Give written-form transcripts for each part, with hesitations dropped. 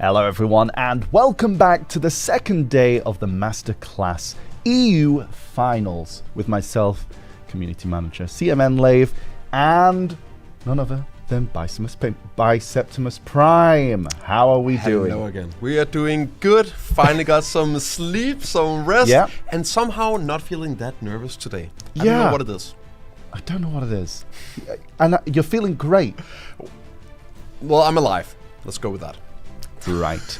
Hello everyone and welcome back to the second day of the Masterclass EU Finals with myself, Community Manager CMN Lave, and none other than Biseptimus Prime. How are we doing? Hello again. We are doing good. Finally got some sleep, some rest, and somehow not feeling that nervous today. I don't know what it is. I don't know what it is. And you're feeling great. Well, I'm alive. Let's go with that. Right.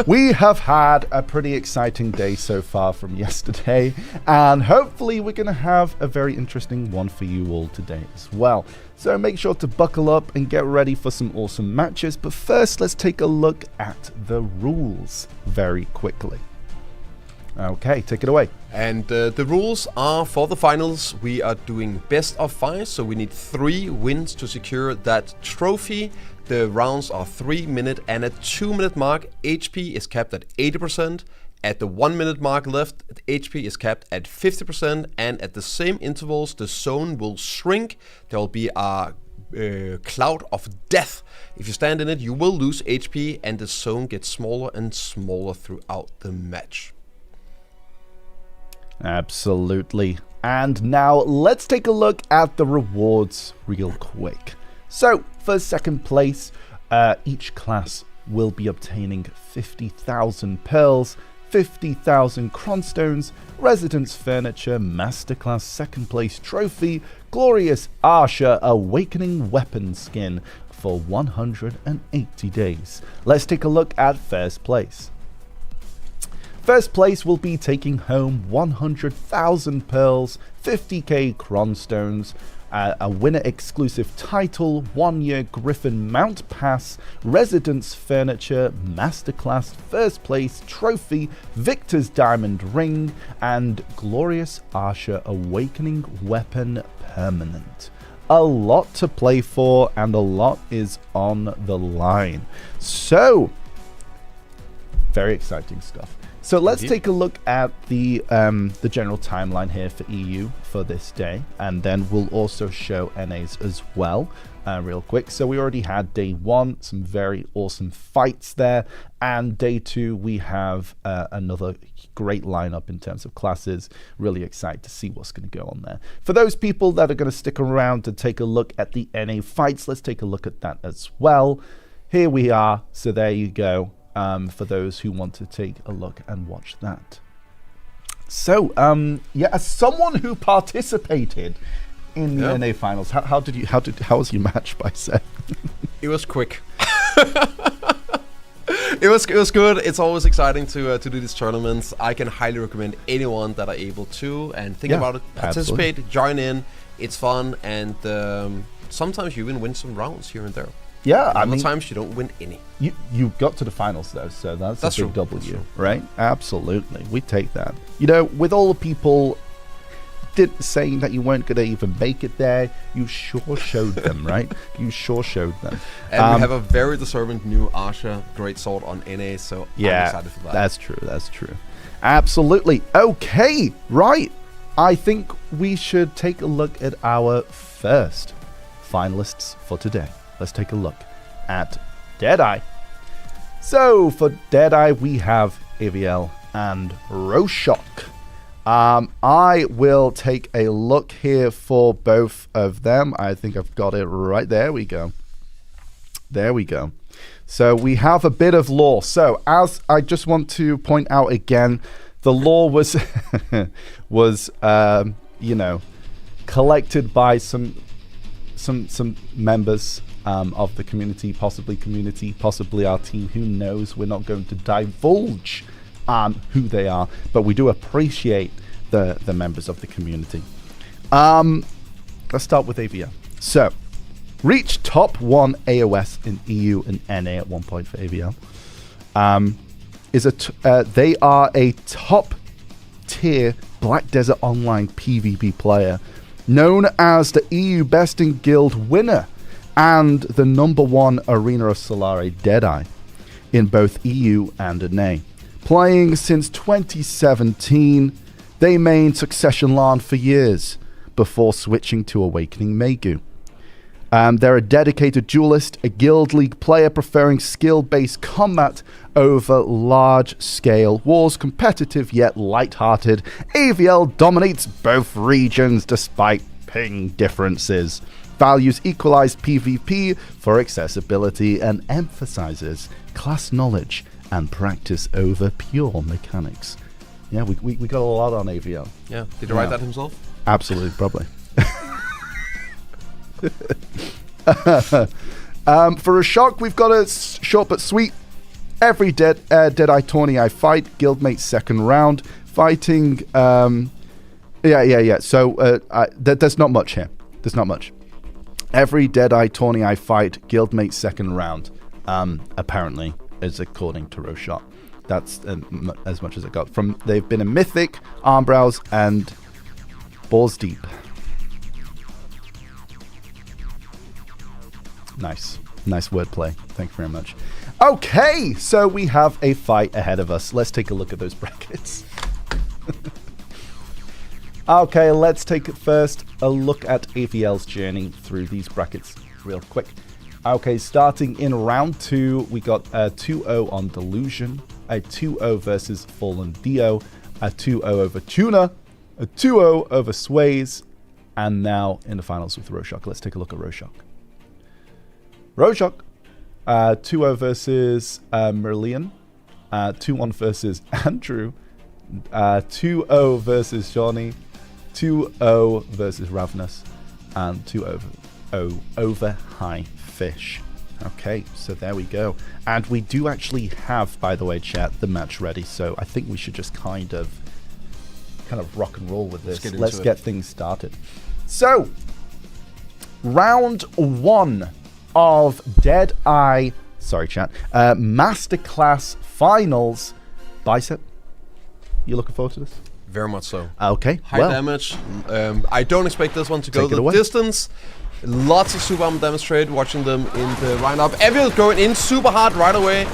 We have had a pretty exciting day so far from yesterday, and hopefully we're going to have a very interesting one for you all today as well. So make sure to buckle up and get ready for some awesome matches, but first let's take a look at the rules very quickly. Okay, take it away. And the rules are for the finals. We are doing best of 5, so we need 3 wins to secure that trophy. The rounds are 3 minute and at 2 minute mark, HP is capped at 80%. At the 1 minute mark left, HP is capped at 50%, and at the same intervals, the zone will shrink. There will be a cloud of death. If you stand in it, you will lose HP, and the zone gets smaller and smaller throughout the match. Absolutely. And now let's take a look at the rewards real quick. So, for second place, each class will be obtaining 50,000 pearls, 50,000 cronstones, residence furniture, masterclass second place trophy, glorious Archer awakening weapon skin for 180 days. Let's take a look at first place. First place will be taking home 100,000 pearls, 50k cronstones, a winner exclusive title, 1-year Griffin Mount Pass, residence furniture, masterclass first place trophy, Victor's Diamond Ring, and glorious Archer awakening weapon permanent. A lot to play for and a lot is on the line. So, very exciting stuff. So let's take a look at the general timeline here for EU for this day, and then we'll also show NAs as well real quick. So we already had day 1, some very awesome fights there, and day 2 we have another great lineup in terms of classes. Really excited to see what's going to go on there. For those people that are going to stick around to take a look at the NA fights, let's take a look at that as well. Here we are, so there you go. For those who want to take a look and watch that. So, yeah, as someone who participated in the NA finals, how was your match, Bicep? It was quick. It was good. It's always exciting to do these tournaments. I can highly recommend anyone that are able to and think about it, participate, join in. It's fun, and sometimes you even win some rounds here and there. Yeah, I mean, sometimes you don't win any. You got to the finals though, so that's a big W, right? Absolutely, we take that. You know, with all the people saying that you weren't going to even make it there, you sure showed them, right? You sure showed them. And we have a very deserving new Archer greatsword on NA, so I'm excited for that. That's true. That's true. Absolutely. Okay, right. I think we should take a look at our first finalists for today. Let's take a look at Deadeye. So for Deadeye, we have AVL and Roshock. I will take a look here for both of them. I think I've got it right. There we go. There we go. So we have a bit of lore. So as I just want to point out again, the lore was you know, collected by some members of the community, possibly our team. Who knows? We're not going to divulge who they are, but we do appreciate the members of the community. Let's start with AVL. So, reached top 1 AOS in EU and NA at one point for AVL. They are a top tier Black Desert Online PvP player, known as the EU Best in Guild winner and the #1 Arena of Solare Deadeye in both EU and NA. Playing since 2017, they mained Succession LAN for years before switching to Awakening Megu. They're a dedicated duelist, a Guild League player preferring skill-based combat over large-scale wars, competitive yet light-hearted. AVL dominates both regions despite ping differences. Values equalized PvP for accessibility and emphasizes class knowledge and practice over pure mechanics. Yeah, we got a lot on AVL. Yeah, did he write that himself? Absolutely, probably. For a shock, we've got a short but sweet. Every Deadeye tourney I fight, guildmate second round. Fighting, So, there's not much here. There's not much. Every Deadeye tourney I fight, guildmate second round. Apparently, is according to Roshot. That's as much as I got. They've been a Mythic, Armbrows, and Balls Deep. Nice wordplay. Thank you very much. Okay, so we have a fight ahead of us. Let's take a look at those brackets. Okay, let's take first a look at AVL's journey through these brackets real quick. Okay, starting in round 2, we got a 2-0 on Delusion, a 2-0 versus Fallen Dio, a 2-0 over Tuna, a 2-0 over Sways, and now in the finals with Roshok. Let's take a look at Roshok. Roshok, 2-0 versus Merlian, 2-1 versus Andrew, 2-0 versus Johnny, 2-0 versus Ravnus, and 2-0 over High Fish. Okay, so there we go. And we do actually have, by the way, chat, the match ready, so I think we should just kind of rock and roll with this. Let's get things started. So, round 1 of Deadeye, Masterclass Finals. Bicep, you looking forward to this? Very much so. Okay. High damage. I don't expect this one to go the distance. Lots of super armor damage trade, watching them in the lineup. Evil going in super hard right away.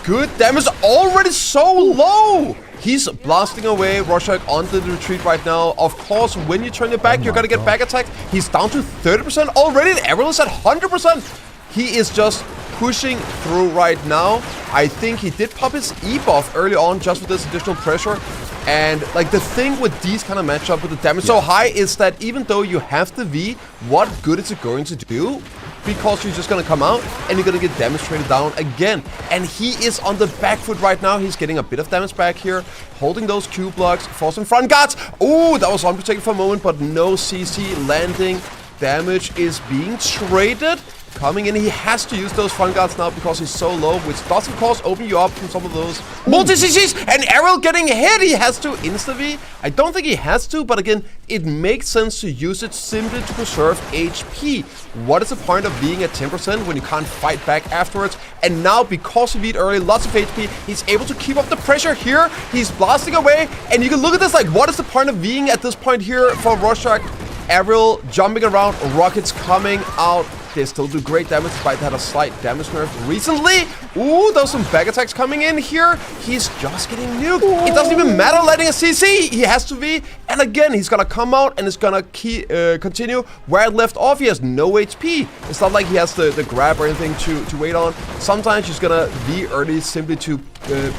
Good damage, already so low. He's blasting away. Roshak on the retreat right now. Of course, when you turn your back, you're gonna get back attacked. He's down to 30% already. And Errol is at 100%. He is just pushing through right now. I think he did pop his E buff early on just with this additional pressure. And like the thing with these kind of matchup with the damage so high is that even though you have the V, what good is it going to do? Because you're just gonna come out and you're gonna get damage traded down again. And he is on the back foot right now. He's getting a bit of damage back here, holding those Q blocks for some front guards. Ooh, that was unprotected for a moment, but no CC landing. Damage is being traded. Coming in, he has to use those front guards now because he's so low, which does of course open you up from some of those multi-CCs. And Errol getting hit, he has to insta-V. I don't think he has to, but again, it makes sense to use it simply to preserve HP. What is the point of being at 10% when you can't fight back afterwards? And now, because he beat early, lots of HP, he's able to keep up the pressure here. He's blasting away, and you can look at this like, what is the point of being at this point here for Rorschach? Errol jumping around, rockets coming out. They still do great damage despite that a slight damage nerf recently. Ooh, there's some back attacks coming in here. He's just getting nuked. It doesn't even matter letting a CC. He has to V. And again, he's gonna come out and is gonna continue where it left off. He has no HP. It's not like he has the grab or anything to wait on. Sometimes he's gonna V early simply to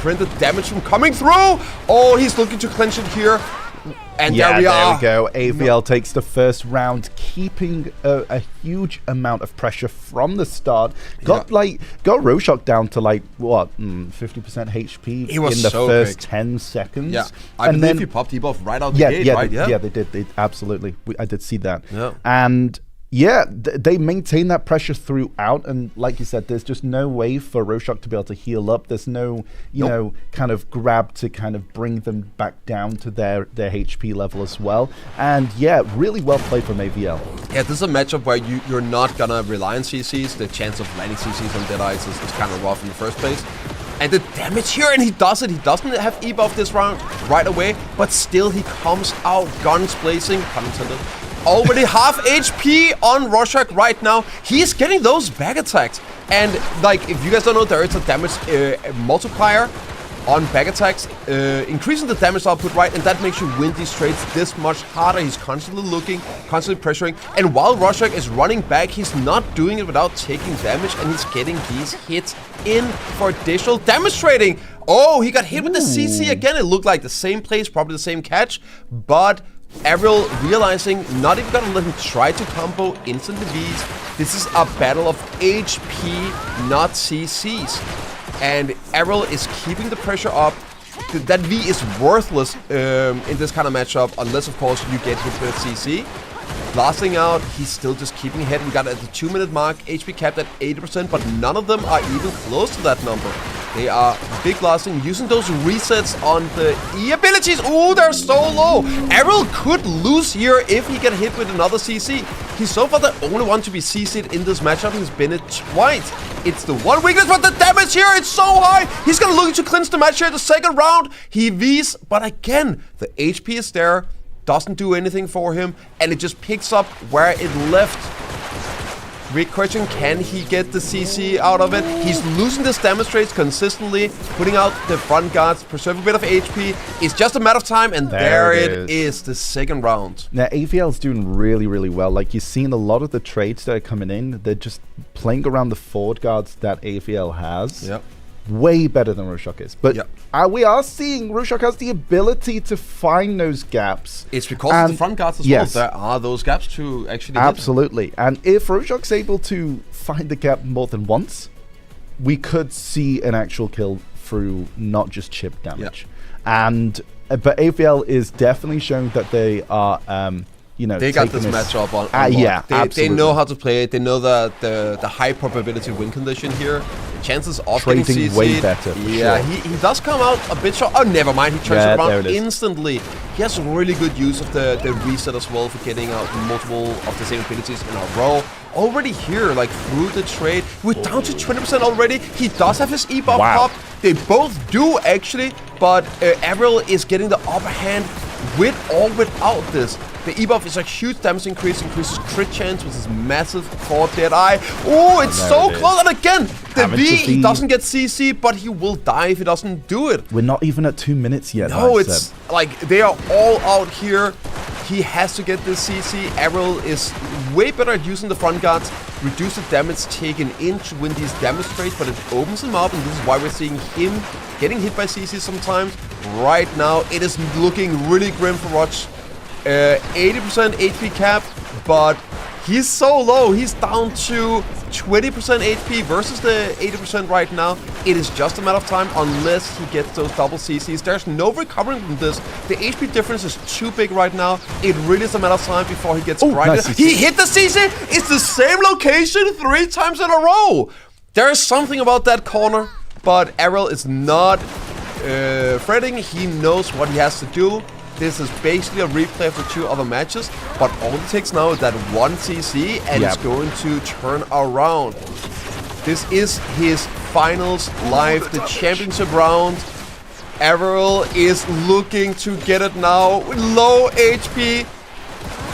prevent the damage from coming through. Oh, he's looking to clench it here. And there we go. AVL takes the first round, keeping a huge amount of pressure from the start. Got Roshok down to like what 50% HP in the first 10 seconds. Yeah, I believe he popped debuff right out the gate, right? Yeah, they did. They absolutely. I did see that. Yeah. And yeah, they maintain that pressure throughout, and like you said, there's just no way for Roshok to be able to heal up. There's no, you know, kind of grab to kind of bring them back down to their HP level as well. And yeah, really well played from AVL. Yeah, this is a matchup where you're not gonna rely on CCs. The chance of landing CCs on Deadeye is kind of rough in the first place. And the damage here, and he does it. He doesn't have E buff this round right away, but still he comes out guns blazing, pun intended. Already half HP on Rorschach right now. He's getting those back attacks. And like, if you guys don't know, there is a damage multiplier on back attacks, increasing the damage output, right? And that makes you win these trades this much harder. He's constantly looking, constantly pressuring. And while Rorschach is running back, he's not doing it without taking damage, and he's getting these hits in for additional damage trading. Oh, he got hit with the CC again. It looked like the same place, probably the same catch, but Ariel realizing not even gonna let him try to combo instantly Vs. This is a battle of HP, not CCs. And Ariel is keeping the pressure up. That V is worthless in this kind of matchup, unless of course you get hit with CC. Blasting out, he's still just keeping ahead. We got at the 2-minute mark, HP capped at 80%, but none of them are even close to that number. They are big blasting, using those resets on the E abilities. Oh, they're so low. Ariel could lose here if he get hit with another CC. He's so far the only one to be CC'd in this matchup. He's been it twice. It's the one weakness, but the damage here, it's so high. He's gonna look to clinch the match here the second round. He Vs, but again, the HP is there. Doesn't do anything for him, and it just picks up where it left. Big question, can he get the CC out of it? He's losing this damage trades consistently, putting out the front guards, preserve a bit of HP. It's just a matter of time, and there it is, the second round. Now, AVL's doing really, really well. Like, you've seen a lot of the trades that are coming in, they're just playing around the forward guards that AVL has. Yep. Way better than Rorschach is. But we are seeing Rorschach has the ability to find those gaps. It's because of the front guards as well. There are those gaps to actually Absolutely. And if Rorschach's able to find the gap more than once, we could see an actual kill through not just chip damage. And but AVL is definitely showing that they are they got this matchup on they know how to play it. They know the high probability win condition here. The chances of trading getting CC'd, way better. Yeah, sure. he does come out a bit short. Oh, never mind. He turns it around instantly. He has really good use of the reset as well for getting out multiple of the same abilities in a row. Already here, like through the trade, we're down to 20% already. He does have his E-buff pop. They both do actually, but Ariel is getting the upper hand with or without this. The E-buff is a huge damage increase, increases crit chance, which is massive for Deadeye. Oh, it's so close. And again, the V, he doesn't get CC, but he will die if he doesn't do it. We're not even at 2 minutes yet. No, it's like they are all out here. He has to get this CC. Ariel is way better at using the front guards, reduce the damage taken in to win these damage trades, but it opens him up, and this is why we're seeing him getting hit by CC sometimes. Right now, it is looking really grim for Roch. 80% HP cap, but he's so low. He's down to 20% HP versus the 80% right now. It is just a matter of time unless he gets those double CCs. There's no recovering from this. The HP difference is too big right now. It really is a matter of time before he gets grinded. Nice. He hit the CC. It's the same location 3 times in a row. There is something about that corner, but Ariel is not fretting. He knows what he has to do. This is basically a replay of the 2 other matches, but all it takes now is that 1 CC, and it's going to turn around. This is his finals live, the championship round. Ariel is looking to get it now with low HP.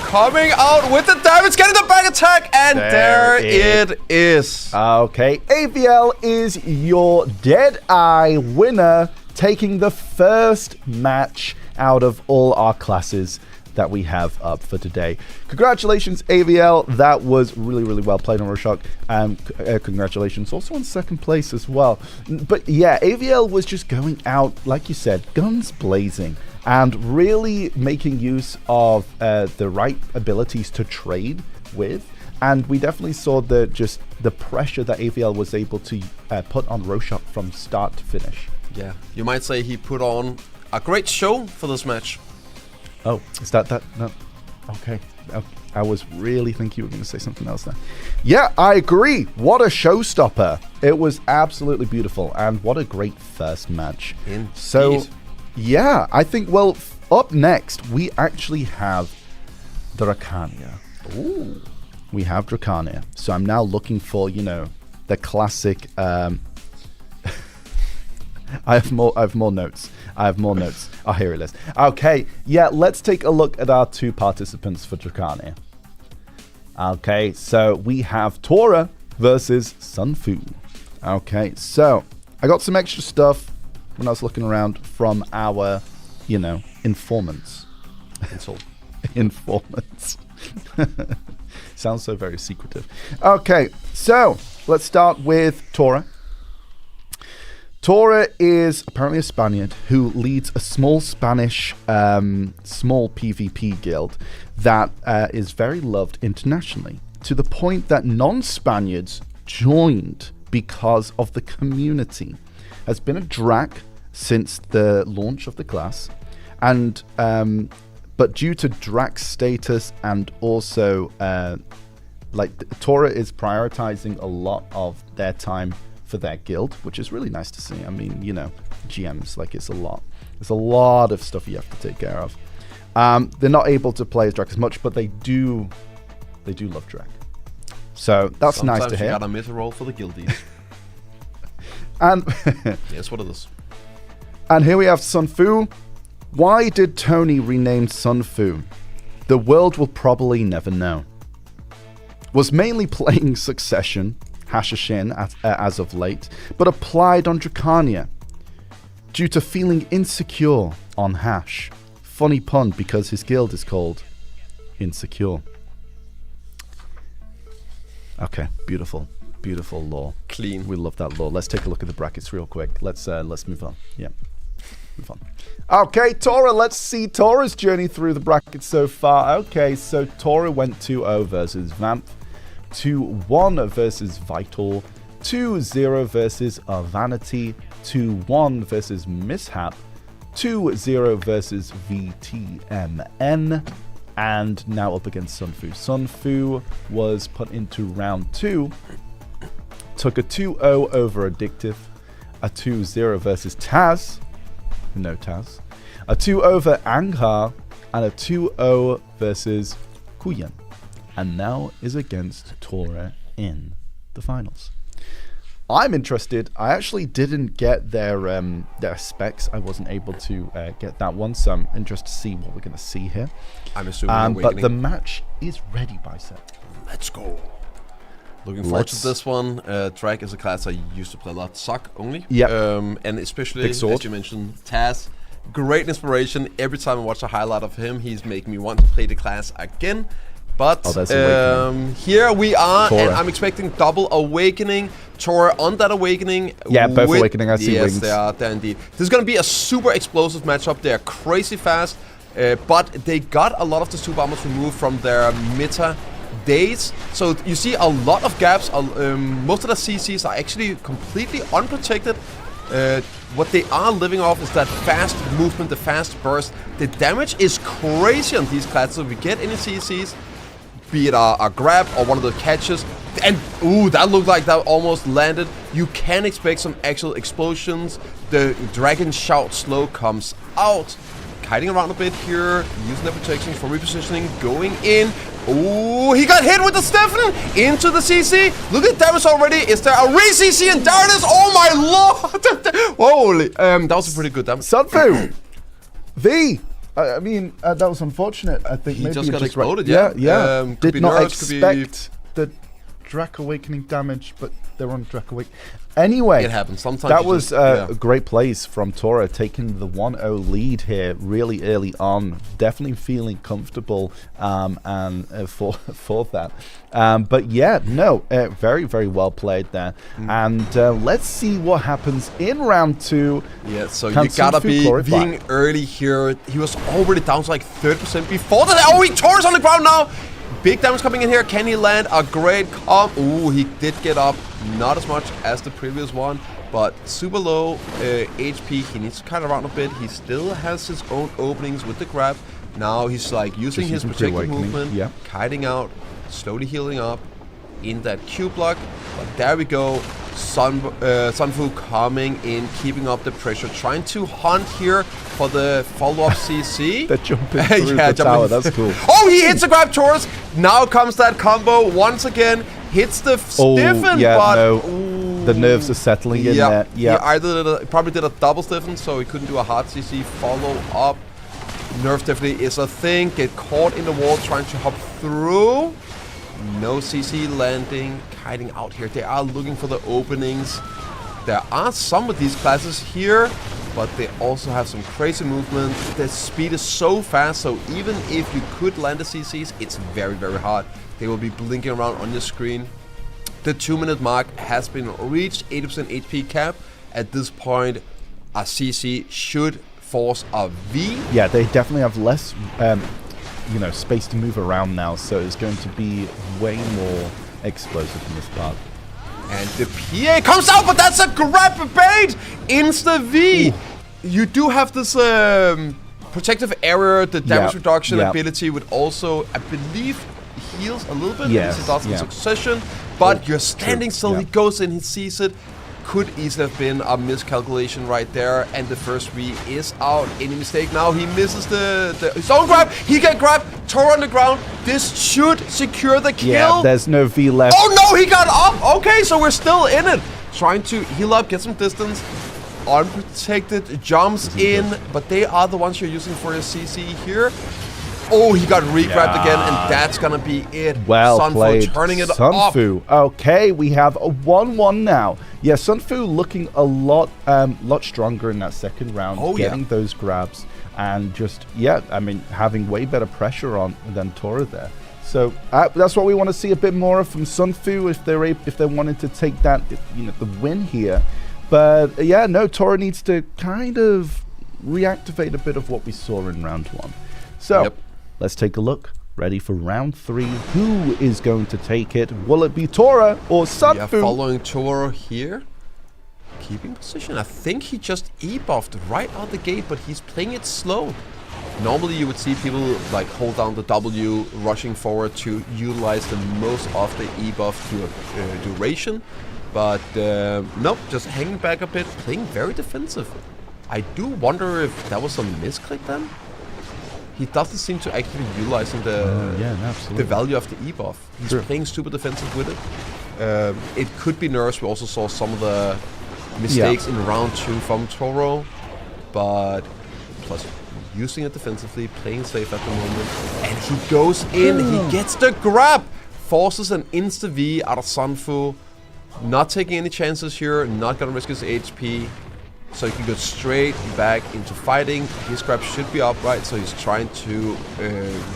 Coming out with the damage, getting the back attack, and there it is. Okay, AVL is your Deadeye winner, taking the first match out of all our classes that we have up for today. Congratulations, AVL. That was really, really well played on Rorschach. Congratulations also on second place as well. But yeah, AVL was just going out, like you said, guns blazing, and really making use of the right abilities to trade with. And we definitely saw the pressure that AVL was able to put on Rorschach from start to finish. Yeah, you might say he put on a great show for this match. Oh, is that? No. Okay. I was really thinking you were going to say something else there. Yeah, I agree. What a showstopper. It was absolutely beautiful, and what a great first match. Indeed. So, yeah, I think, well, up next, we actually have Drakania. Ooh. We have Drakania. So I'm now looking for, the classic... I have more notes. Oh, here it is. Okay, yeah, let's take a look at our 2 participants for Drakania. Okay, so we have Tora versus Sun Fu. Okay, so I got some extra stuff when I was looking around from our, informants. Informants. Sounds so very secretive. Okay, so let's start with Tora. Tora is apparently a Spaniard who leads a small Spanish, small PvP guild that is very loved internationally, to the point that non-Spaniards joined because of the community. Has been a Drac since the launch of the class, and but due to Drac status and also Tora is prioritizing a lot of their time for their guild, which is really nice to see. I mean, GMs, it's a lot. There's a lot of stuff you have to take care of. They're not able to play as Drac as much, but they do love Drac. So that's Sometimes nice to hear. You gotta miss a roll for the guildies. And That's what it is. And here we have Sun Fu. Why did Tony rename Sun Fu? The world will probably never know. Was mainly playing Succession, Hashashin as of late, but applied on Drakania due to feeling insecure on Hash. Funny pun because his guild is called Insecure. Okay, beautiful lore. Clean. We love that lore. Let's take a look at the brackets real quick. Let's move on. Yeah, move on. Okay, Tora. Let's see Tora's journey through the brackets so far. Okay, so Tora went 2-0 versus Vamp, 2-1 versus Vital, 2-0 versus Vanity, 2-1 versus Mishap, 2-0 versus VTMN, and now up against Sun Fu. Sun Fu was put into round 2, took a 2-0 over Addictive, a 2-0 versus Taz, no Taz, a 2 over Anghar, and a 2-0 versus Kuyan, and now is against Tora in the finals. I'm interested. I actually didn't get their specs. I wasn't able to get that one, so I'm interested to see what we're going to see here. I'm assuming but the match is ready, Bicep. Let's go. Looking forward to this one. Drag is a class I used to play a lot. Suck only. Yeah. And especially, as you mentioned, Taz. Great inspiration. Every time I watch a highlight of him, he's making me want to play the class again. But here we are, Tora. And I'm expecting double awakening. Tora on that awakening. Yeah, both awakening. I see wings. Yes, they are indeed. This is going to be a super explosive matchup. They are crazy fast, but they got a lot of the super armors removed from their meta days. So you see a lot of gaps. Most of the CCs are actually completely unprotected. What they are living off is that fast movement, the fast burst. The damage is crazy on these classes. If we get any CCs, be it a grab or one of the catches, and ooh, that looked like that almost landed. You can expect some actual explosions. The Dragon Shout slow comes out, kiting around a bit here, using the protections for repositioning, going in. Ooh, he got hit with the Stefan into the CC. Look at damage already. Is there a re-CC? And there it is. Oh my lord. Holy. That was a pretty good damage. Sun Fu. I mean, that was unfortunate. I think he maybe just got exploded. Yeah. Did not nerves, expect the Drac Awakening damage, but they're on Drac Awakening. Anyway, it happens. Sometimes that was a great place from Tora, taking the 1-0 lead here really early on. Definitely feeling comfortable and for that. But yeah, no, very, very well played there. And let's see what happens in round 2. Yeah, so you gotta be being early here. He was already down to like 30% before that. Oh, he tore us on the ground now. Big damage coming in here. Can he land a great comp? Ooh, he did get up. Not as much as the previous one, but super low HP. He needs to cut around a bit. He still has his own openings with the grab. Now he's like using his protective movement, kiting out, slowly healing up in that Q block. But there we go. Sun Fu coming in, keeping up the pressure, trying to hunt here for the follow-up CC. The jumping through the tower, that's cool. Oh, he hits a grab Taurus. Now comes that combo once again. Hits the stiffen, but the nerves are settling in there. Yeah, he probably did a double stiffen, so he couldn't do a hard CC follow-up. Nerve definitely is a thing. Get caught in the wall trying to hop through. No CC landing, kiting out here. They are looking for the openings. There are some of these classes here but they also have some crazy movement. The speed is so fast, so even if you could land the CCs, it's very, very hard. They will be blinking around on your screen. The 2-minute mark has been reached, 80% HP cap. At this point, a CC should force a V. Yeah, they definitely have less, space to move around now, so it's going to be way more explosive in this part. And the PA comes out, but that's a grab bait! Insta V! Ooh. You do have this protective area, the damage reduction ability would also, I believe, heals a little bit. Yes, it does in succession, but you're standing still, he goes in, he sees it. Could easily have been a miscalculation right there, and the first V is out. Any mistake now, he misses his own grab. He can grab Tor on the ground. This should secure the kill. Yeah, there's no V left. Oh no, he got up. Okay, so we're still in it. Trying to heal up, get some distance. Unprotected, jumps in, but they are the ones you're using for your CC here. Oh, he got re-grabbed again, and that's gonna be it. Well Sunfu played, turning it Sunfu. Okay, we have a 1-1 now. Yeah, Sunfu looking a lot stronger in that second round, getting those grabs, and just having way better pressure on than Tora there. So that's what we want to see a bit more of from Sunfu if they wanted to take that the win here. But yeah, no, Tora needs to kind of reactivate a bit of what we saw in round 1. So. Let's take a look. Ready for round 3. Who is going to take it? Will it be Tora or Sunfu? Yeah, following Tora here. Keeping position. I think he just E-buffed right out the gate, but he's playing it slow. Normally you would see people like hold down the W, rushing forward to utilize the most of the E-buff duration. But nope, just hanging back a bit, playing very defensive. I do wonder if that was a misclick then. He doesn't seem to actually utilizing the value of the E-buff. He's playing super defensive with it. It could be nerfs. We also saw some of the mistakes in round 2 from Toro, but plus using it defensively, playing safe at the moment, and he goes in. He gets the grab, forces an insta V out of Sunfu. Not taking any chances here. Not gonna risk his HP. So he can go straight back into fighting. His grab should be upright, so he's trying to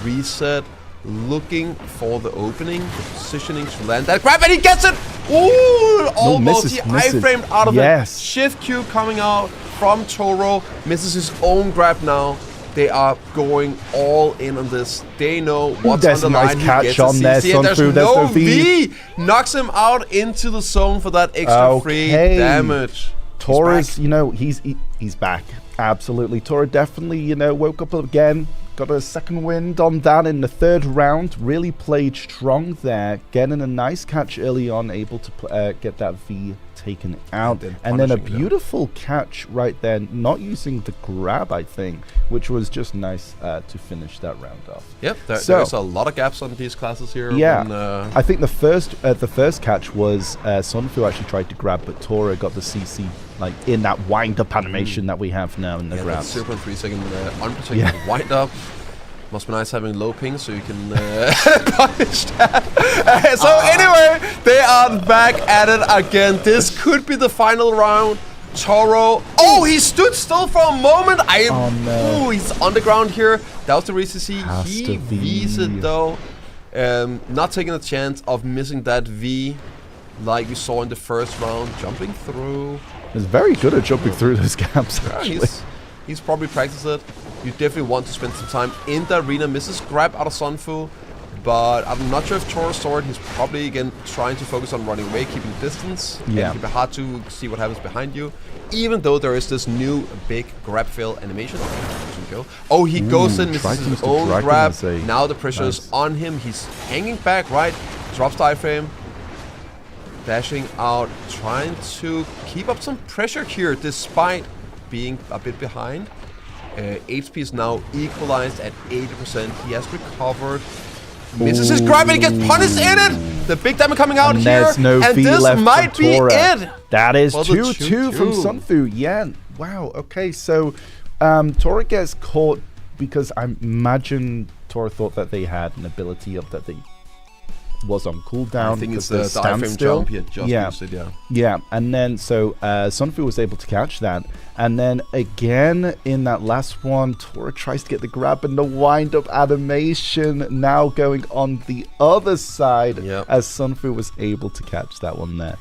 reset, looking for the opening, the positioning to land that grab, and he gets it! Ooh, almost. He iframed out of it. Shift Q coming out from Toro, misses his own grab now. They are going all in on this. They know what's on the line. Catch on there, Sunfu. There's no V. Knocks him out into the zone for that extra free damage. Tora's, he's back. Absolutely. Tora definitely, woke up again. Got a second wind on that in the third round. Really played strong there. Getting a nice catch early on. Able to get that V taken out. And then a beautiful catch right there. Not using the grab, I think. Which was just nice to finish that round off. Yep. There's a lot of gaps on these classes here. Yeah. I think the first catch was Sunfu actually tried to grab, but Tora got the CC like in that wind-up animation that we have now in the ground. 0.3 second unprotected wind-up. Must be nice having low ping so you can punish that. So anyway, they are back at it again. This could be the final round. Toro. Oh, he stood still for a moment. Oh, he's on the ground here. That was the reason he V's it though. Not taking a chance of missing that V like we saw in the first round. Jumping through. He's very good at jumping through those gaps, actually. He's probably practiced it. You definitely want to spend some time in the arena. Misses grab out of Sunfu, but I'm not sure if Toro saw it. He's probably, again, trying to focus on running away, keeping distance. Yeah. It'll be hard to see what happens behind you, even though there is this new big grab fail animation. Oh, he goes in, misses his own grab. Now the pressure is on him. He's hanging back, right? Drops the iframe. Dashing out, trying to keep up some pressure here despite being a bit behind. HP is now equalized at 80%. He has recovered. Misses his grab and he gets punished in it! The big diamond coming out here. And this might be it! That is 2-2 from Sunfu. Yeah. Wow. Okay, so Tora gets caught because I imagine Tora thought that they had an ability of that they was on cooldown. I think it's the the iframe jump. He had just used it, Yeah, and then so Sun Fu was able to catch that. And then again in that last one, Tora tries to get the grab, and the wind-up animation now going on the other side as Sun Fu was able to catch that one there.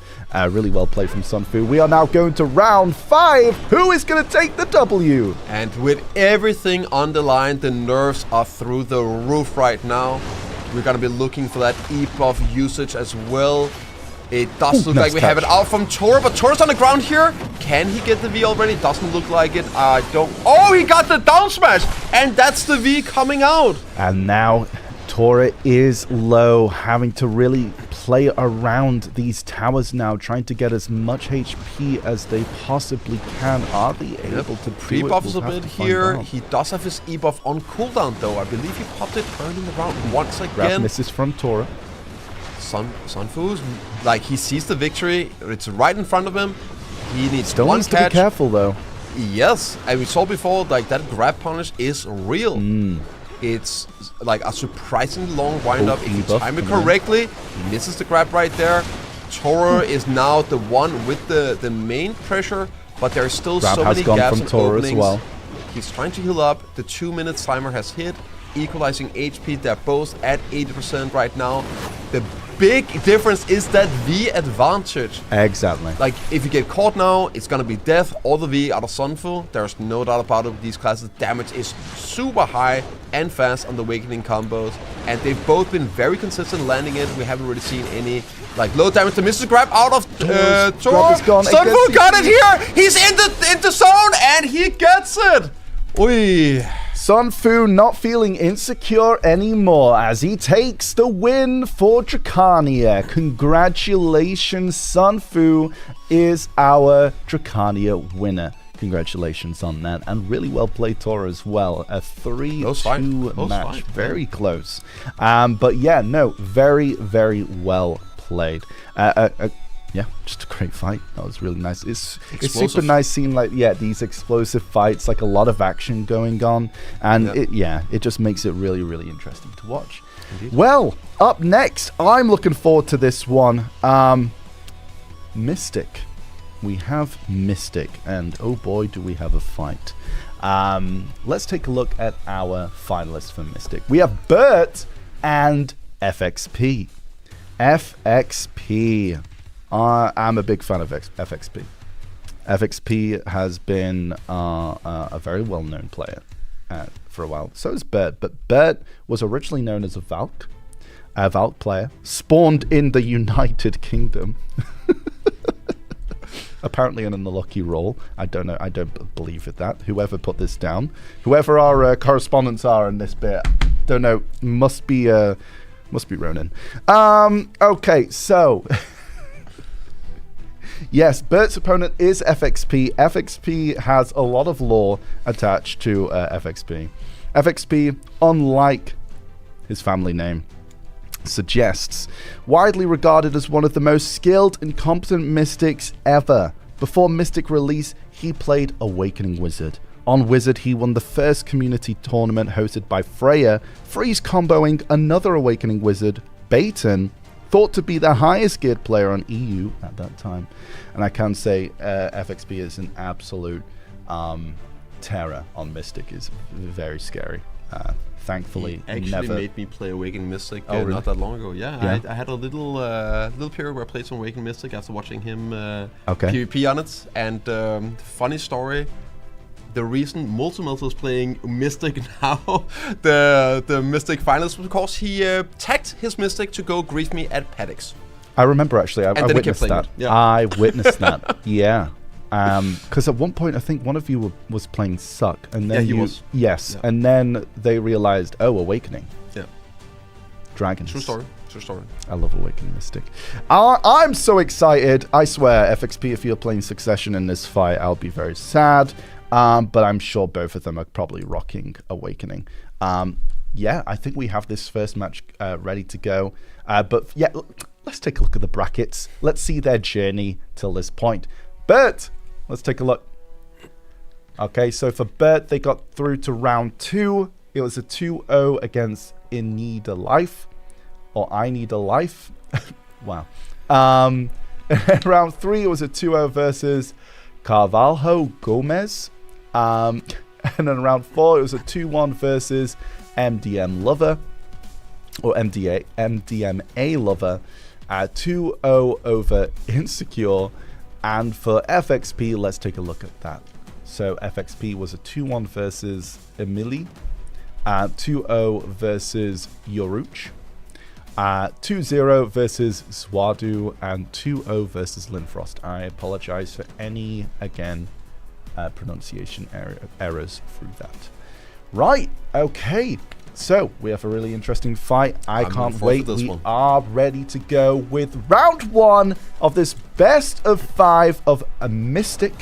Really well played from Sun Fu. We are now going to round 5. Who is going to take the W? And with everything on the line, the nerves are through the roof right now. We're going to be looking for that E-buff usage as well. It does look like we have it out from Tora, but Tora's on the ground here. Can he get the V already? Doesn't look like it. I don't... Oh, he got the down smash! And that's the V coming out. And now Tora is low, having to really play around these towers now, trying to get as much HP as they possibly can. Are they able to pre-buff us a bit here? He does have his E-buff on cooldown, though. I believe he popped it early in the round once again. Grab misses from Tora. Sun Fu's, like, he sees the victory. It's right in front of him. He needs Still one needs catch. to be careful, though. Yes, and we saw before, like, that grab punish is real. It's like a surprisingly long wind-up. If you time it correctly, he misses the grab right there. Tora is now the one with the main pressure, but there's still grab so many gaps from and Tora openings. As well. He's trying to heal up. The 2-minute timer has hit, equalizing HP. They're both at 80% right now. The big difference is that V advantage. Exactly. Like, if you get caught now, it's gonna be death or the V out of Sun Fu. There's no doubt about it. These classes' damage is super high and fast on the Awakening combos, and they've both been very consistent landing it. We haven't really seen any like low damage. The misses grab out of Tora. Sun Fu got it here. He's in the zone and he gets it. Oi. Sun Fu not feeling insecure anymore as he takes the win for Drakania. Congratulations, Sun Fu is our Drakania winner. Congratulations on that, and really well played, Tora, as well. A 3-2 match, very close. But yeah, no, very, very well played. Yeah, just a great fight. That was really nice. It's super nice seeing these explosive fights, like a lot of action going on, and it just makes it really, really interesting to watch. Indeed. Well, up next, I'm looking forward to this one. Mystic. We have Mystic, and oh boy, do we have a fight. Let's take a look at our finalists for Mystic. We have Bert and FXP. FXP. I'm a big fan of FXP. FXP has been a very well-known player for a while. So is Bert, but Bert was originally known as a Valk player, spawned in the United Kingdom. Apparently in an unlucky role. I don't know. I don't believe it. That whoever put this down, whoever our correspondents are in this bit, don't know. Must be Ronan. Okay, so. Yes, Bert's opponent is FXP. FXP has a lot of lore attached to FXP. FXP, unlike his family name suggests, widely regarded as one of the most skilled and competent mystics ever. Before Mystic release, he played Awakening Wizard. On Wizard, he won the first community tournament hosted by Freya, freeze comboing another Awakening Wizard, Baton, thought to be the highest geared player on EU at that time. And I can say FXP is an absolute terror on Mystic. Is very scary. Thankfully, he actually made me play Awakening Mystic not that long ago. Yeah. I had a little period where I played some Awakening Mystic after watching him PvP on it. And funny story, the reason Multimilk is playing Mystic now, the Mystic finals, was because he tagged his Mystic to go grief me at Paddocks. I remember, actually. I witnessed that. Yeah. I witnessed that. Yeah. Because at one point, I think one of you was playing Suck. And then he was. Yes. Yeah. And then they realized, Awakening. Yeah. Dragons. True story. I love Awakening Mystic. I'm so excited. I swear, FXP, if you're playing Succession in this fight, I'll be very sad. But I'm sure both of them are probably rocking Awakening. Yeah, I think we have this first match ready to go. But yeah, let's take a look at the brackets. Let's see their journey till this point. Bert, let's take a look. Okay, so for Bert, they got through to round 2. It was a 2-0 against In Need of Life. or I Need a Life. Wow. Round 3, it was a 2-0 versus Carvalho Gomez. And then round 4, it was a 2-1 versus MDM Lover, or MDMA Lover. 2-0 over Insecure. And for FXP, let's take a look at that. So FXP was a 2-1 versus Emily, 2-0 versus Yoruch, 2-0 versus Swadu, and 2-0 versus Linfrost. I apologize for any, again, pronunciation errors through that. Right, okay. So, we have a really interesting fight. I can't wait. We are ready to go with round 1 of this best of 5 of a Mystic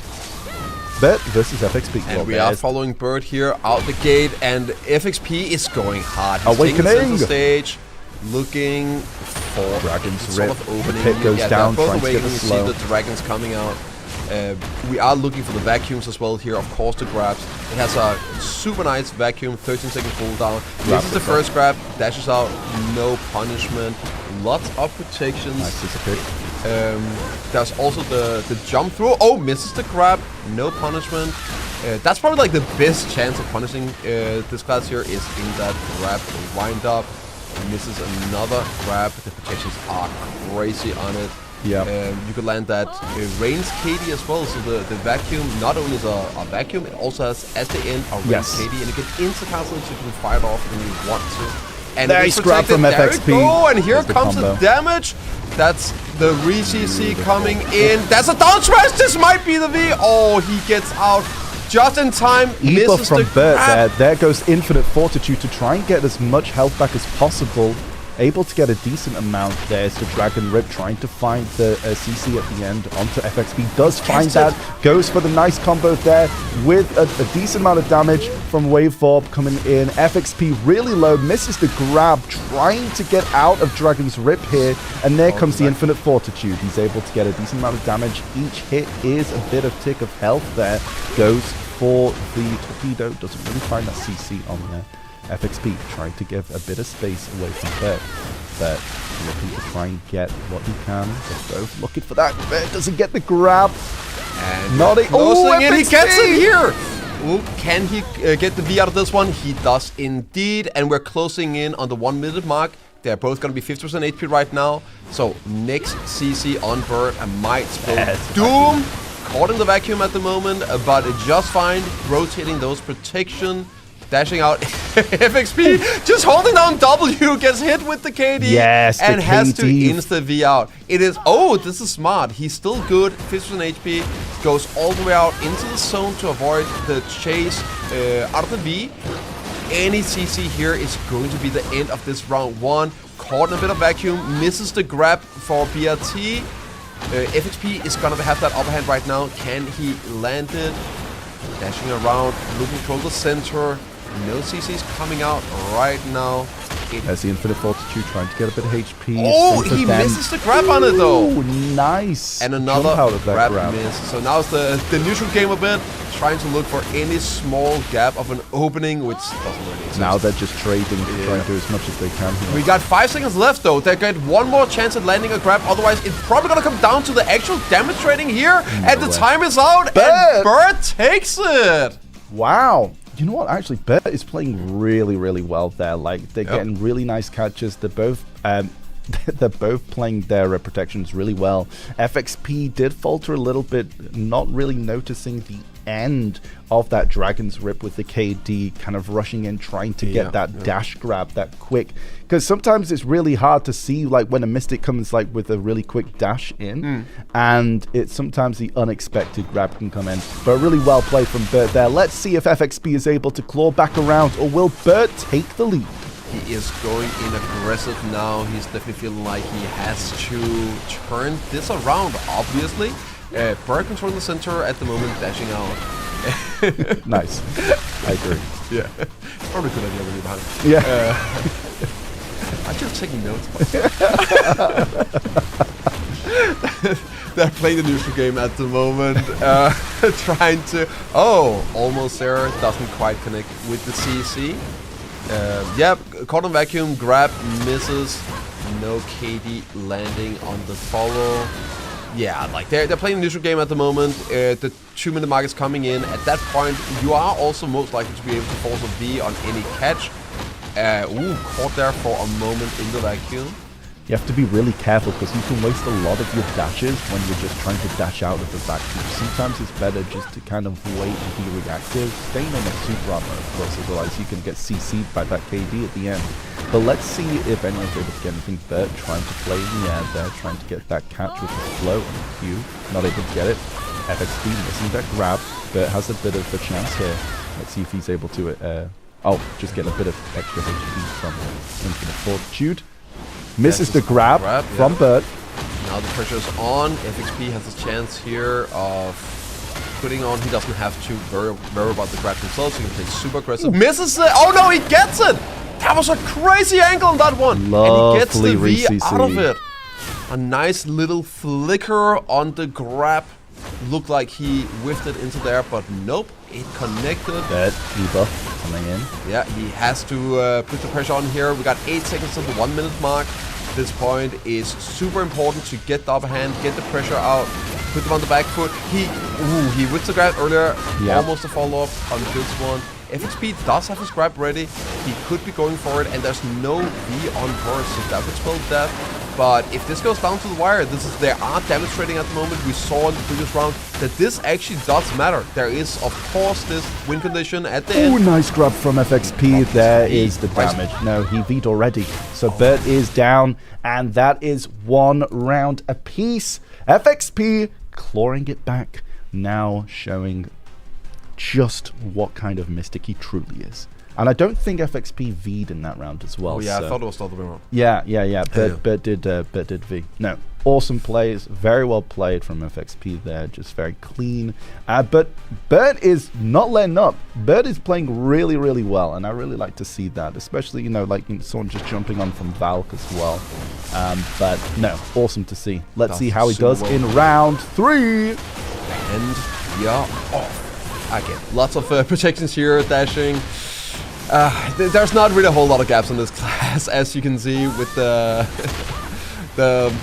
Bert versus FXP. And we are following Bert here out the gate, and FXP is going hard. He's Awakening! Taking stage, looking for Dragon's Rip. Sort of the pit goes down, trying to get the slow. You see the dragons coming out. We are looking for the vacuums as well here, of course, to grabs. It has a super nice vacuum, 13-second cooldown. This is the first grab, dashes out, no punishment, lots of protections. Nice as a pick. There's also the jump through. Oh, misses the grab, no punishment. That's probably like the best chance of punishing this class here is in that grab wind up. Misses another grab. The protections are crazy on it. Yeah. You could land that range KD as well. So the vacuum not only is a vacuum, it also has at the end a range KD, and you can intercast it so you can fire it off when you want to. And nice grab from FXP. There we go, and here comes the damage. That's the re-CC coming in. That's a down smash. This might be the V. Oh, he gets out just in time. Misses from Bert there. There goes Infinite Fortitude to try and get as much health back as possible. Able to get a decent amount. There's the Dragon Rip trying to find the CC at the end onto FXP. Does find that. Goes for the nice combo there with a decent amount of damage from Wave Orb coming in. FXP really low. Misses the grab. Trying to get out of Dragon's Rip here. And there comes the Infinite Fortitude. He's able to get a decent amount of damage. Each hit is a bit of tick of health there. Goes for the Torpedo. Doesn't really find that CC on there. FXP trying to give a bit of space away from Bert. Bert looking to try and get what he can. They're both looking for that. Bert doesn't get the grab. And and he gets it here. Ooh, can he get the V out of this one? He does indeed. And we're closing in on the 1 minute mark. They're both going to be 50% HP right now. So next CC on Bert might spell doom. Caught in the vacuum at the moment, but just fine. Rotating those protection. Dashing out. FXP just holding down W, gets hit with the KD. Yes, and has to insta V out. It is, oh, this is smart. He's still good, 50% HP. Goes all the way out into the zone to avoid the chase out of the V. Any CC here is going to be the end of this round 1. Caught in a bit of vacuum, misses the grab for BRT. FXP is gonna have that upper hand right now. Can he land it? Dashing around, looking for the center. No CCs coming out right now. There's the Infinite Fortitude trying to get a bit of HP. Oh, he misses the grab on it though. Oh, nice. And another grab miss. So now it's the neutral game a bit. Trying to look for any small gap of an opening, which doesn't really exist. Now they're just trading to try and do as much as they can here. We got 5 seconds left though. They get one more chance at landing a grab. Otherwise, it's probably going to come down to the actual damage trading here. And the time is out. And Bert takes it. Wow. You know what? Actually, Bert is playing really, really well there. Like, they're getting really nice catches. They're both they're both playing their protections really well. FXP did falter a little bit, not really noticing the end of that Dragon's Rip with the KD kind of rushing in, trying to get that dash grab that quick. Because sometimes it's really hard to see, like, when a Mystic comes like with a really quick dash in, and it's sometimes the unexpected grab can come in. But really well played from Bert there. Let's see if FXP is able to claw back around, or will Bert take the lead? He is going in aggressive now. He's definitely feeling like he has to turn this around, obviously. Bert controlling the center at the moment, dashing out. Nice. I agree. Yeah. It's probably a good idea when you're behind. Yeah. I'm just taking notes. They're playing the neutral game at the moment. Trying to... Oh, almost there. Doesn't quite connect with the CC. Caught on vacuum, grab, misses. no KD landing on the follow. Yeah, like they're playing a neutral game at the moment. The 2-minute mark is coming in. At that point, you are also most likely to be able to force a V on any catch. Caught there for a moment in the vacuum. You have to be really careful because you can waste a lot of your dashes when you're just trying to dash out of the vacuum. Sometimes it's better just to kind of wait and be reactive. Staying on a super armor, of course, otherwise you can get CC'd by that KD at the end. But let's see if anyone's able to get anything. Bert trying to play in the air there, trying to get that catch with the flow on Q. Not able to get it. FXP missing that grab. Bert has a bit of a chance here. Let's see if he's able to, just get a bit of extra HP from Infinite Fortitude. Misses the grab from Bert. Now the pressure is on. FXP has a chance here of putting on. He doesn't have to worry about the grab himself, so he can play super aggressive. Misses it! Oh no, he gets it! That was a crazy angle on that one! Lovely and he gets the V re-CC. out of it. A nice little flicker on the grab. Looked like he whiffed it into there, but nope, it connected. Bert, debuff coming in. Yeah, he has to put the pressure on here. We got 8 seconds to the 1-minute mark. This point is super important to get the upper hand, get the pressure out, put them on the back foot. He whipped the grab earlier, almost a follow-up on this one. FXP does have his grab ready. He could be going for it, and there's no V on Horse, so that would spell death. But if this goes down to the wire, they are demonstrating at the moment. We saw in the previous round that this actually does matter. There is, of course, this win condition at the end. Oh, nice grab from FXP. There is the damage. No, he V'd already. So Bert is down, and that is 1 round apiece. FXP clawing it back, now showing just what kind of mystic he truly is. And I don't think FXP V'd in that round as well. Oh yeah, so. I thought it was the other way around. Yeah. Bert did V. No, awesome plays. Very well played from FXP there. Just very clean. But Bert is not letting up. Bert is playing really, really well. And I really like to see that. Especially, someone just jumping on from Valk as well. But no, awesome to see. Let's see how he does in round 3. And we are off. Again, lots of protections here, dashing. There's not really a whole lot of gaps in this class, as you can see with the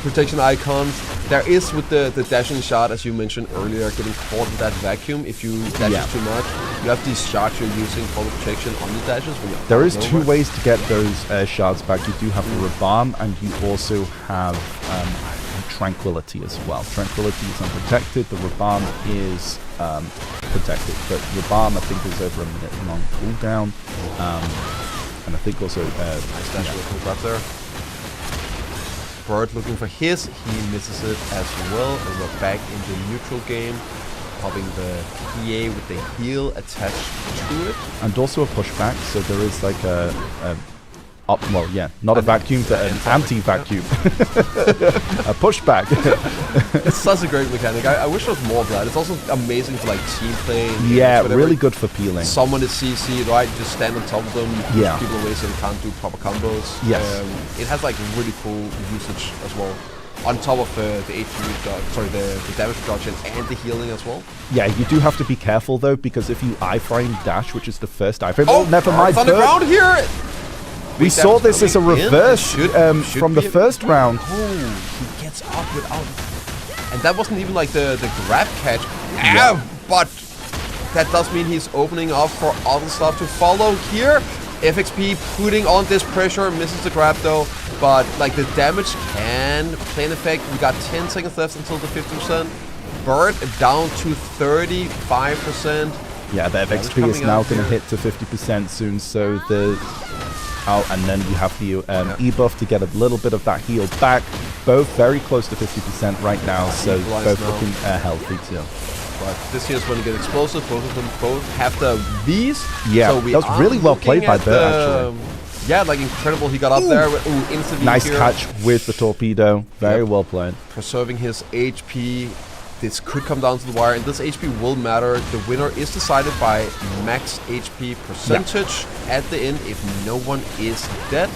protection icons. There is with the dashing shot, as you mentioned earlier, getting caught in that vacuum. If you dash too much, you have these shots you're using for the protection on the dashes. There is 2 ways to get those shots back. You do have the Rabam, and you also have Tranquility as well. Tranquility is unprotected. The Rabam is protected, but Rabam I think is over a minute long cooldown, and I think also nice dash with grab there. Bird looking for his, he misses it as well, and we're back in the neutral game, popping the PA with the heal attached to it, and also a pushback. So there is like not a vacuum, but an anti-vacuum. A pushback. It's such a great mechanic. I wish there was more of that. It's also amazing for like team play. Yeah, really good for peeling. Someone is CC, right? Just stand on top of them, push people away so they can't do proper combos. Yes. It has like really cool usage as well. On top of the HP, the damage reduction and the healing as well. Yeah, you do have to be careful though, because if you iframe dash, which is the first iframe, never mind. Around here. We saw this as a reverse from the first round. Oh, he gets up without... And that wasn't even like the grab catch. Yeah. But that does mean he's opening up for other stuff to follow here. FXP putting on this pressure, misses the grab though. But like the damage can play an effect. We got 10 seconds left until the 50%. Bird down to 35%. Yeah, the FXP is now going to hit to 50% soon, so the... and then you have the E-buff to get a little bit of that heal back. Both very close to 50% right now, so both looking healthy too. But this here's going to get explosive. Both of them both have the Vs. Yeah, so that was really well played by Bert, actually. Yeah, like incredible. He got up there. Instant nice here. catch with the torpedo. Very well played. Preserving his HP. This could come down to the wire, and this HP will matter. The winner is decided by max HP percentage at the end if no one is dead.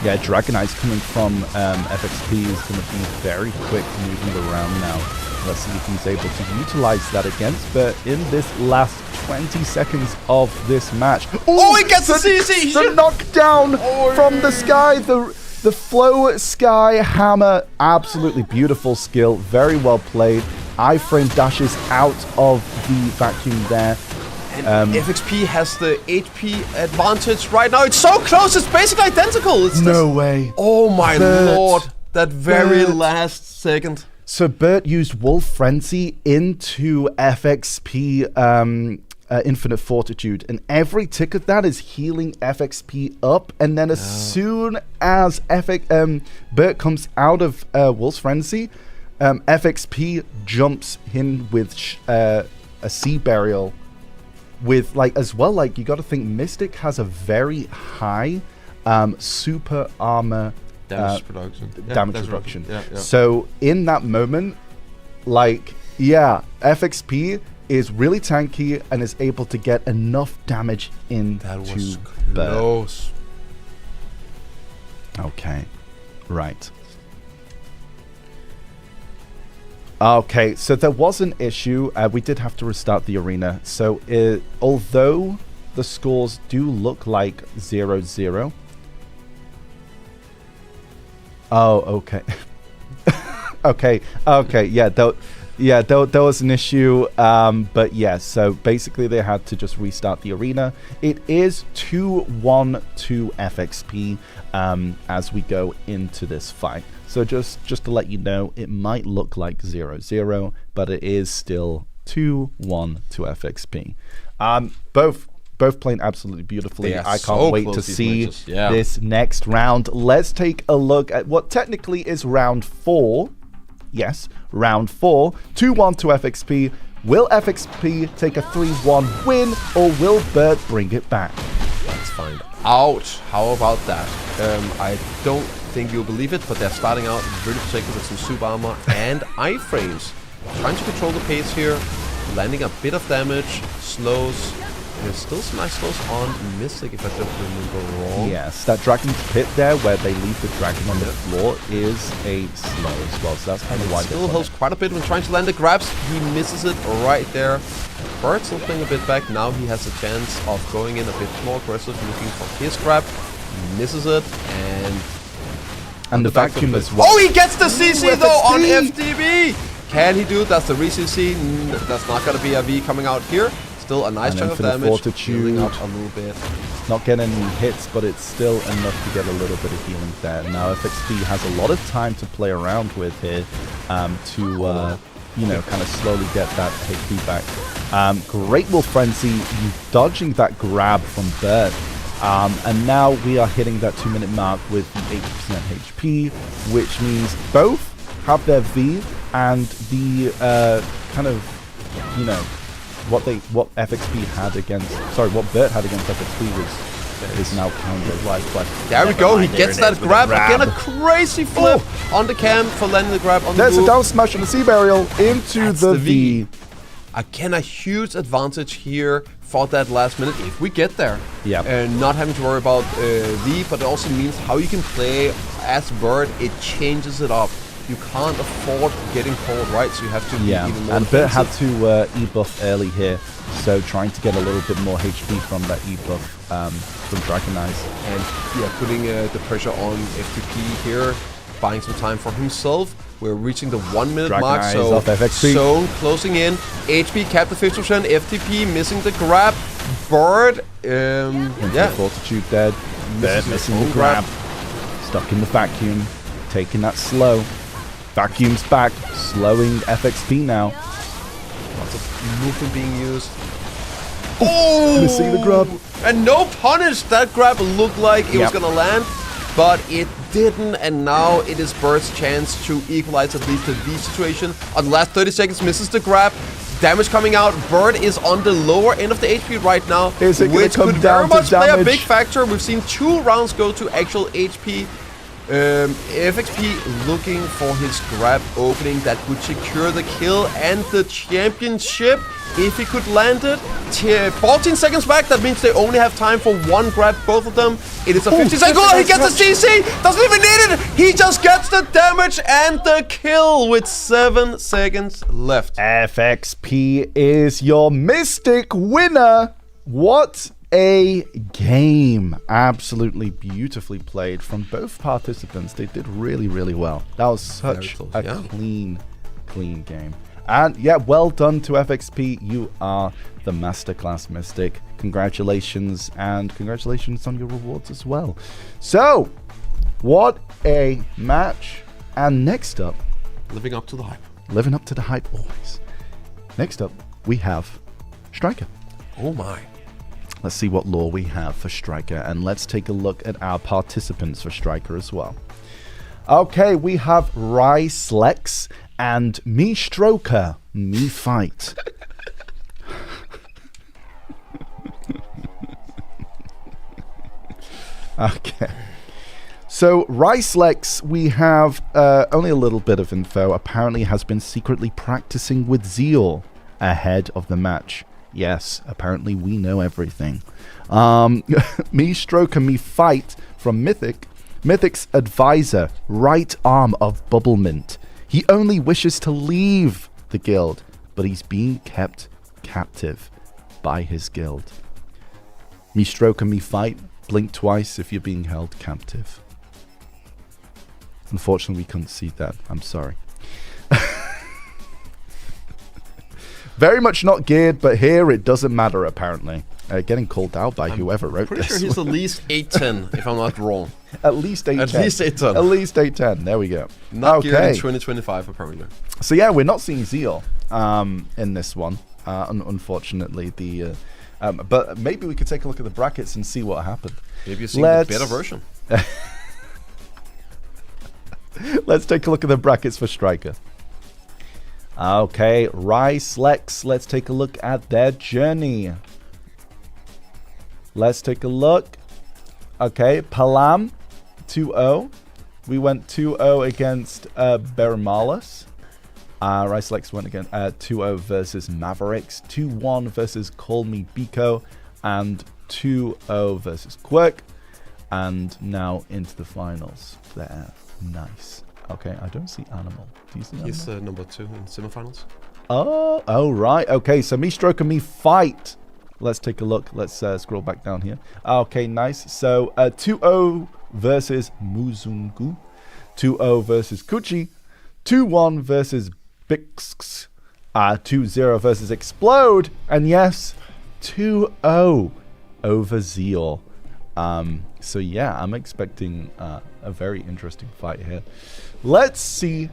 Yeah, Drakania is coming from FXP is going to be very quick moving around now. Let's see if he's able to utilize that against, but in this last 20 seconds of this match. Oh, he gets the CC! The knockdown from the sky. The Flow Sky Hammer, absolutely beautiful skill, very well played. Iframe dashes out of the vacuum there. And FXP has the HP advantage right now. It's so close, it's basically identical. It's no way. Oh my Bert. lord, that very Bert. last second. So Bert used Wolf Frenzy into FXP Infinite Fortitude, and every tick of that is healing FXP up, and then as soon as Bert comes out of Wolf's Frenzy, FXP jumps in with a Sea Burial with, like, as well, like, you got to think Mystic has a very high super armor Damage production. damage reduction. Yeah. So in that moment, like, yeah, FXP is really tanky and is able to get enough damage into That was Bert. close. Okay, right. Okay, so there was an issue. We did have to restart the arena. So although the scores do look like 0-0. Oh, okay. okay, yeah, there was an issue, but yeah, so basically they had to just restart the arena. It is 2-1 to FXP as we go into this fight. So just to let you know, it might look like 0-0, but it is still 2-1 to FXP. Both playing absolutely beautifully. I can't so wait close, to these see matches. Yeah. this next round. Let's take a look at what technically is round 4. Yes, round 4. 2-1 to FXP. Will FXP take a 3-1 win, or will Bert bring it back? Let's find out. How about that? I don't think you'll believe it, but they're starting out really protected with some super armor and iframes. Trying to control the pace here, landing a bit of damage, slows. There's still some nice slows on Mystic, if I don't remember wrong. Yes, that Dragon's Pit there, where they leave the dragon on the floor, is a slow as well, so that's kind of why Still helps quite a bit when trying to land the grabs. He misses it right there. Bert's still playing a bit back. Now he has a chance of going in a bit more aggressive, looking for his grab. Misses it, and the vacuum as well. Oh, he gets the CC though FXP. on FTB! Can he do it? That's the re-CC. That's not going to be a V coming out here. Still a nice chunk of Infinite damage. Fortitude. Healing up a little bit. Not getting any hits, but it's still enough to get a little bit of healing there. Now FXP has a lot of time to play around with here to you know, kind of slowly get that HP back. Great Wolf Frenzy, dodging that grab from Bert. And now we are hitting that 2-minute mark with 80% HP, which means both have their V, and the kind of, you know, what FXP had against, sorry, what Bert had against FXP is now counted. There we go, he gets that grab. Again, a crazy flip on the cam for landing the grab on the There's move. a down smash on the Sea Burial into That's the the V. Again, a huge advantage here for that last minute if we get there. Yeah. And not having to worry about V, but it also means how you can play as Bert. It changes it up. You can't afford getting cold, right? So you have to be even more and Bert had defensive. to E-buff early here, so trying to get a little bit more HP from that E-buff from Drakania's. And yeah, putting the pressure on FTP here, buying some time for himself. We're reaching the 1 minute mark, Drakania so is off FXP. zone closing in. HP capped the 50%, FTP missing the grab. Bird, yeah. Fortitude dead. Bert missing the grab. Stuck in the vacuum, taking that slow. Vacuum's back, slowing FXP now. Lots of movement being used. Oh! Missing the grab. And no punish! That grab looked like it was gonna land, but it didn't, and now it is Bird's chance to equalize at least the V situation. On the last 30 seconds, misses the grab. Damage coming out. Bird is on the lower end of the HP right now, which could very much play a big factor. We've seen 2 rounds go to actual HP. FXP looking for his grab opening that would secure the kill and the championship if he could land it. 14 seconds back, that means they only have time for 1 grab, both of them. It is a 50-second goal, he gets the CC, doesn't even need it, he just gets the damage and the kill with 7 seconds left. FXP is your Mystic winner. What a game. Absolutely beautifully played from both participants. They did really, really well. That was such a clean game. And yeah, well done to FXP. You are the Masterclass Mystic. Congratulations, and congratulations on your rewards as well. So, what a match. And next up, living up to the hype. Living up to the hype always. Next up, we have Striker. Oh my. Let's see what lore we have for Striker, and let's take a look at our participants for Striker as well. Okay, we have Ryslex and Me Stroker, Me Fight. Okay. So, Ryslex, we have only a little bit of info. Apparently has been secretly practicing with Zeal ahead of the match. Yes, apparently we know everything. Me Stroker, Me Fight from Mythic. Mythic's advisor, right arm of Bubblemint. He only wishes to leave the guild, but he's being kept captive by his guild. Me Stroker, Me Fight. Blink twice if you're being held captive. Unfortunately, we couldn't see that. I'm sorry. Very much not geared, but here it doesn't matter, apparently. Getting called out by whoever wrote pretty this. Pretty sure he's at least 8'10", if I'm not wrong. At least 8'10". At least 8'10". At least 8'10". There we go. Not geared in 2025, apparently. So yeah, we're not seeing Zeal in this one. Unfortunately, but maybe we could take a look at the brackets and see what happened. Maybe you're seeing the better version. Let's take a look at the brackets for Striker. Okay, Ryslex, let's take a look at their journey. Let's take a look. Okay, Palam, 2-0. We went 2-0 against Bermalis. Ryslex went again 2-0 versus Mavericks, 2-1 versus Call Me Biko, and 2-0 versus Quirk. And now into the finals. There, nice. Okay, I don't see Animal. Do you see Animal? He's number 2 in semifinals. Oh, right. Okay, so Me Stroker, Me Fight. Let's take a look. Let's scroll back down here. Okay, nice. So 2-0 versus Muzungu. 2-0 versus Kuchi. 2-1 versus Bix. 2-0 versus Explode. And yes, 2-0 over Zeal. So yeah, I'm expecting a very interesting fight here. Let's see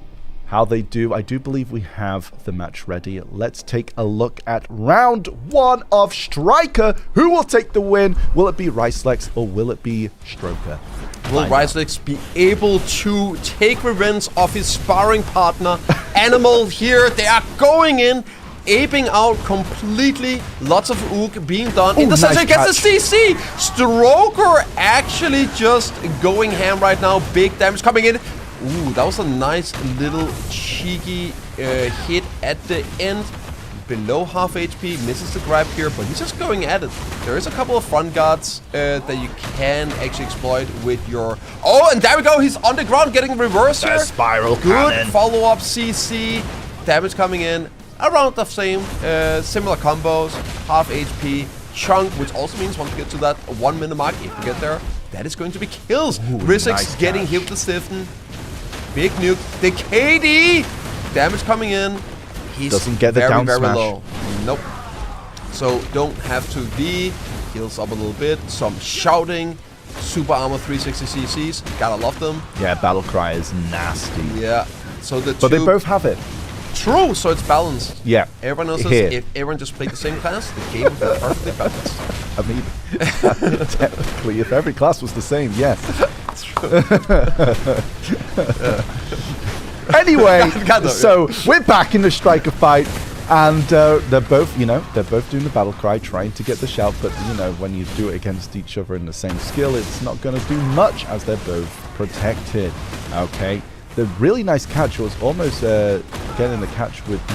how they do. I do believe we have the match ready. Let's take a look at round 1 of Striker. Who will take the win? Will it be Ryslex or will it be Stroker? Will Ryslex be able to take revenge of his sparring partner, Animal, here? They are going in, aping out completely. Lots of ook being done. In the center, gets the CC. Stroker actually just going ham right now. Big damage coming in. Ooh, that was a nice little cheeky hit at the end. Below half HP, misses the grab here, but he's just going at it. There is a couple of front guards that you can actually exploit with your... Oh, and there we go. He's on the ground getting reverse here. Spiral Good cannon. follow-up CC. Damage coming in. Around the same. Similar combos. Half HP. Chunk, which also means once we get to that 1 minute mark, if we get there, that is going to be kills. Ryslex nice getting hit with the Stiffen. Big nuke. The KD! Damage coming in. He's doesn't get the very, down very smash. low. Nope. So don't have to be. Heals up a little bit. Some shouting. Super armor 360 CCs. Gotta love them. Yeah, Battle Cry is nasty. Yeah. So the But they both have it. True, so it's balanced. Yeah. Everyone else Here. if everyone just played the same class, the game would be perfectly balanced. I mean, technically, if every class was the same, yes. Anyway, so we're back in the Striker fight, and they're both doing the battle cry, trying to get the shout, but when you do it against each other in the same skill, it's not going to do much as they're both protected. Okay, the really nice catch was almost getting the catch with the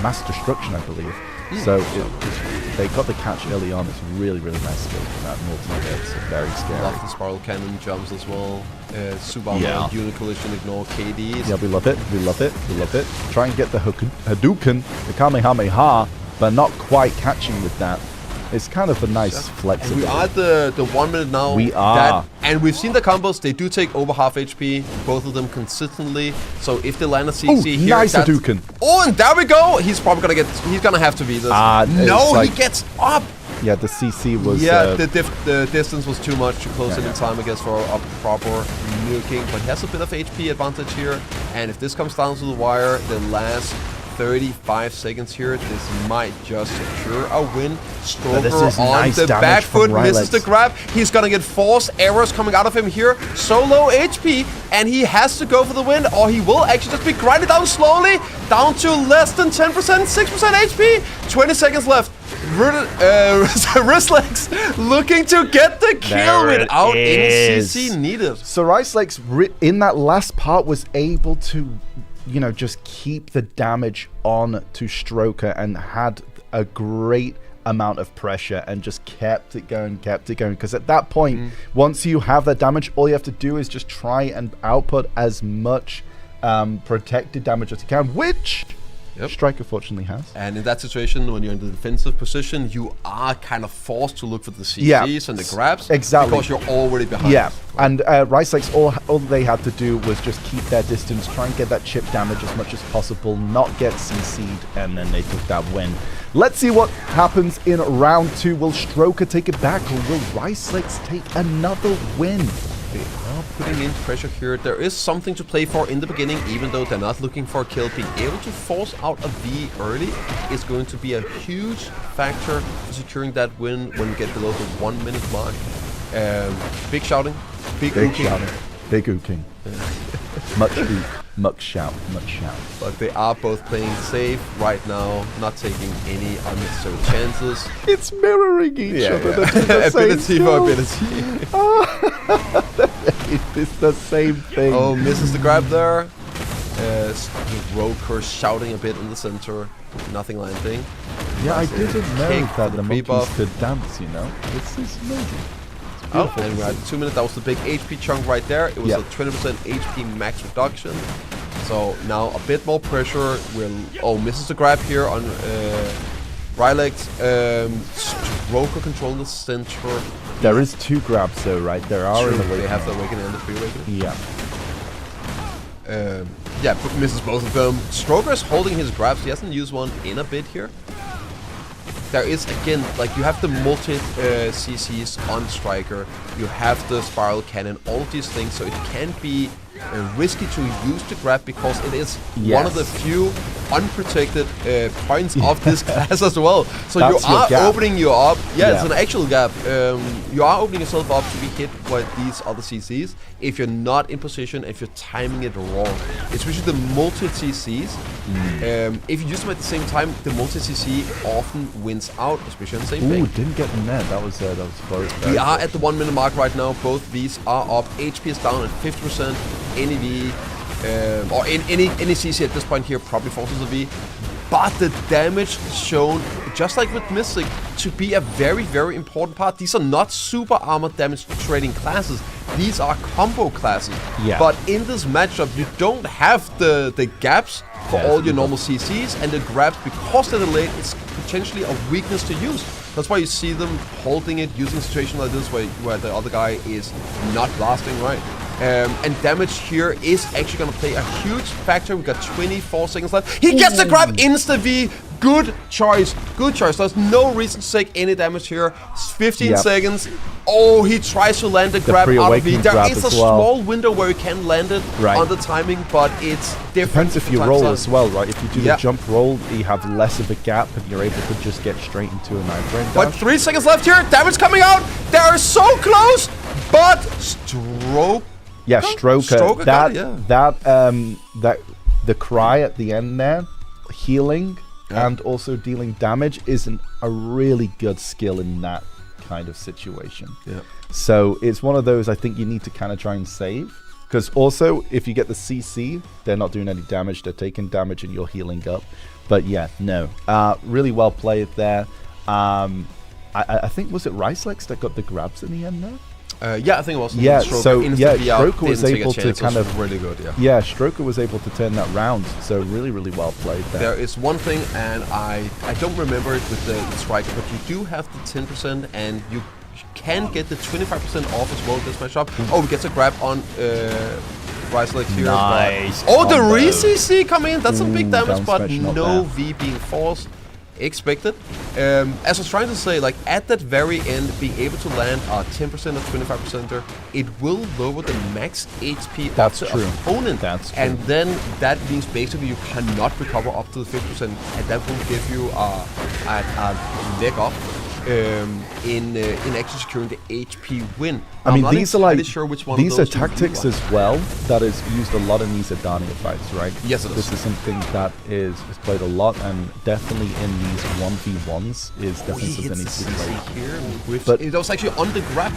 mass destruction, I believe. So they got the catch early on. It's really, really nice skill for that multi-hit. It's very scary. Love the spiral cannon jumps as well. Super armor, unit collision, ignore KDs. Yeah, we love it. We love it. We love it. Try and get the Hadouken, the Kamehameha. but not quite catching with that. It's kind of a nice flexibility. And we are at the 1 minute now. We are. And we've seen the combos. They do take over half HP, both of them consistently. So if they land a CC here... nice Hadouken. Oh, and there we go. He's probably going to get... He's going to have to beat this. No, like, he gets up. Yeah, the CC was... Yeah, the distance was too much, too close in time, I guess, for a proper nuking. But he has a bit of HP advantage here. And if this comes down to the wire, the last 35 seconds here, this might just secure a win. Stroker on the back foot, misses the grab. He's gonna get force arrows coming out of him here. So low HP, and he has to go for the win, or he will actually just be grinded down slowly, down to less than 10%, 6% HP. 20 seconds left. Wristlegs looking to get the kill without any CC needed. So Wristlegs in that last part was able to, you know, just keep the damage on to Stroker and had a great amount of pressure and just kept it going. Because at that point, once you have that damage, all you have to do is just try and output as much protected damage as you can, which Striker fortunately has. And in that situation, when you're in the defensive position, you are kind of forced to look for the CCs and the grabs. Exactly. Because you're already behind. Yeah. And Wristlegs, all they had to do was just keep their distance, try and get that chip damage as much as possible, not get CC'd, and then they took that win. Let's see what happens in round 2. Will Stroker take it back, or will Wristlegs take another win? They are putting in pressure here. There is something to play for in the beginning, even though they're not looking for a kill. Being able to force out a V early is going to be a huge factor for securing that win when you get below the 1 minute mark. Big shouting. Big shouting. Big ooking. Much shout. But they are both playing safe right now, not taking any unnecessary chances. It's mirroring each other. Ability for ability. It's the same thing. Oh, misses the grab there. Roker shouting a bit in the center. Nothing landing. Yeah, I didn't know that the monkeys could dance, you know. This is amazing. Oh, and we're at 2 minutes. That was the big HP chunk right there. It was a 20% HP max reduction. So now a bit more pressure. Misses the grab here on Rylex. Stroker controlling the center. There is 2 grabs though, right? There are in the They have the awakening and the pre-awakening. Yeah. Misses both of them. Stroker is holding his grabs. He hasn't used one in a bit here. There is, again, like you have the multi-CCs on Striker, you have the spiral cannon, all of these things, so it can be risky to use the grab because it is one of the few unprotected points of this class as well. So you are opening you up. Yeah, it's an actual gap. You are opening yourself up to be hit by these other CCs if you're not in position, if you're timing it wrong. Especially the multi-CCs. If you use them at the same time, the multi-CC often wins out, especially on the same thing. Ooh, didn't get in there. That was close. We are at the 1 minute mark right now. Both these are up. HP is down at 50%. Any V or any CC at this point here probably forces a V. But the damage shown, just like with Mystic, to be a very, very important part. These are not super armor damage trading classes. These are combo classes. Yeah. But in this matchup, you don't have the gaps for all your normal CCs, and the grabs, because they're delayed, it's potentially a weakness to use. That's why you see them holding it, using a situation like this where the other guy is not blasting, right? And damage here is actually going to play a huge factor. We've got 24 seconds left. He gets the grab, insta-V. Good choice. Good choice. There's no reason to take any damage here. 15 seconds. Oh, he tries to land the grab out of V. There is a small window where you can land it on the timing, but it's different. Depends if you roll as well, right? If you do the jump roll, you have less of a gap and you're able to just get straight into a 9-frame dash. But 3 seconds left here. Damage coming out. They're so close, but Stroke. Yeah, Stroker. The cry at the end there, healing and also dealing damage, isn't a really good skill in that kind of situation. Yeah. So it's one of those I think you need to kind of try and save. Because also, if you get the CC, they're not doing any damage. They're taking damage and you're healing up. But yeah, no. Really well played there. I think, was it Wristlegs that got the grabs in the end there? Yeah, I think it was. Yeah, so Stroker was able to kind of really good. Yeah. Yeah, Stroker was able to turn that round. So really, really well played there. There is one thing, and I don't remember it with the striker, but you do have the 10%, and you can get the 25% off as well. This matchup. Oh, we get a grab on Rise Legs here. Nice. Oh, the re-CC coming in. That's some big damage, but no there. V being forced. Expected. As I was trying to say, like at that very end, being able to land a 10% or 25%er, it will lower the max HP That's of the true. opponent. That's true. And then that means basically you cannot recover up to the 50%, and that will give you a leg up in actually securing the HP win. I mean, these are like sure which one these of are those tactics as well that is used a lot in these Drakania fights, right? Yes, it is. This is something that is played a lot, and definitely in these 1v1s is definitely something that needs to be played. Here, but it was actually on the grab.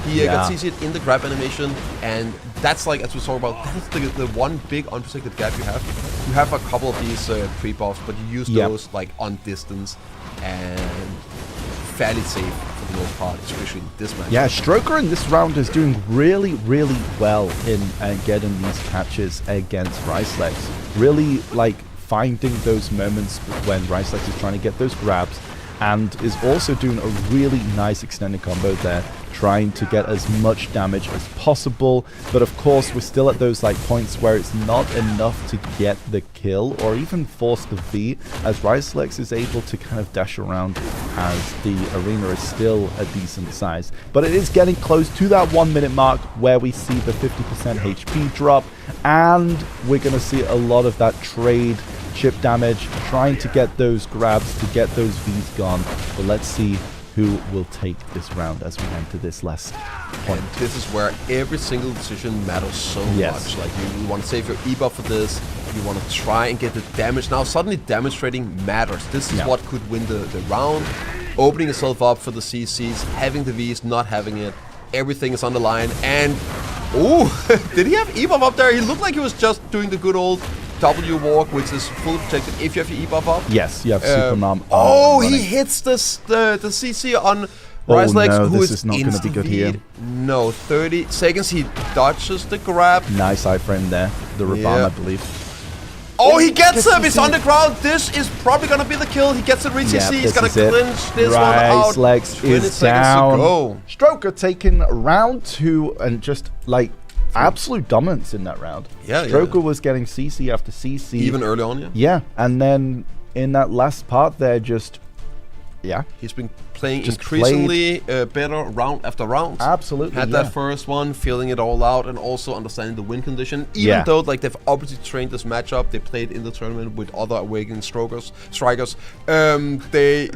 He got CC'd in the grab animation, and that's like, as we talked about, that's the one big unprotected gap you have. You have a couple of these pre-buffs, but you use those like on distance and fairly safe for the most part, especially in this match. Yeah, Stroker in this round is doing really, really well in getting these catches against Ricelex. Really, like, finding those moments when Ricelex is trying to get those grabs, and is also doing a really nice extended combo there, trying to get as much damage as possible. But of course, we're still at those like points where it's not enough to get the kill or even force the V, as Ricelex is able to kind of dash around as the arena is still a decent size. But it is getting close to that 1 minute mark where we see the 50% HP drop, and we're going to see a lot of that trade chip damage, trying to get those grabs, to get those Vs gone. But let's see who will take this round as we enter this last point. And this is where every single decision matters so much. Like you want to save your E-buff for this, you want to try and get the damage. Now suddenly damage trading matters. This is what could win the round. Opening yourself up for the CCs, having the Vs, not having it. Everything is on the line. And, ooh, did he have E-buff up there? He looked like he was just doing the good old W walk, which is fully protected if you have your E-buff up. Yes, you have Superman. He hits the CC on Ricelex, who is not going to be good here. No, 30 seconds. He dodges the grab. Nice iframe there. The Raban, I believe. Oh, he gets him! It's on the ground. This is probably going to be the kill. He gets the re-CC. He's going to clinch this one out. Ricelex is down. Stroker taking round 2 and just like absolute dominance in that round. Stroker was getting CC after CC. Even early on, Yeah, and then in that last part there, just he's been playing increasingly better round after round. Absolutely. Had that first one, feeling it all out, and also understanding the win condition. Even though like they've obviously trained this matchup, they played in the tournament with other Awakening strikers. It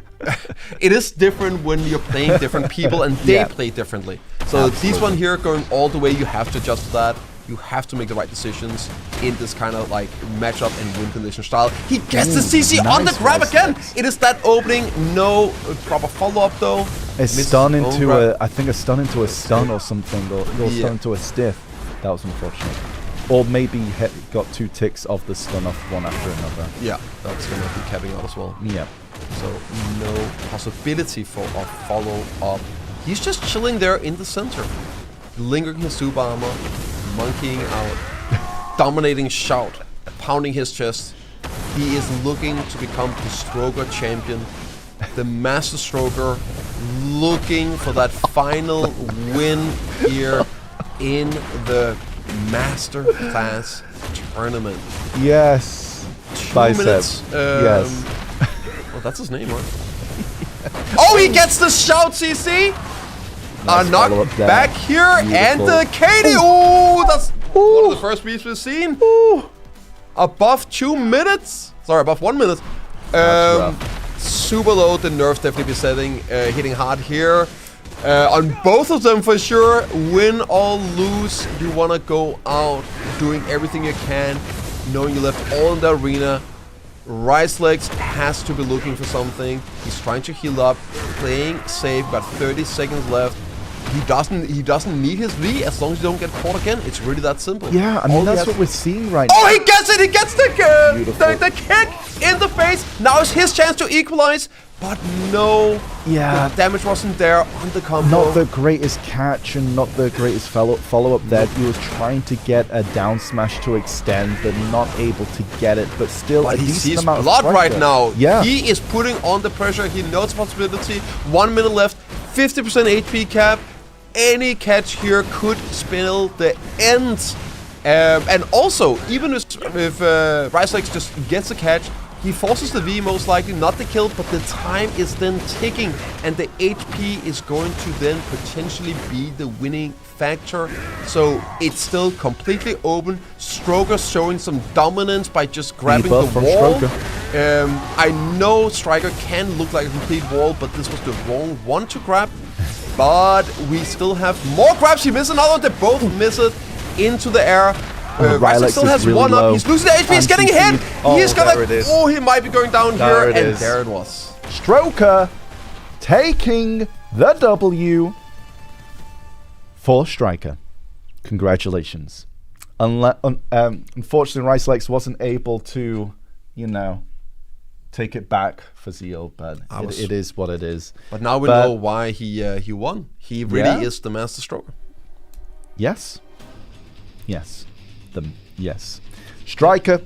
is different when you're playing different people and they play differently. So these one here going all the way, you have to adjust to that. You have to make the right decisions in this kind of like matchup and win condition style. He gets the CC on the grab again. It is that opening, no proper follow-up though. A stun into I think a stun into a stun or something, or stun into a stiff. That was unfortunate. Or maybe he got 2 ticks of the stun off one after another. Yeah, that's gonna be capping out as well. Yeah. So no possibility for a follow-up. He's just chilling there in the center, lingering his super armor, monkeying out, dominating shout, pounding his chest. He is looking to become the Stroker champion, the Master Stroker, looking for that final win here in the Master Class tournament. Yes. 2 minutes. Yes. Well, that's his name, right? Oh, he gets the shout, CC! Knock back here. Beautiful. And the Katie. Ooh, that's one of the first beats we've seen. Above 2 minutes. Sorry, above 1 minute. Super low. The nerfs definitely be setting, hitting hard here. On both of them for sure. Win or lose, you want to go out doing everything you can, knowing you left all in the arena. Ricelex has to be looking for something. He's trying to heal up, playing safe. Got 30 seconds left. He doesn't need his V as long as you don't get caught again. It's really that simple. Yeah, I mean that's what we're seeing right now. Oh, he gets it! He gets the kick in the face. Now it's his chance to equalize. but no, Yeah. the damage wasn't there on the combo. Not the greatest catch and not the greatest follow-up there. He was trying to get a down smash to extend, but not able to get it. But still, But a he decent sees amount blood of right now. Yeah. He is putting on the pressure. He knows possibility. 1 minute left. 50% HP cap. Any catch here could spell the end. And also, even if Ryslax just gets a catch, he forces the V most likely, not the kill, but the time is then ticking, and the HP is going to then potentially be the winning factor. So it's still completely open. Stroker showing some dominance by just grabbing the wall. I know Striker can look like a complete wall, but this was the wrong one to grab. But we still have more grabs. He missed another one. They both miss it into the air. Ryslax still has really one up. He's losing the HP. He's getting hit. He's gonna. Oh, he might be going down here. And there it was. Stroker taking the W for Striker. Congratulations. Unfortunately, Ryslax wasn't able to, take it back for Zeal, but it is what it is. But now we know why he won. He really is the master stroker. Yes. Yes. Striker,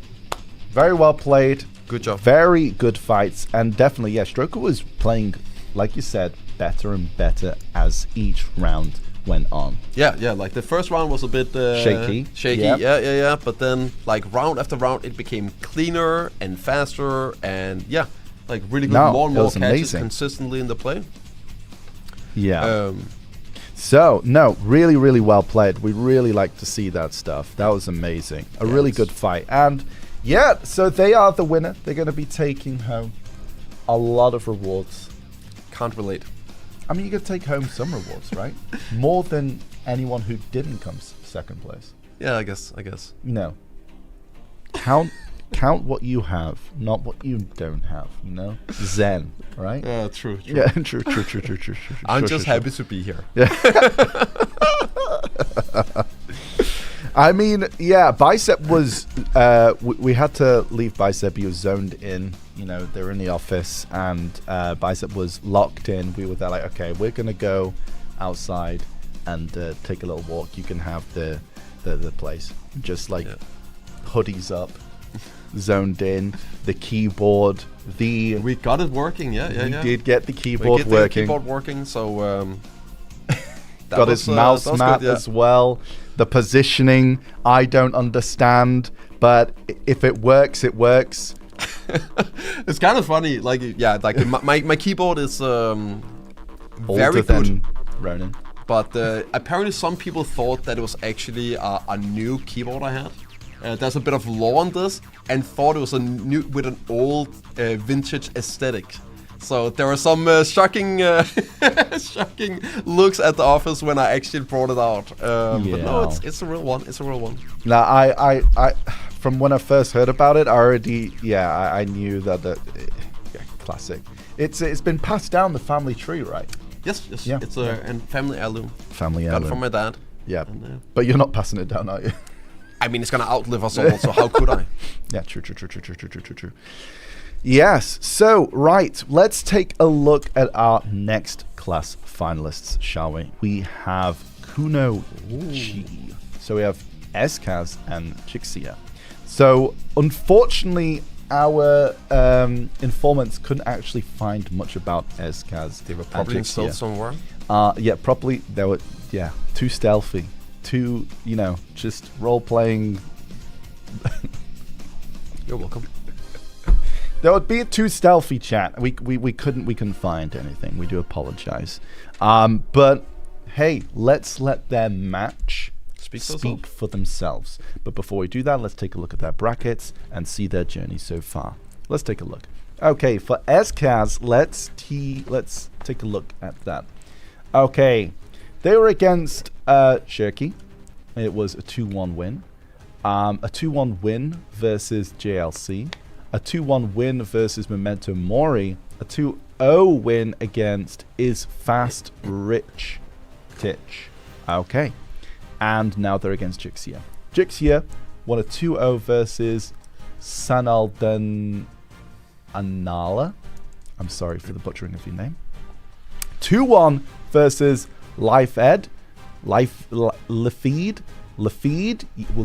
very well played. Good job. Very good fights, and definitely, Stroker was playing, like you said, better and better as each round went on. Yeah, like the first round was a bit shaky. Yeah. But then, like round after round, it became cleaner and faster, and like really good. More and more catches consistently in the play. Yeah. So, no, really, really well played. We really like to see that stuff. That was amazing. A really good fight. And, so they are the winner. They're going to be taking home a lot of rewards. Can't relate. I mean, you could take home some rewards, right? More than anyone who didn't come second place. Yeah, I guess. No. Count what you have, not what you don't have, Zen, right? Yeah, true. Yeah, true. I'm just happy to be here. Yeah. I mean, Bicep was, we had to leave Bicep. He was zoned in, they're in the office, and Bicep was locked in. We were there like, okay, we're going to go outside and take a little walk. You can have the place. Just like hoodies up. Zoned in, the keyboard, we got it working. We did get the keyboard working. So got his mouse map as well. The positioning, I don't understand, but if it works, it works. It's kind of funny, like my keyboard is very good, Ronin. But apparently some people thought that it was actually a new keyboard I had. There's a bit of lore on this, and thought it was a new with an old vintage aesthetic. So there were some shocking looks at the office when I actually brought it out. But no, it's a real one. Now, I from when I first heard about it, I knew that classic. It's been passed down the family tree, right? Yes. Yeah. It's a family heirloom. Got it from my dad. Yeah, but you're not passing it down, are you? I mean, it's gonna outlive us all, so how could I? Yeah, true. Yes, so, right, let's take a look at our next class finalists, shall we? We have Kunoichi. So we have Eskaz and Jixia. So, unfortunately, our informants couldn't actually find much about Eskaz. They were probably installed somewhere. Probably, they were, too stealthy. Too, just role-playing. You're welcome. That would be too stealthy, chat. We couldn't find anything. We do apologize. But hey, let's let their match speak for themselves. But before we do that, let's take a look at their brackets and see their journey so far. Let's take a look. Okay, for Eskaz, let's take a look at that. Okay, they were against Shirky. It was a 2-1 win. A 2-1 win versus JLC. A 2-1 win versus Memento Mori. A 2-0 win against Is Fast Rich Titch. Okay. And now they're against Jixia. Jixia won a 2-0 versus Sanaldan Anala. I'm sorry for the butchering of your name. 2-1 versus Lafeed. We'll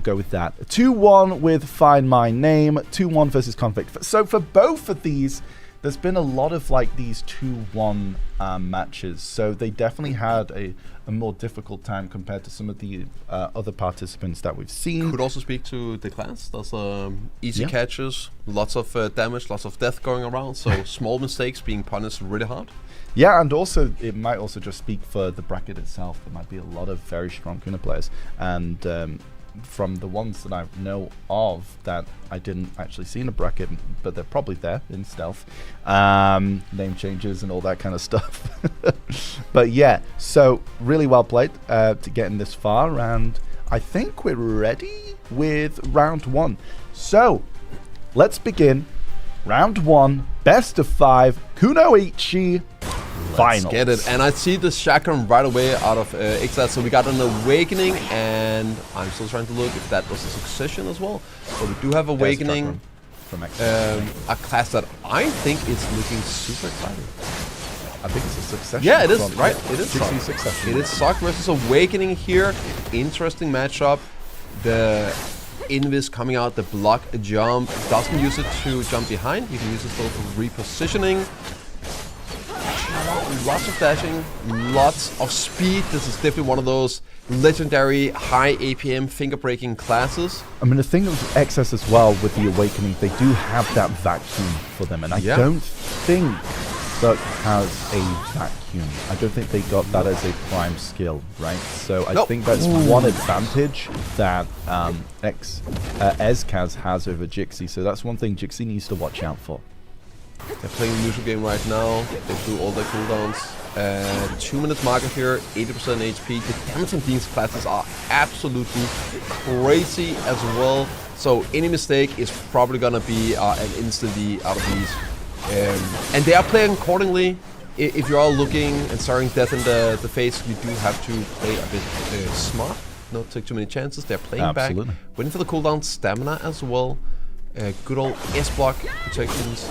go with that. 2-1 with Find My Name. 2-1 versus Convict. So for both of these, there's been a lot of like these 2-1 matches. So they definitely had a more difficult time compared to some of the other participants that we've seen. Could also speak to the class. There's easy catches, lots of damage, lots of death going around. So small mistakes being punished really hard. Yeah, and also it might also just speak for the bracket itself. There might be a lot of very strong Kuna players, and from the ones that I know of that I didn't actually see in a bracket, but they're probably there in stealth, name changes and all that kind of stuff. But yeah, so really well played to getting this far, and I think we're ready with round 1. So let's begin. Round 1, best of 5, Kunoichi. Finals. Let's get it. And I see the chakram right away out of Ixalan. So we got an Awakening, and I'm still trying to look if that was a Succession as well. So we do have Awakening, from a class that I think is looking super exciting. I think it's a Succession. Yeah, it is, right? It is Succession. It is Sock versus Awakening here. Interesting matchup. The Invis coming out, the block jump. Doesn't use it to jump behind. You can use it for repositioning. Lots of dashing, lots of speed. This is definitely one of those legendary high APM finger-breaking classes. I mean, the thing with XS as well with the Awakening, they do have that vacuum for them, and I don't think Suck has a vacuum. I don't think they got that as a prime skill, right? So I think that's one advantage that Ezkaz has over Jixi. So that's one thing Jixi needs to watch out for. They're playing a neutral game right now. They do all their cooldowns. 2 minutes marker here, 80% HP. The damage in these classes are absolutely crazy as well. So any mistake is probably gonna be an instantly out of these. And they are playing accordingly. If you are looking and staring death in the face, you do have to play a bit smart. Not take too many chances. They're playing back. Waiting for the cooldown, stamina as well. Good old S-block protections.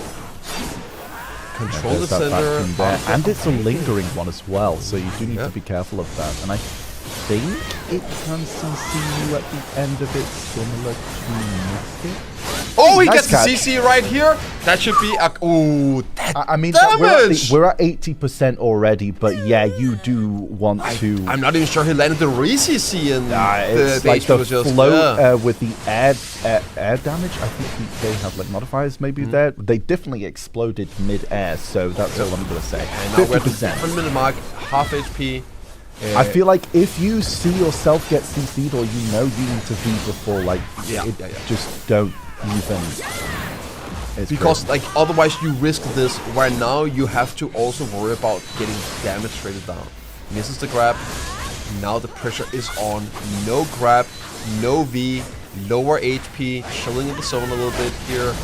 Control the center. And it's a lingering one as well, so you do need to be careful of that. And I think it can CC you at the end of it, similar to Mystic. Oh, he gets the CC right here. That should be a... Ooh, that I mean, damage! We're at 80% already, but yeah, you do want to... I'm not even sure he landed the re-CC and it's the like HP the was just... flow with the air damage. I think they have like modifiers maybe there. They definitely exploded mid-air, so that's all I'm going to say. And now we're at the 1 minute mark, half HP. I feel like if you see yourself get CC'd or you know you need to V before, like, just don't even... Because like otherwise you risk this where now you have to also worry about getting damage traded down. Misses the grab. Now the pressure is on. No grab, no V, lower HP, chilling in the zone a little bit here.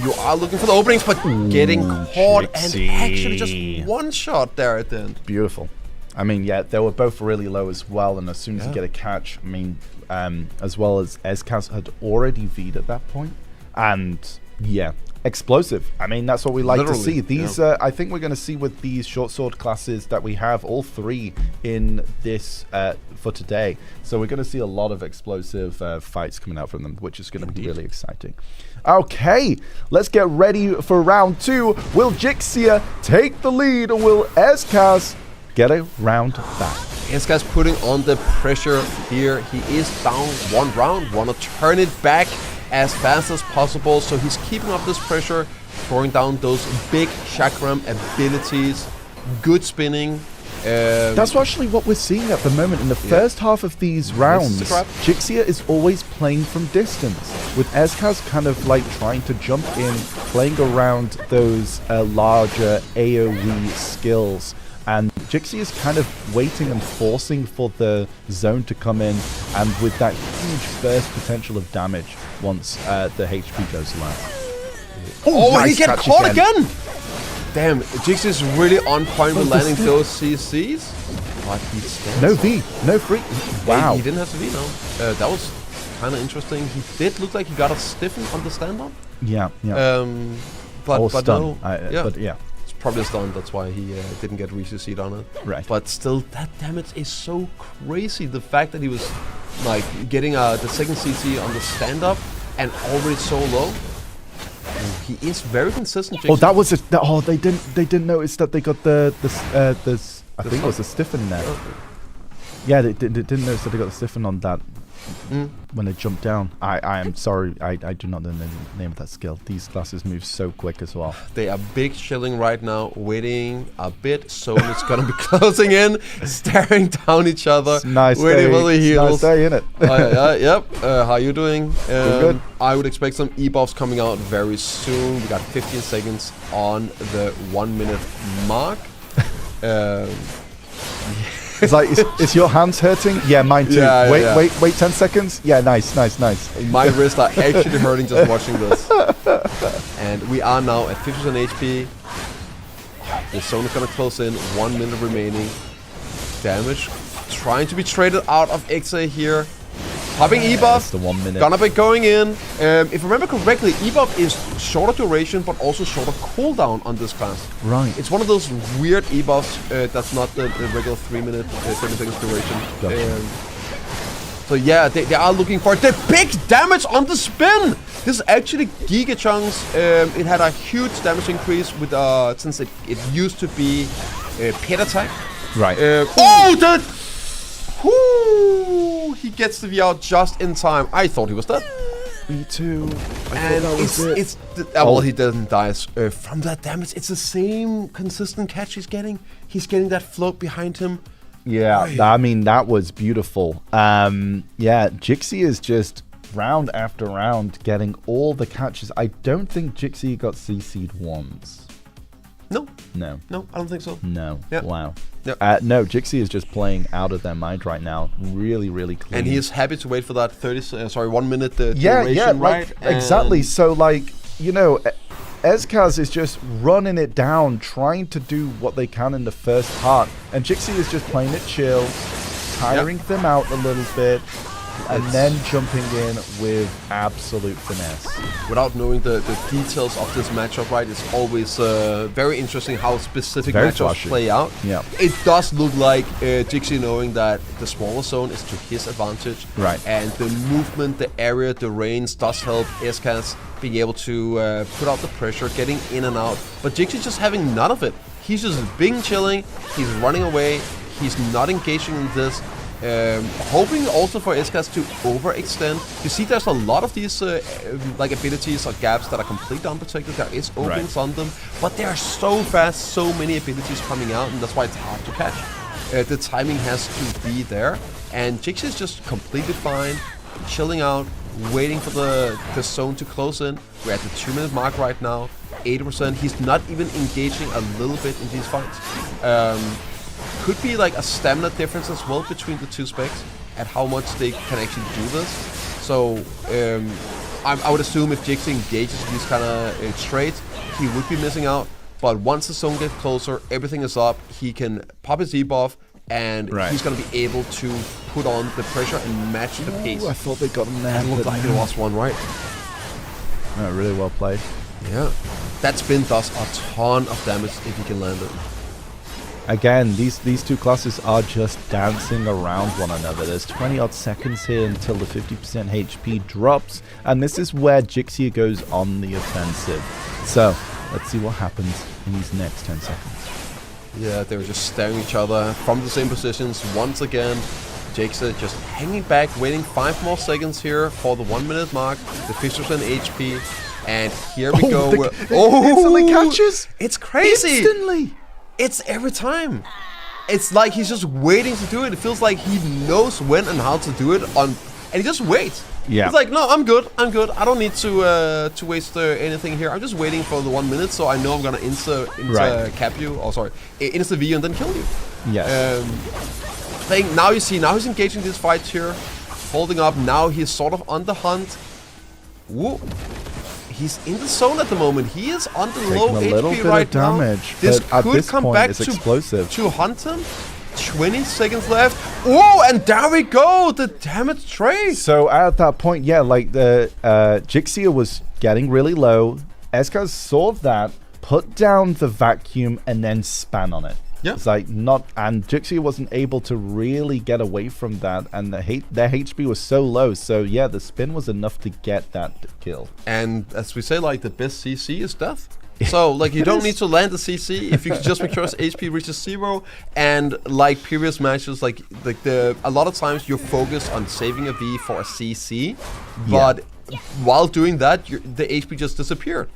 You are looking for the openings, but getting caught and actually just one shot there at the end. Beautiful. I mean, yeah, they were both really low as well, and as soon as you get a catch, I mean, as well as Ezkaz had already V'd at that point, and yeah, explosive. I mean, that's what we like to see. These, I think we're going to see with these short sword classes that we have, all 3 in this for today. So we're going to see a lot of explosive fights coming out from them, which is going to be really exciting. Okay, let's get ready for round 2. Will Jixia take the lead, or will Ezkaz get a round back? Ezkaz putting on the pressure here. He is down 1 round. Want to turn it back as fast as possible. So he's keeping up this pressure, throwing down those big chakram abilities. Good spinning. That's actually what we're seeing at the moment. In the first half of these rounds, Jixia is always playing from distance, with Ezkaz kind of like trying to jump in, playing around those larger AoE skills. And Jixi is kind of waiting and forcing for the zone to come in, and with that huge burst potential of damage once the HP goes low. Oh, nice, he gets caught again! Damn, Jixi is really on point with landing those CCs. But he stands. No V, no free. Wow. He didn't have to V now. That was kind of interesting. He did look like he got a stiffen on the stand-on. Yeah, yeah. but stun. no. But yeah. It's probably a stun. That's why he didn't get reseed on it. Right. But still, that damage is so crazy. The fact that he was like getting the second CC on the stand up and already so low. He is very consistent. Oh, that was they didn't notice that they got the I think it was a stiffen there. Oh. Yeah, they didn't notice that they got the stiffen on that when they jumped down. I am sorry, I do not know the name of that skill. These classes move so quick as well. They are big chilling right now, waiting a bit. So it's gonna be closing in, staring down each other, waiting for the heals. Nice day, innit? Yep. How you doing? Good. I would expect some e-buffs coming out very soon. We got 15 seconds on the 1 minute mark. It's like, is your hands hurting? Yeah, mine too. Yeah, wait 10 seconds. Yeah, nice. My wrists are actually hurting just watching this. And we are now at 50% HP. The zone is gonna close in. 1 minute remaining. Damage trying to be traded out of Exa here. Popping e-buff, the 1 minute. gonna be going in. If I remember correctly, e-buff is shorter duration, but also shorter cooldown on this class. Right. It's one of those weird e-buffs that's not the regular 3 minute, 30 seconds duration. Gotcha. So yeah, they are looking for the big damage on the spin. This is actually Giga Chunks. It had a huge damage increase with since it used to be pet attack. Right. He gets the V out just in time. I thought he was dead. Me too. And well, he doesn't die from that damage. It's the same consistent catch he's getting. He's getting that float behind him. Yeah, I mean, that was beautiful. Yeah, Jixie is just round after round getting all the catches. I don't think Jixie got CC'd once. No, I don't think so. No. Yep. Wow. Yep. No, Jixie is just playing out of their mind right now. Really, really clean. And he is happy to wait for that 1 minute duration, right? Exactly. So, like, you know, Ezkaz is just running it down, trying to do what they can in the first part. And Jixie is just playing it chill, tiring them out a little bit, and then jumping in with absolute finesse. Without knowing the details of this matchup, right, it's always very interesting how specific matchups play out. Yeah. It does look like Jixie knowing that the smaller zone is to his advantage. Right. And the movement, the area, the range does help Escas being able to put out the pressure, getting in and out. But Jixie's just having none of it. He's just being chilling, he's running away, he's not engaging in this. Hoping also for Escas to overextend. You see there's a lot of these like abilities or gaps that are completely unprotected. There is openings on them, but they are so fast, so many abilities coming out, and that's why it's hard to catch. The timing has to be there, and Jixie is just completely fine, chilling out, waiting for the zone to close in. We're at the 2 minute mark right now, 80%. He's not even engaging a little bit in these fights. Could be like a stamina difference as well between the two specs and how much they can actually do this. So I would assume if Jixie engages these kind of traits, he would be missing out. But once the zone gets closer, everything is up. He can pop his debuff, and he's going to be able to put on the pressure and match the pace. I thought they got him there. It looked like it was one, right? No, really well played. Yeah. That spin does a ton of damage if he can land it. Again, these two classes are just dancing around one another. There's 20 odd seconds here until the 50% HP drops, and this is where Jixie goes on the offensive. So, let's see what happens in these next 10 seconds. Yeah, they were just staring at each other from the same positions once again. Jixie just hanging back, waiting 5 more seconds here for the 1 minute mark, the 50% HP, and here we go. Instantly catches? It's crazy! Instantly! It's every time. It's like he's just waiting to do it. It feels like he knows when and how to do it, and he just waits. Yeah. He's like, no, I'm good. I don't need to waste anything here. I'm just waiting for the 1 minute, so I know I'm gonna cap you. Oh, sorry, insta V and then kill you. Yes. Now you see, now he's engaging these fights here, holding up. Now he's sort of on the hunt. Woo. He's in the zone at the moment. He is on the low HP right now. This could come back to hunt him. 20 seconds left. Oh, and there we go. The damage trade. So at that point, yeah, like the Jixia was getting really low. Eskaz saw that, put down the vacuum, and then span on it. Yeah. It's like and Jixia wasn't able to really get away from that, and their HP was so low. So yeah, the spin was enough to get that kill. And as we say, like, the best CC is death. So, like, you don't need to land the CC if you can just make sure his HP reaches 0. And like previous matches, like a lot of times you're focused on saving a V for a CC, but while doing that, the HP just disappeared.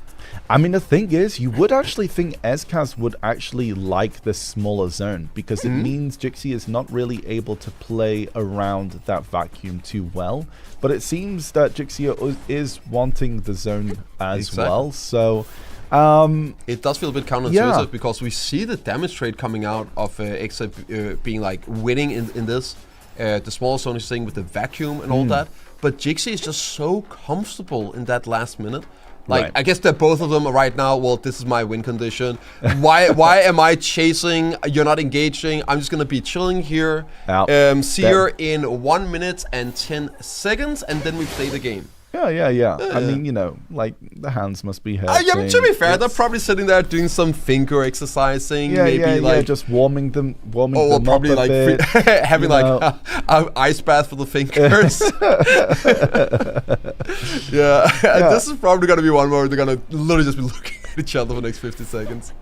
I mean, the thing is, you would actually think Eskaz would actually like the smaller zone, because it means Jixia is not really able to play around that vacuum too well. But it seems that Jixia is wanting the zone as well, so... it does feel a bit counterintuitive, because we see the damage trade coming out of Exa being like winning in this. The small zone is thing with the vacuum and all that. But Jixia is just so comfortable in that last minute. Like, I guess that both of them are right now, well, this is my win condition. Why am I chasing? You're not engaging. I'm just going to be chilling here. See you in 1 minute and 10 seconds, and then we play the game. Yeah. I mean, you know, like, the hands must be hurting. Yeah, to be fair, they're probably sitting there doing some finger exercising. Maybe just warming them up probably a like bit, having like an ice bath for the fingers. This is probably gonna be one where they're gonna literally just be looking at each other for the next 50 seconds.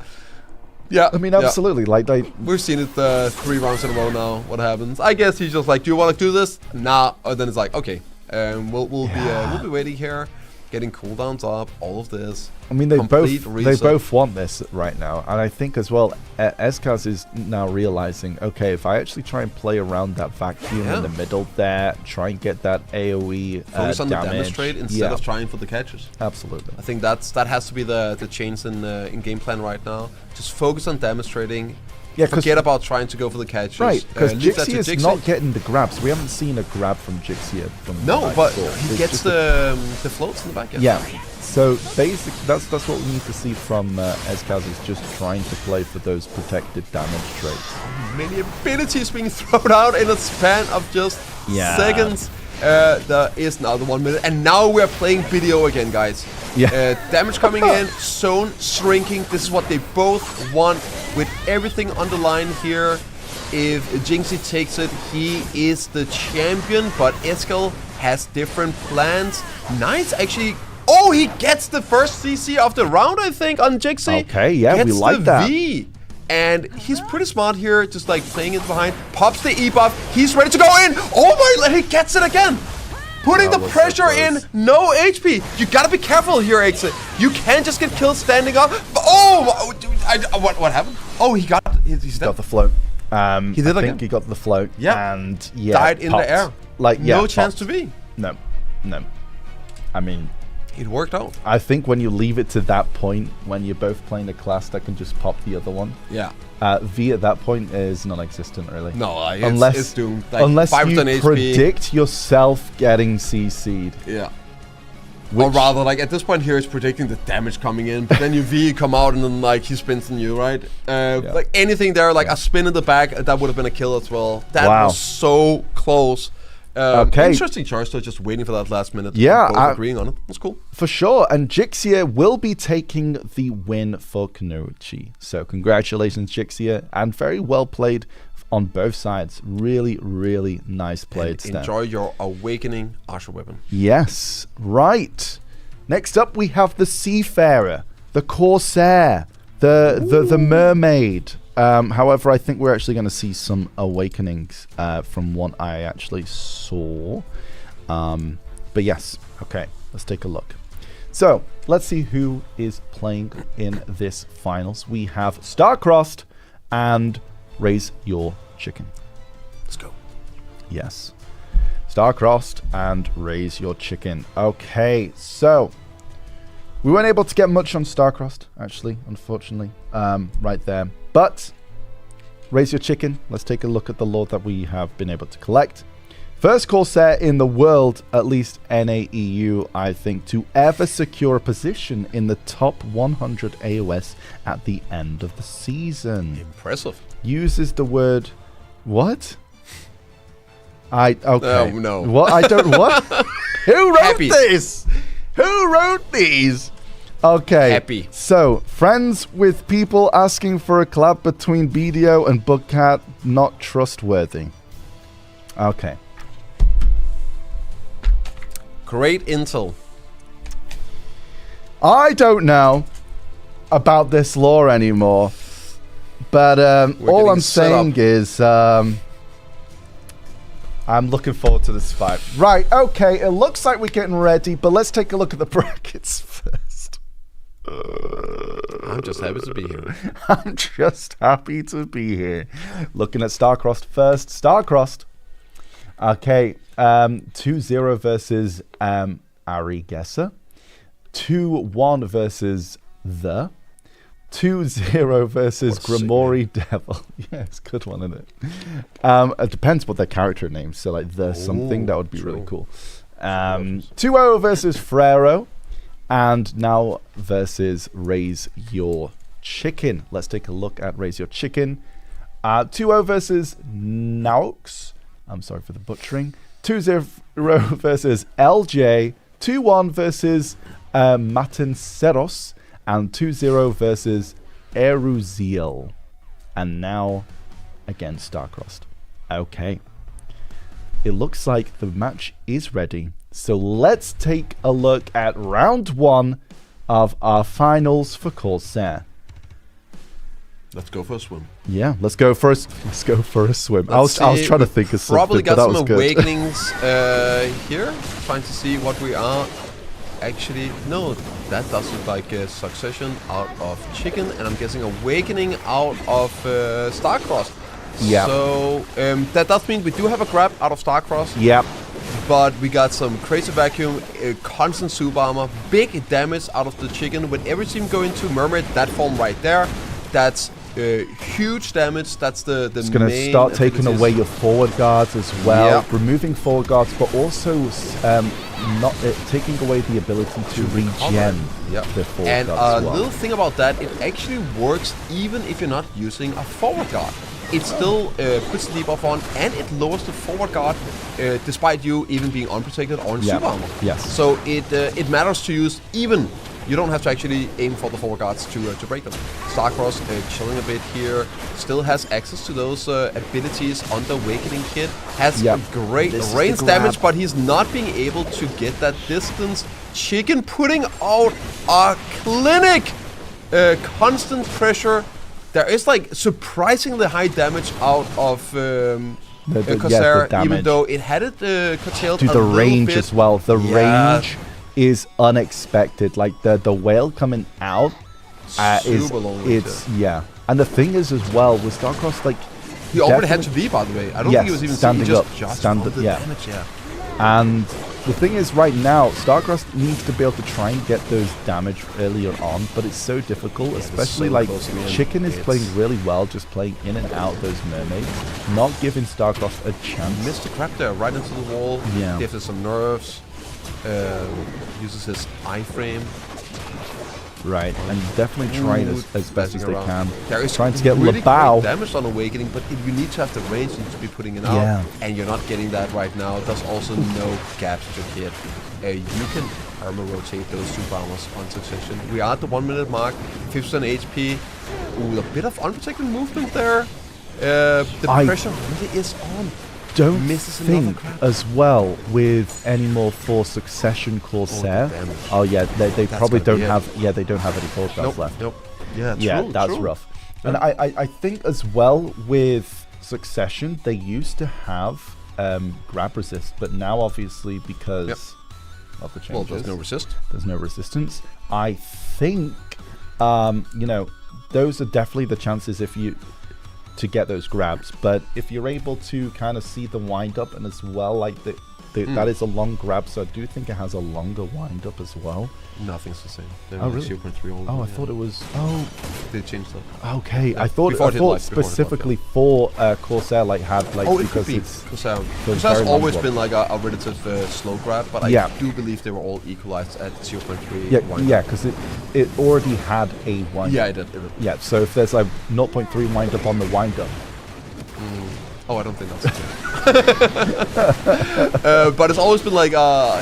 Yeah, I mean, absolutely. Like, we've seen it 3 rounds in a row now. What happens? I guess he's just like, do you want to do this? Nah. And then it's like, okay. We'll be waiting here, getting cooldowns up, all of this. I mean, they both want this right now, and I think as well, Eskaz is now realizing, okay, if I actually try and play around that vacuum in the middle there, try and get that AOE focus on the damage trade instead of trying for the catches. Absolutely. I think that has to be the change in game plan right now. Just focus on damage trading. Yeah, forget about trying to go for the catches. Right, because Jixia is not getting the grabs. We haven't seen a grab from Jixia. But he gets the floats in the back end. Yeah, so basically that's what we need to see from Eskaz, is just trying to play for those protected damage traits. Many abilities being thrown out in a span of just seconds. There is now the 1 minute, and now we're playing video again, guys. Damage coming in, zone shrinking. This is what they both want, with everything on the line here. If Jinxie takes it, he is the champion, but Eskel has different plans. Nice, actually. Oh, he gets the first CC of the round, I think, on Jinxie. Okay, yeah, we like that. V. And he's pretty smart here, just like playing it behind. Pops the E buff. He's ready to go in. Oh my, he gets it again. Putting the pressure in. No HP. You gotta be careful here, Exit. You can't just get killed standing up. Oh, what happened? Oh, he's got the float. He did I think he got the float. Yeah. And died in the air. Like, no chance to be. No. I mean, it worked out. I think when you leave it to that point, when you're both playing a class that can just pop the other one, V at that point is non-existent, really. No, it's doomed. Like, unless you HP. predict yourself getting CC'd. Yeah. Or rather, like, at this point here, it's predicting the damage coming in, but then you V come out and then, like, he spins on you, right? Like, anything there, like a spin in the back, that would have been a kill as well. That was so close. Interesting choice, though, just waiting for that last minute. Yeah. Both agreeing on it. That's cool. For sure. And Jixia will be taking the win for Kunoichi. So congratulations, Jixia. And very well played on both sides. Really, really nice played. And enjoy your awakening Asher weapon. Yes. Right. Next up, we have the Seafarer, the Corsair, the Mermaid. However, I think we're actually going to see some awakenings from what I actually saw. But yes, okay, let's take a look. So, let's see who is playing in this finals. We have Star-Crossed and Raise Your Chicken. Let's go. Yes. Star-Crossed and Raise Your Chicken. Okay, so we weren't able to get much on Star-Crossed, actually, unfortunately, right there. But Raise Your Chicken, let's take a look at the lore that we have been able to collect. First Corsair in the world, at least NAEU, I think, to ever secure a position in the top 100 AOS at the end of the season. Impressive. Uses the word... What? Okay. No. What? I don't... What? Who wrote this? Who wrote these? Okay. Happy. So, friends with people asking for a collab between BDO and Bugcat, not trustworthy. Okay. Great intel. I don't know about this lore anymore, but all I'm saying is I'm looking forward to this fight. Right, okay, it looks like we're getting ready, but let's take a look at the brackets first. I'm just happy to be here. I'm just happy to be here. Looking at Starcrossed first. Starcrossed. Okay, 2-0 versus Ari Gesser. 2-1 versus The. 2-0 versus Grimoire Devil. Yeah, it's a good one, isn't it? It depends what their character names. So, like, The something, that would be really cool. 2-0 versus Frero. And now versus Raise Your Chicken. Let's take a look at Raise Your Chicken. 2-0 versus Naux. I'm sorry for the butchering. 2-0 versus LJ. 2-1 versus Matanceros. And 2-0 versus Eruziel. And now again Starcrossed. Okay. It looks like the match is ready. So let's take a look at round 1 of our finals for Corsair. Let's go for a swim. Yeah, let's go for a swim. I was trying to think of something, probably got but that some was good. awakenings here. Trying to see what we are. Actually, no, that does look like a succession out of chicken, and I'm guessing awakening out of Starcrossed. Yeah. So that does mean we do have a grab out of Starcrossed. Yep. But we got some crazy vacuum, constant super armor, big damage out of the chicken. Whenever you see him go into mermaid, that form right there, that's huge damage. That's the It's going to start taking away your forward guards as well, Yep. removing forward guards, but also not taking away the ability to regen the forward and guards as well. little thing about that, it actually works even if you're not using a forward guard. It still puts the debuff on, and it lowers the forward guard, despite you even being unprotected or in super armor. Yes. So it matters to use even. You don't have to actually aim for the forward guards to break them. Starcrossed chilling a bit here. Still has access to those abilities on the Awakening kit. Has great range damage, but he's not being able to get that distance. Chicken putting out a clinic. Constant pressure. There is like surprisingly high damage out of Corsair, even though it had it curtailed to a the little range bit. as well. The range is unexpected. Like the whale coming out and the thing is as well with Starcrossed, like he already had to be, by the way. I don't think he was even standing up. Just Damage, and the thing is, right now, Starcrossed needs to be able to try and get those damage earlier on, but it's so difficult, especially like Chicken is playing really well, just playing in and out those mermaids, not giving Starcrossed a chance. Missed a crap there, right into the wall. Yeah. Gifted some nerves. Uses his iframe. Right, and definitely trying as best as they can. There is trying to get really Labao. great damage on Awakening, but you need to have the range you need to be putting it out, and you're not getting that right now. There's also no gaps to hit. You can armor rotate those super armors on succession. We are at the 1 minute mark, 50% HP. Ooh, a bit of unprotected movement there. The pressure really is on. Don't think as well with any more for succession Corsair. Oh yeah, they probably don't have. Yeah, they don't have any forward guards left. Nope. Yeah, that's rough. And I think as well with succession, they used to have grab resist, but now obviously because of the changes, there's no resist. There's no resistance. I think those are definitely the chances if you to get those grabs, but if you're able to kind of see the wind up, and as well like that is a long grab, so I do think it has a longer wind up as well. Nothing's the same. Oh really? 0.3 I thought it was. They changed that. Okay, I thought specifically for Corsair had because it's Corsair's always been like a relative slow grab, but I do believe they were all equalized at 0.3. Yeah, because it already had a wind up. Yeah, it did. Yeah, so if there's a 0.3 wind up on the wind up, Oh, I don't think that's it. But it's always been like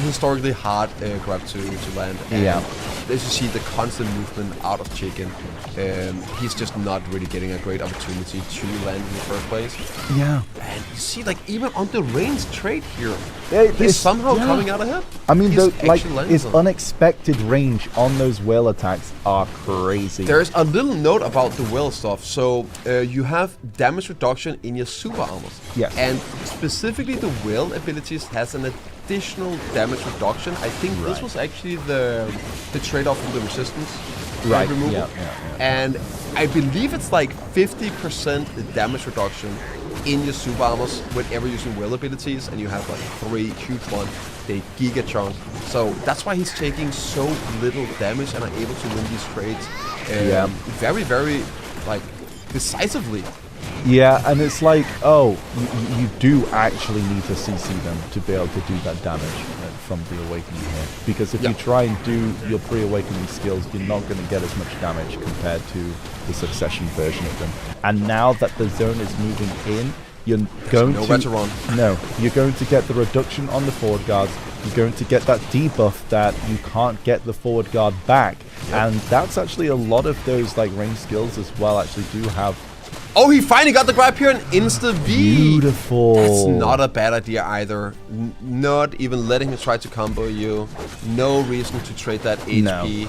historically hard grab to land. And as you see the constant movement out of Chicken, he's just not really getting a great opportunity to land in the first place. Yeah. And you see, like, even on the range trade here, He's he's somehow coming out ahead. I mean, his unexpected range on those whale attacks are crazy. There's a little note about the whale stuff. So you have damage reduction in your super armors. Yes. And specifically the whale abilities has an additional damage reduction. I think this was actually the trade-off from the resistance. Right. Removal. Yeah. And I believe it's like 50% damage reduction in your super armors whenever using whale abilities, and you have like 3 huge ones. They giga chunk. So that's why he's taking so little damage and are able to win these trades very, very like decisively. Yeah, and it's like, oh, you do actually need to CC them to be able to do that damage from the Awakening here. Because if you try and do your pre-Awakening skills, you're not going to get as much damage compared to the Succession version of them. And now that the zone is moving in, you're going you're going to get the reduction on the forward guards. You're going to get that debuff that you can't get the forward guard back. And that's actually a lot of those like range skills as well actually do have. Oh, he finally got the grab here and insta-V. Beautiful. That's not a bad idea either. Not even letting him try to combo you. No reason to trade that HP. No. You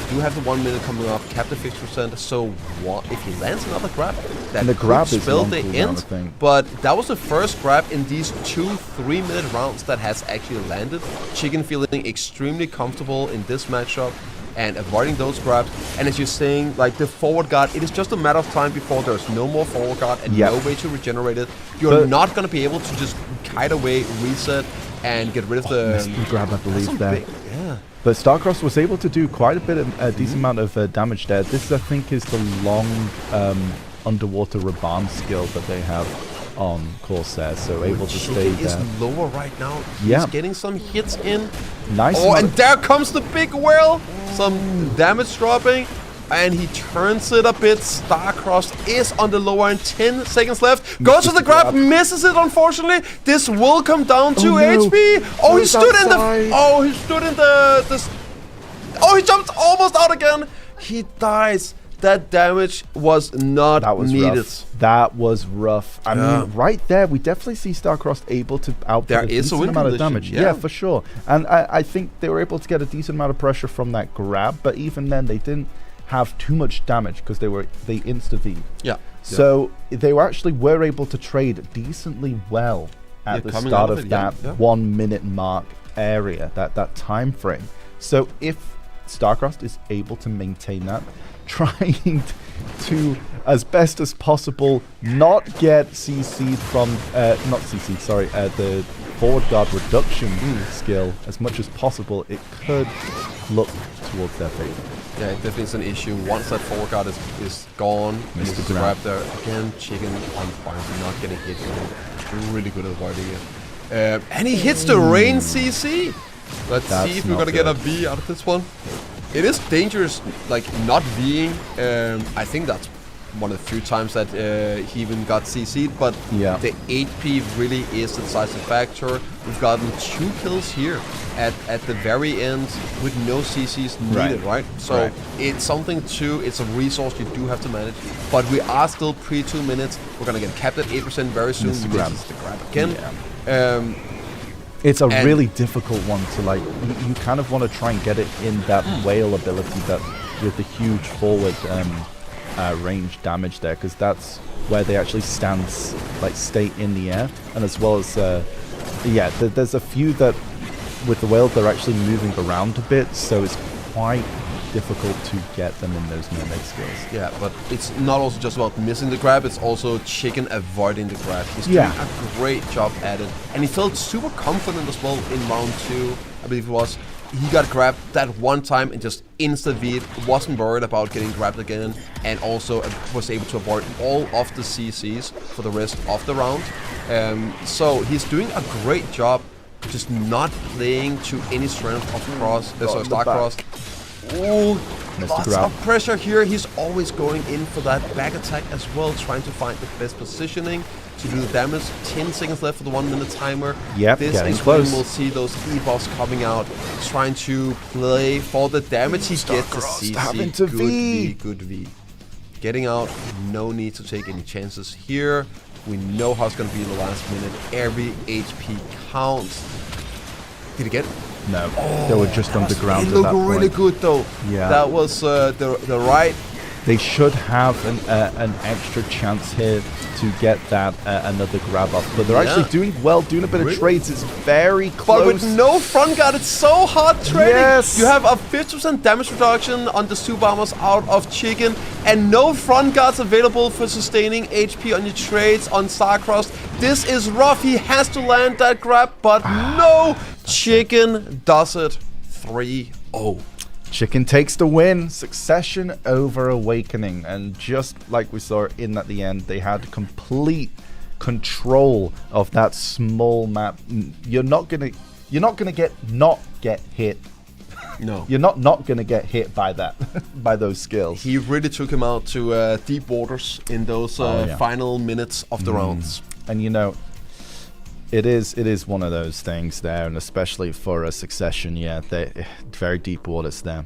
do have the 1 minute coming up, cap the 6%. So what if he lands another grab? That the grab could is spell long the cooldown, end. I think. But that was the first grab in these 2-3 minute rounds that has actually landed. Chicken feeling extremely comfortable in this matchup and avoiding those grabs. And as you're saying, like the forward guard, it is just a matter of time before there's no more forward guard and no way to regenerate it. You're not going to be able to just kite away, reset, and get rid of the grab, I believe, there. Yeah. But Starcross was able to do quite a bit of a decent amount of damage there. This, I think, is the long underwater Raban skill that they have on Corsair, so able to stay there. Is lower right now. He's getting some hits in. Nice. Oh, and there comes the big whale. Some damage dropping. And he turns it a bit. Starcross is on the lower end. 10 seconds left. Goes for the grab. Misses it, unfortunately. This will come down to HP. Oh, he stood in the... Oh, he stood in the... Oh, he jumped almost out again. He dies. That damage was not needed. Rough. That was rough. I mean, right there, we definitely see Starcross able to output a decent amount of damage. Yeah, for sure. And I think they were able to get a decent amount of pressure from that grab, but even then, they didn't have too much damage because they insta-V. Yeah. So they were able to trade decently well at the start of that 1 minute mark area, that time frame. So if Starcross is able to maintain that, trying to, as best as possible, not get CC'd from, the forward guard reduction skill as much as possible, it could look towards their favor. Yeah, it definitely is an issue. Once that forward guard is gone, Mr. Grab there again, Chicken on fire, not getting hit. Really good at avoiding it. And he hits the rain CC. Let's see if we're gonna get a V out of this one. It is dangerous, like not V'ing. I think that's one of the few times that he even got CC'd, but the HP really is the decisive factor. We've gotten 2 kills here at the very end with no CCs needed, right? So it's something it's a resource you do have to manage. But we are still pre 2 minutes. We're gonna get capped at 8% very soon. This is the grab again. It's a really difficult one to like. You kind of want to try and get it in that whale ability that with the huge forward range damage there, because that's where they actually stay in the air, and as well as there's a few that with the whale they're actually moving around a bit, so it's quite difficult to get them in those mermaid skills. Yeah, but it's not also just about missing the grab, it's also Chicken avoiding the grab. He's doing a great job at it. And he felt super confident as well in round 2, I believe it was. He got grabbed that one time and just insta-V'd, wasn't worried about getting grabbed again, and also was able to avoid all of the CCs for the rest of the round. So he's doing a great job just not playing to any strength of Starcross. Ooh, lots of pressure here. He's always going in for that back attack as well, trying to find the best positioning to do the damage. 10 seconds left for the 1 minute timer. Yep, this getting is close. when we'll see those E-buffs coming out, trying to play for the damage he gets to CC. To Good V. good V. Getting out, no need to take any chances here. We know how it's going to be in the last minute. Every HP counts. Did he get it? No, they were just underground It at that looked really point. good though. Yeah. That was the right. They should have an extra chance here to get that another grab off, but they're actually doing well, doing a bit of trades. It's very close. But with no front guard, it's so hard trading. Yes. You have a 50% damage reduction on the super armors out of Chicken, and no front guards available for sustaining HP on your trades on Starcrossed. This is rough. He has to land that grab, but no. Chicken does it 3-0. Chicken takes the win. Succession over Awakening, and just like we saw in at the end, they had complete control of that small map. You're not gonna get hit. No, You're not gonna get hit by that, by those skills. he really took him out to deep waters in those final minutes of the rounds. And you know, it is one of those things there, and especially for a Succession, they very deep waters there.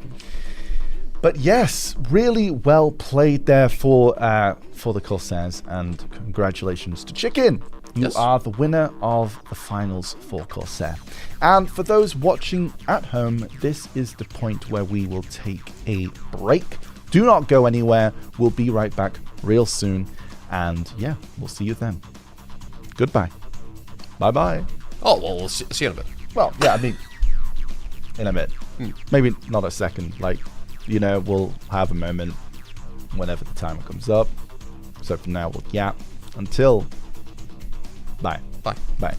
But yes, really well played there for the Corsairs, and congratulations to Chicken. You are the winner of the finals for Corsair. And for those watching at home, this is the point where we will take a break. Do not go anywhere. We'll be right back real soon. And yeah, we'll see you then. Goodbye. Bye-bye. Oh, well, we'll see you in a bit. Well, yeah, I mean, in a bit. Maybe not a second. Like, you know, we'll have a moment whenever the timer comes up. So for now, we'll yap. Until... Bye. Bye. Bye.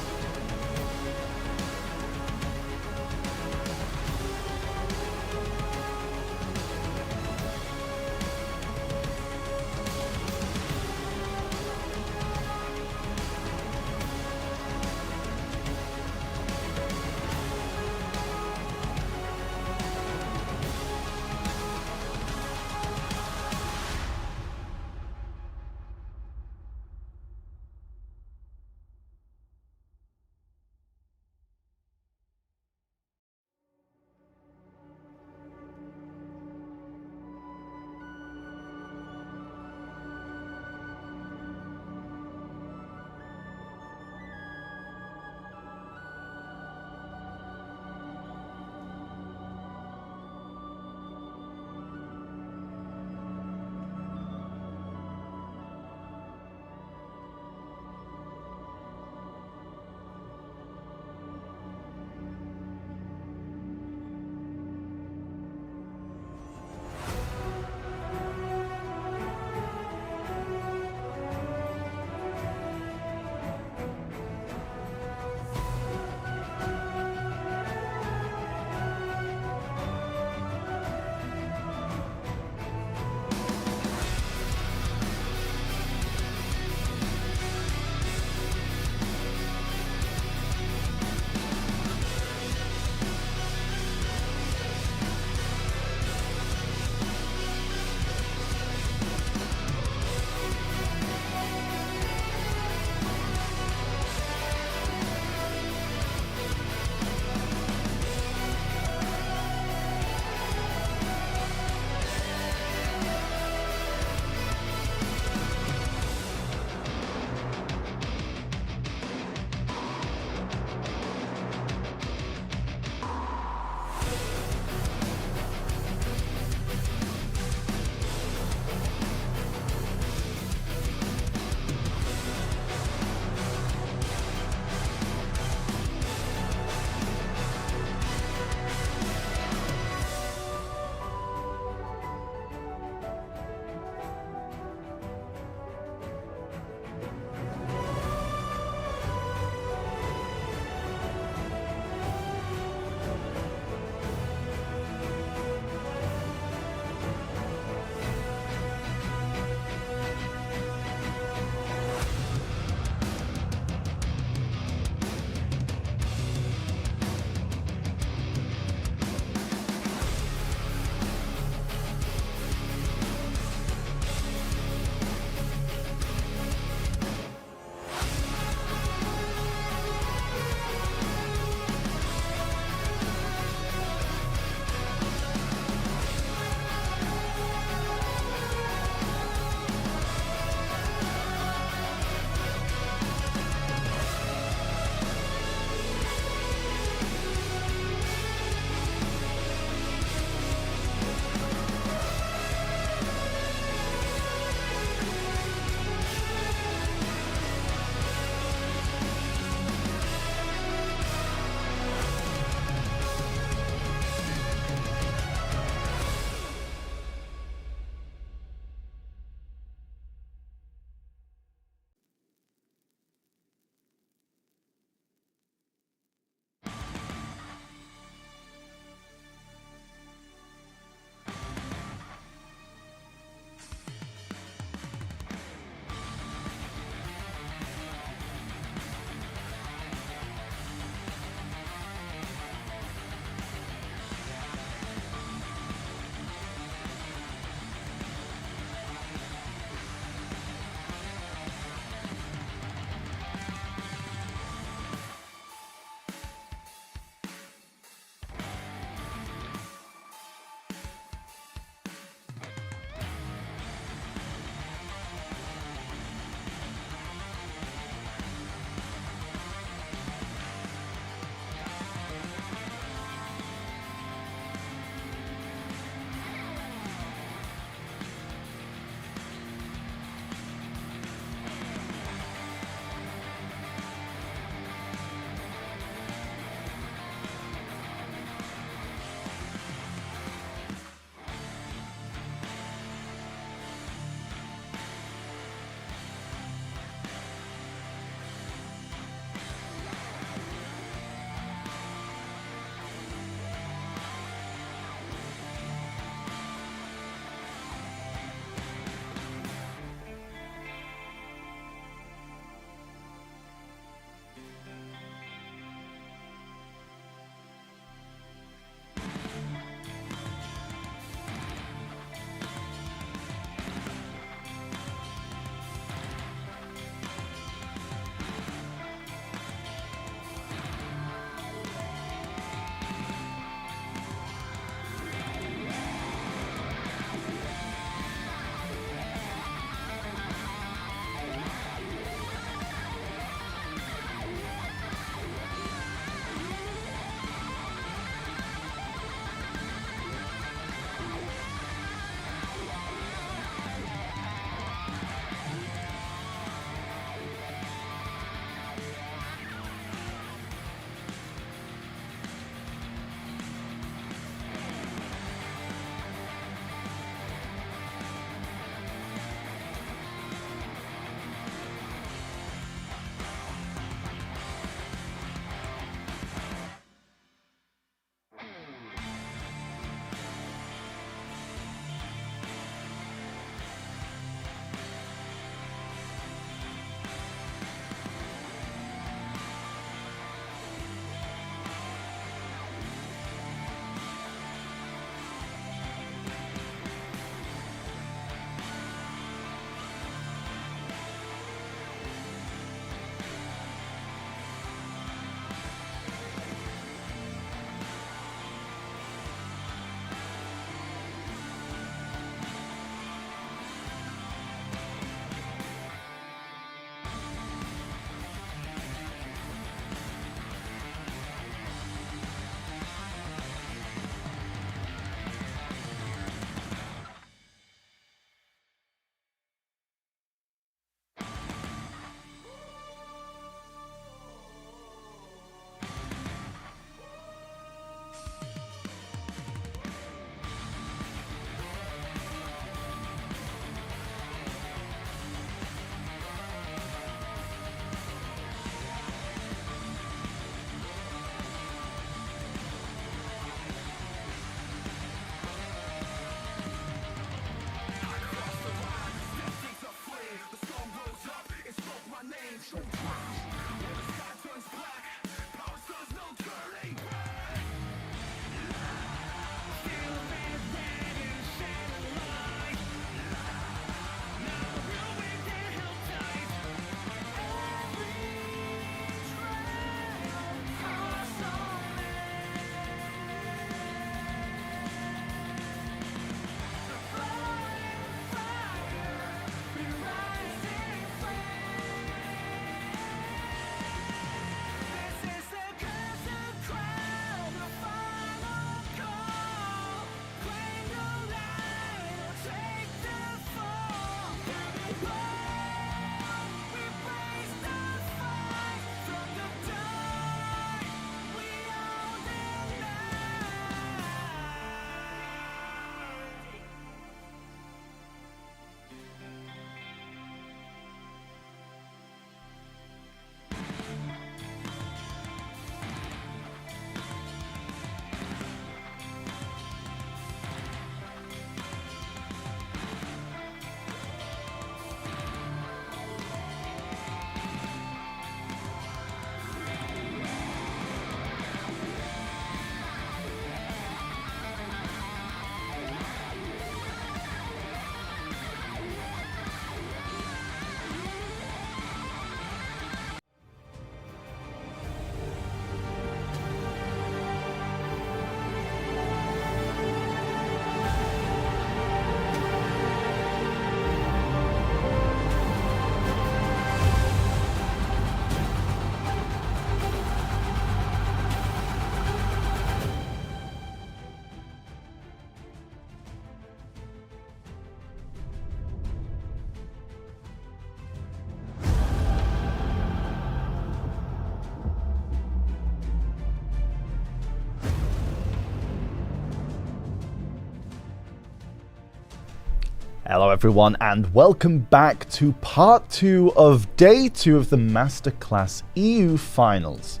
Hello everyone and welcome back to part 2 of day 2 of the Masterclass EU Finals.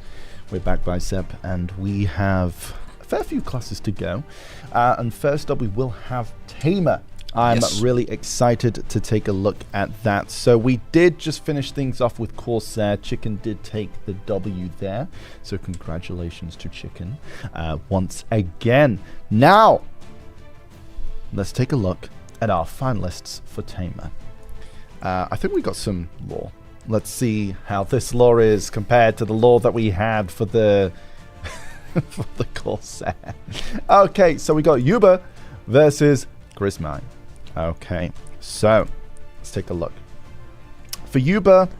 We're back by Seb and we have a fair few classes to go. And first up we will have Tamer. I'm really excited to take a look at that. So we did just finish things off with Corsair. Chicken did take the W there. So congratulations to Chicken once again. Now, let's take a look at our finalists for Tamer. I think we got some lore. Let's see how this lore is compared to the lore that we had for the for the Corsair. Okay, so we got Yuba versus Grismine. Okay, so let's take a look. For Yuba,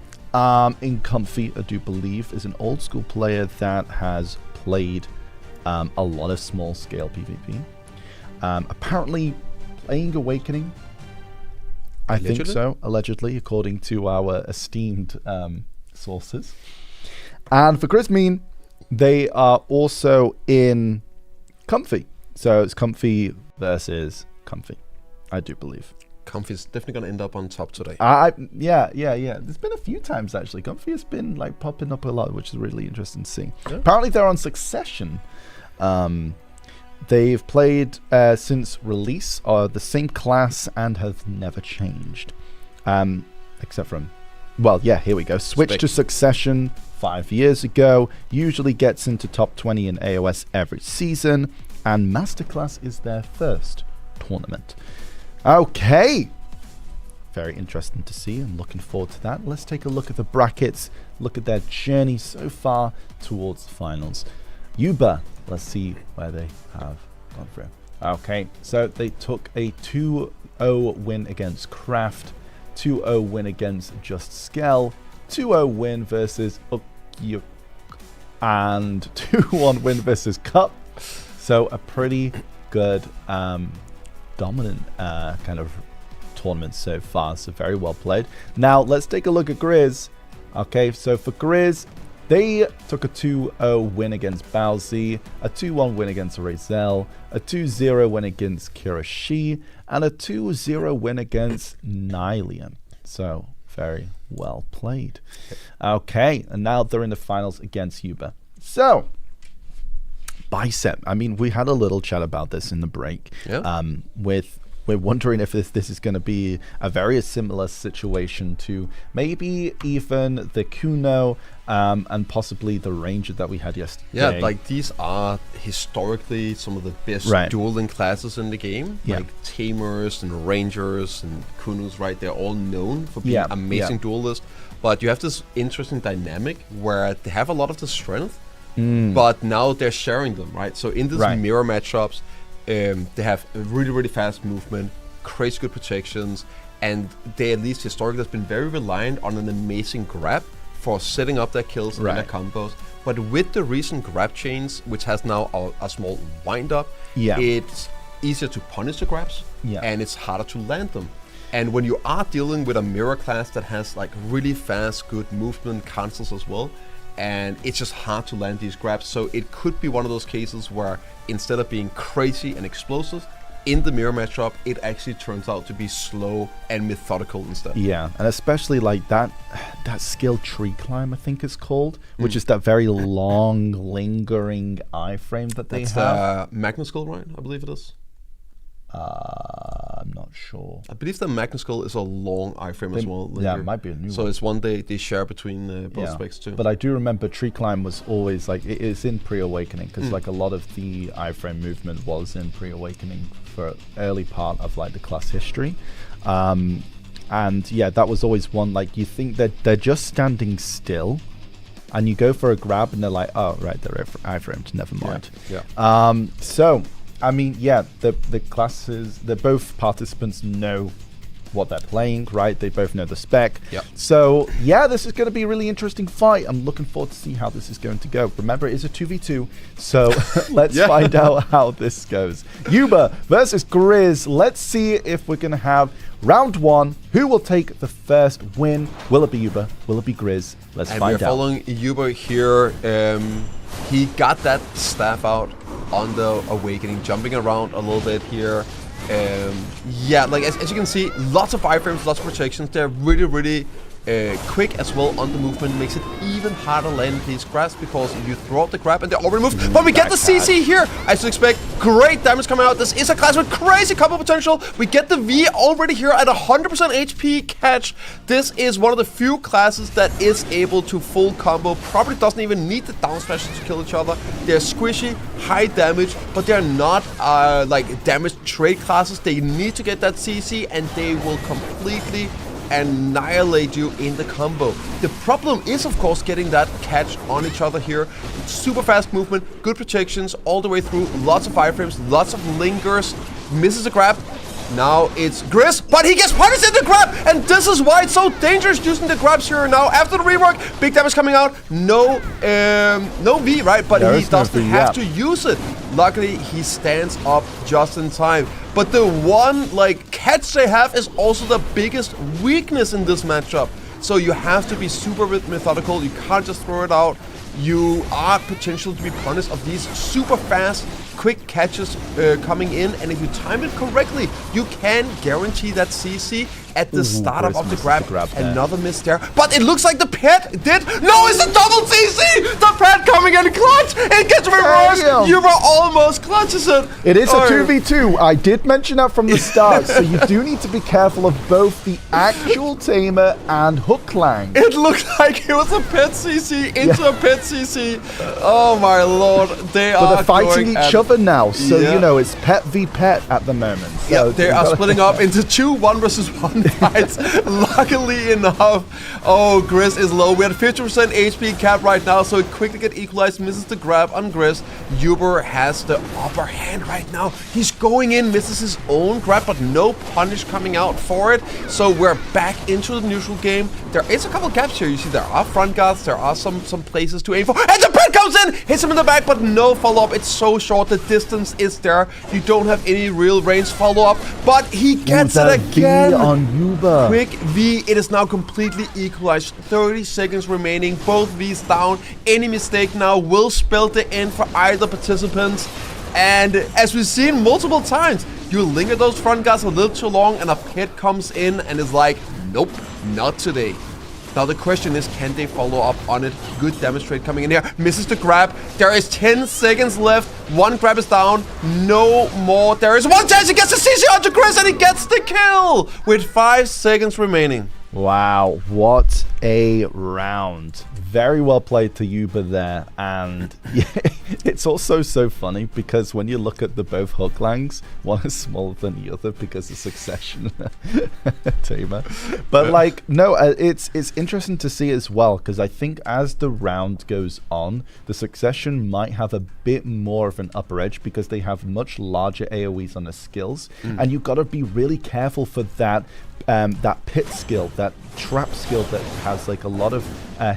in Comfy, I do believe, is an old school player that has played a lot of small scale PvP. Apparently playing Awakening, I think so, allegedly, according to our esteemed sources. And for Grismine, they are also in Comfy. So it's Comfy versus Comfy, I do believe. Comfy's definitely going to end up on top today. Yeah. There's been a few times, actually. Comfy has been like popping up a lot, which is really interesting to see. Yeah. Apparently they're on Succession. They've played since release, are the same class and have never changed. Except from, well, yeah, here we go. Switched to Succession 5 years ago. Usually gets into top 20 in AOS every season. And Masterclass is their first tournament. Okay. Very interesting to see. I'm looking forward to that. Let's take a look at the brackets. Look at their journey so far towards the finals. Yuba, let's see where they have gone through. Okay, so they took a 2-0 win against Kraft, 2-0 win against Just Skell, 2-0 win versus Ukyuk, and 2-1 win versus Cup. So a pretty good, dominant kind of tournament so far. So very well played. Now let's take a look at Grizz. Okay, so for Grizz, they took a 2-0 win against Bowsy, a 2-1 win against Razel, a 2-0 win against Kirashi, and a 2-0 win against Nylian. So, very well played. Okay, and now they're in the finals against Yuba. So, Bicep. I mean, we had a little chat about this in the break with we're wondering if this is going to be a very similar situation to maybe even the Kuno and possibly the Ranger that we had yesterday. Yeah, like these are historically some of the best dueling classes in the game. Yeah. Like Tamers and Rangers and Kunos, right? They're all known for being amazing duelists. But you have this interesting dynamic where they have a lot of the strength, but now they're sharing them, right? So in these mirror matchups, they have a really, really fast movement, crazy good protections, and they, at least historically, has been very reliant on an amazing grab for setting up their kills and their combos. But with the recent grab chains, which has now a small wind up, it's easier to punish the grabs, and it's harder to land them. And when you are dealing with a mirror class that has like really fast, good movement cancels as well, and it's just hard to land these grabs. So it could be one of those cases where instead of being crazy and explosive, in the mirror matchup, it actually turns out to be slow and methodical instead. Yeah, and especially like that skill tree climb, I think it's called, which is that very long, lingering iframe that they have. That's the Magna Skull, right? I believe it is. I'm not sure. I believe the Magna Skull is a long iframe as well. Yeah, it might be a new one. So it's one they share between both specs too. But I do remember Tree Climb was always like, it's in Pre-Awakening, because like a lot of the iframe movement was in Pre-Awakening for early part of like the class history. And yeah, that was always one, like you think that they're just standing still, and you go for a grab and they're like, oh right, they're iframed, never mind. So I mean, yeah, the classes, both participants know what they're playing, right? They both know the spec. So yeah, this is going to be a really interesting fight. I'm looking forward to see how this is going to go. Remember, it's a 2v2, so let's find out how this goes. Yuba versus Grizz. Let's see if we're going to have round one. Who will take the first win? Will it be Yuba? Will it be Grizz? Let's find out. And we're following Yuba here. He got that staff out on the Awakening, jumping around a little bit here. Yeah, like as you can see, lots of iframes, lots of protections. They're really, really quick as well on the movement. Makes it even harder to land these grabs because you throw out the grab and they already move. But we get the CC here. As you expect, great damage coming out. This is a class with crazy combo potential. We get the V already here at 100% HP catch. This is one of the few classes that is able to full combo. Probably doesn't even need the down smashes to kill each other. They're squishy, high damage, but they're not like damage trade classes. They need to get that CC and they will completely annihilate you in the combo. The problem is, of course, getting that catch on each other here. Super fast movement, good protections all the way through, lots of iframes, lots of lingers, misses a grab. Now it's Grizz, but he gets punished in the grab, and this is why it's so dangerous using the grabs here now. After the rework, big damage coming out, no V, right? But he doesn't have to use it. Luckily, he stands up just in time. But the one like catch they have is also the biggest weakness in this matchup. So you have to be super methodical. You can't just throw it out. You are potential to be punished of these super fast, quick catches coming in, and if you time it correctly, you can guarantee that CC at the startup of the grab. Another miss there, but it looks like the pet did. No, it's a double CC! The pet coming in clutch! It gets reversed! You were almost clutches it! It is a 2v2. I did mention that from the start, so you do need to be careful of both the actual Tamer and Hook Lang. It looked like it was a pet CC into a pet CC. Oh my lord, but they're fighting each other now, so you know, it's pet v pet at the moment. So they are splitting up into 2 1 versus 1 fights. Luckily enough, Grizz is low. We had 50% HP cap right now, so it quickly get equalized, misses the grab on Grizz. Yuber has the upper hand right now. He's going in, misses his own grab, but no punish coming out for it. So we're back into the neutral game. There is a couple gaps here. You see there are front guards, there are some places to aim for, and the pet comes in, hits him in the back, but no follow-up. It's so short, the distance is there. You don't have any real range follow-up, but he gets it again. V on Yuba. Quick V. It is now completely equalized. 30 seconds remaining. Both V's down. Any mistake now will spell the end for either participants. And as we've seen multiple times, you linger those front guards a little too long and a pit comes in and is like, nope, not today. Now the question is, can they follow up on it? Good damage trade coming in here. Misses the grab. There is 10 seconds left. One grab is down. No more. There is one chance. He gets the CC onto Chris and he gets the kill with 5 seconds remaining. Wow, what a round. Very well played to Yuba there. And yeah, it's also so funny because when you look at the both hooklangs, one is smaller than the other because of succession. Tamer. But like, no, it's interesting to see as well because I think as the round goes on, the succession might have a bit more of an upper edge because they have much larger AoEs on their skills. And you've got to be really careful for that pit skill, that trap skill that has like a lot of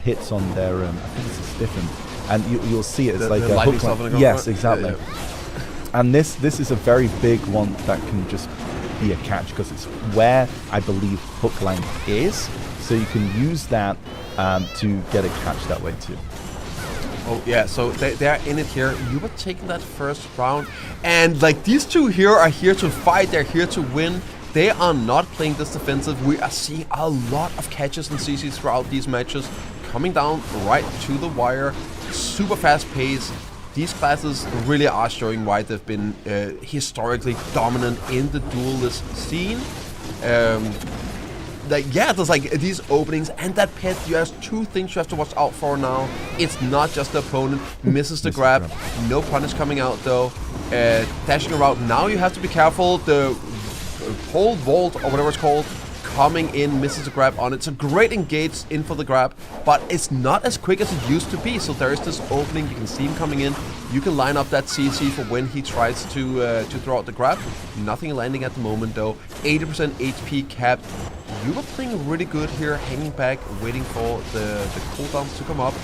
hits on their, I think it's a stiffen, and you'll see it. It's like a hook. Yes, exactly. And this is a very big one that can just be a catch because it's where I believe hook line is, so you can use that to get a catch that way too. Oh yeah, so they're in it here. You were taking that first round, and like these two here are here to fight. They're here to win. They are not playing this defensive. We are seeing a lot of catches and CCs throughout these matches, coming down right to the wire. Super fast pace. These classes really are showing why they've been historically dominant in the duelist scene. There's like these openings and that pit. You have 2 things you have to watch out for now. It's not just the opponent misses the grab. No punish coming out though. Dashing around. Now you have to be careful. The whole vault or whatever it's called coming in, misses a grab on it. It's a great engage in for the grab, but it's not as quick as it used to be. So there is this opening. You can see him coming in. You can line up that CC for when he tries to throw out the grab. Nothing landing at the moment though. 80% HP capped. You were playing really good here, hanging back, waiting for the cooldowns to come up.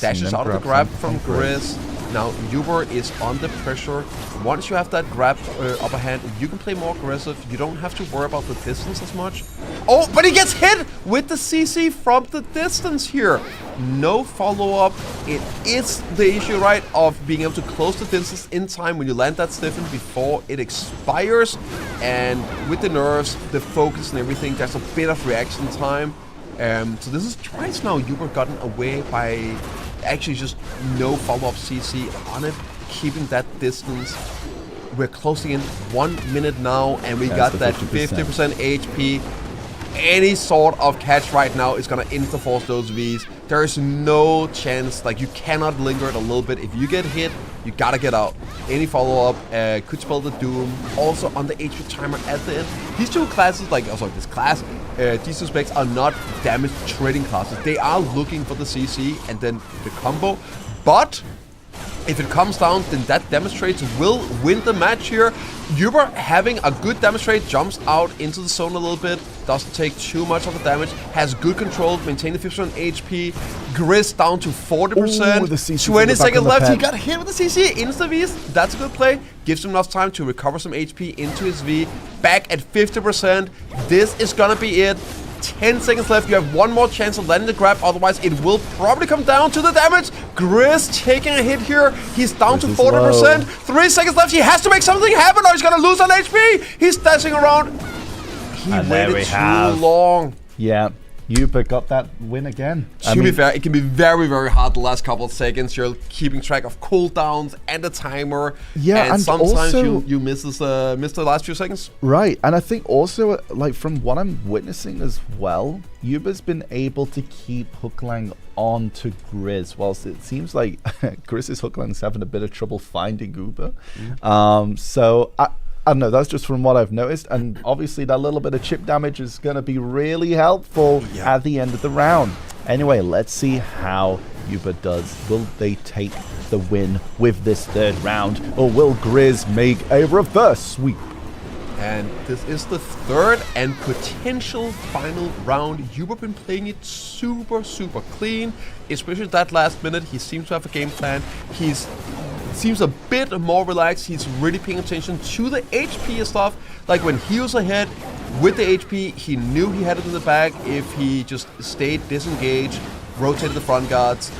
Dashes out of the grab from Grizz. Now Uber is under pressure. Once you have that grab upper hand, you can play more aggressive. You don't have to worry about the distance as much. Oh, but he gets hit with the CC from the distance here. No follow-up. It is the issue, right, of being able to close the distance in time when you land that stiffen before it expires. And with the nerves, the focus and everything, there's a bit of reaction time. So this is twice now Uber gotten away by actually just no follow-up CC on it, keeping that distance. We're closing in 1 minute now, and we got that 50% HP. Any sort of catch right now is gonna insta-force those Vs. There is no chance, like you cannot linger it a little bit. If you get hit, you gotta get out. Any follow-up could spell the doom. Also on the HP timer at the end. These two classes, this class, these two specs are not damage trading classes. They are looking for the CC and then the combo. But if it comes down, then that demonstrates will win the match here. Uber having a good demonstrate, jumps out into the zone a little bit, doesn't take too much of the damage, has good control, maintain the 50% HP. Grizz down to 40%. Ooh, 20 seconds left. He got hit with the CC, insta Vs. That's a good play. Gives him enough time to recover some HP into his V. Back at 50%. This is gonna be it. 10 seconds left. You have one more chance of landing the grab. Otherwise, it will probably come down to the damage. Grizz taking a hit here. He's down to 40%. 3 seconds left. He has to make something happen or he's going to lose on HP. He's dashing around. He waited too long. Yeah. Yuba got that win again. To be fair, it can be very, very hard the last couple of seconds. You're keeping track of cooldowns and the timer. Yeah, and sometimes also, you miss the last few seconds. Right, and I think also, like from what I'm witnessing as well, Yuba's been able to keep Hooklang on to Grizz, whilst it seems like Grizz's Hooklang's having a bit of trouble finding Uber. So I don't know, that's just from what I've noticed, and obviously that little bit of chip damage is going to be really helpful at the end of the round. Anyway, let's see how Yuba does. Will they take the win with this third round, or will Grizz make a reverse sweep? And this is the third and potential final round. Yuba been playing it super, super clean, especially that last minute. He seems to have a game plan. He's seems a bit more relaxed. He's really paying attention to the HP and stuff. Like when he was ahead with the HP, he knew he had it in the bag if he just stayed disengaged, rotated the front guards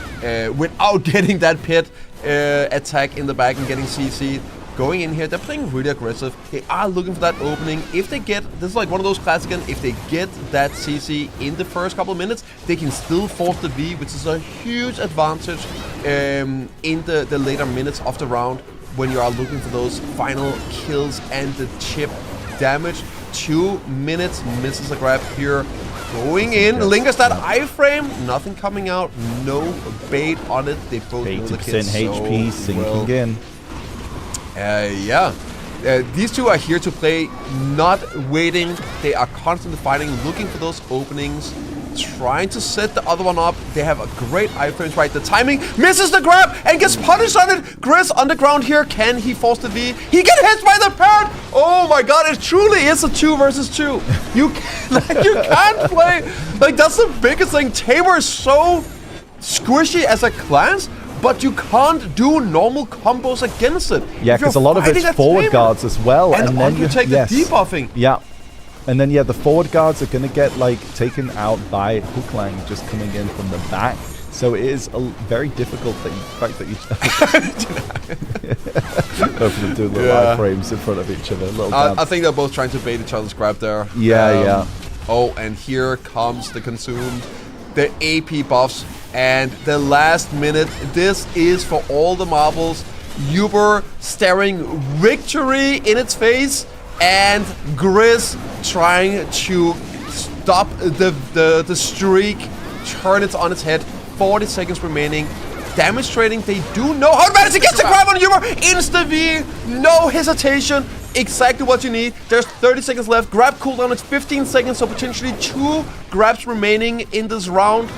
without getting that pit attack in the back and getting CC. going in here. They're playing really aggressive. They are looking for that opening. If they get, this is like one of those classic again, if they get that CC in the first couple of minutes, they can still force the V, which is a huge advantage in the later minutes of the round when you are looking for those final kills and the chip damage. 2 minutes, misses a grab here. Going in, lingers that iframe, nothing coming out, no bait on it. They both know the kids HP so sinking well. in. Yeah. These two are here to play, not waiting. They are constantly fighting, looking for those openings, trying to set the other one up. They have a great iframes, right? The timing, misses the grab and gets punished on it. Grizz on the ground here. Can he force the V? He gets hit by the parrot. Oh my god, it truly is a 2 versus 2. You can't play. Like, that's the biggest thing. Tamer is so squishy as a class, but you can't do normal combos against it. Yeah, because a lot of it's forward guards as well. And then you take the debuffing. Yeah. And then, yeah, the forward guards are going to get, like, taken out by Wukong just coming in from the back. So it is very difficult that you fact that you both of them do little iframes in front of each other. I think they're both trying to bait each other's grab there. Yeah. Oh, and here comes the consumed, the AP buffs, and the last minute. This is for all the marbles. Uber staring victory in its face, and Grizz trying to stop the streak, turn it on its head. 40 seconds remaining. Demonstrating they do know how to manage to get the grab on Uber. Insta V, no hesitation. Exactly what you need. There's 30 seconds left. Grab cooldown is 15 seconds, so potentially 2 grabs remaining in this round.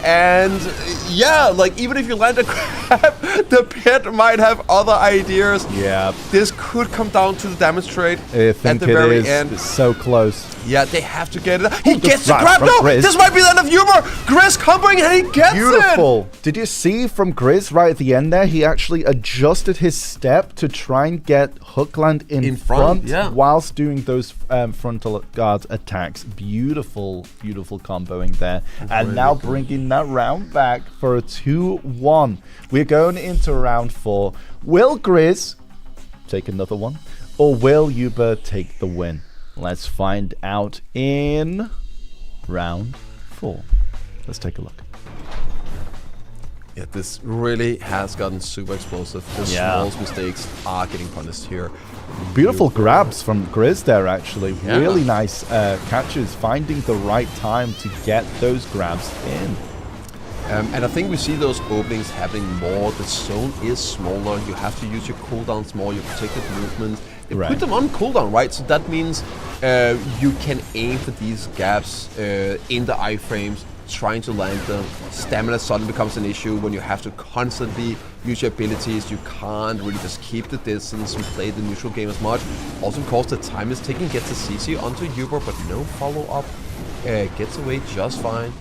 And yeah, like, even if you land a grab, the pit might have other ideas. Yeah. This could come down to the damage trade at the very end. It's so close. Yeah, they have to get it. He gets the grab. No, this might be the end of Uber. Grizz comboing and he gets it. Beautiful. Did you see from Grizz right at the end there? He actually adjusted his step to try and get Hookland in front whilst doing those frontal guard attacks. Beautiful comboing there. And now bringing that round back for a 2-1. We're going into round 4. Will Grizz take another one, or will Uber take the win? Let's find out in round 4. Let's take a look. Yeah, this really has gotten super explosive. The smallest mistakes are getting punished here. Beautiful grabs from Grizz there, actually. Yeah. Really nice catches, finding the right time to get those grabs in. And I think we see those openings happening more. The zone is smaller. You have to use your cooldowns more, your protected movements. They put them on cooldown, right? So that means you can aim for these gaps in the iframes, trying to land them. Stamina suddenly becomes an issue when you have to constantly use your abilities. You can't really just keep the distance and play the neutral game as much. Also, of course, the time is ticking. Gets a CC onto Uber, but no follow-up. Gets away just fine.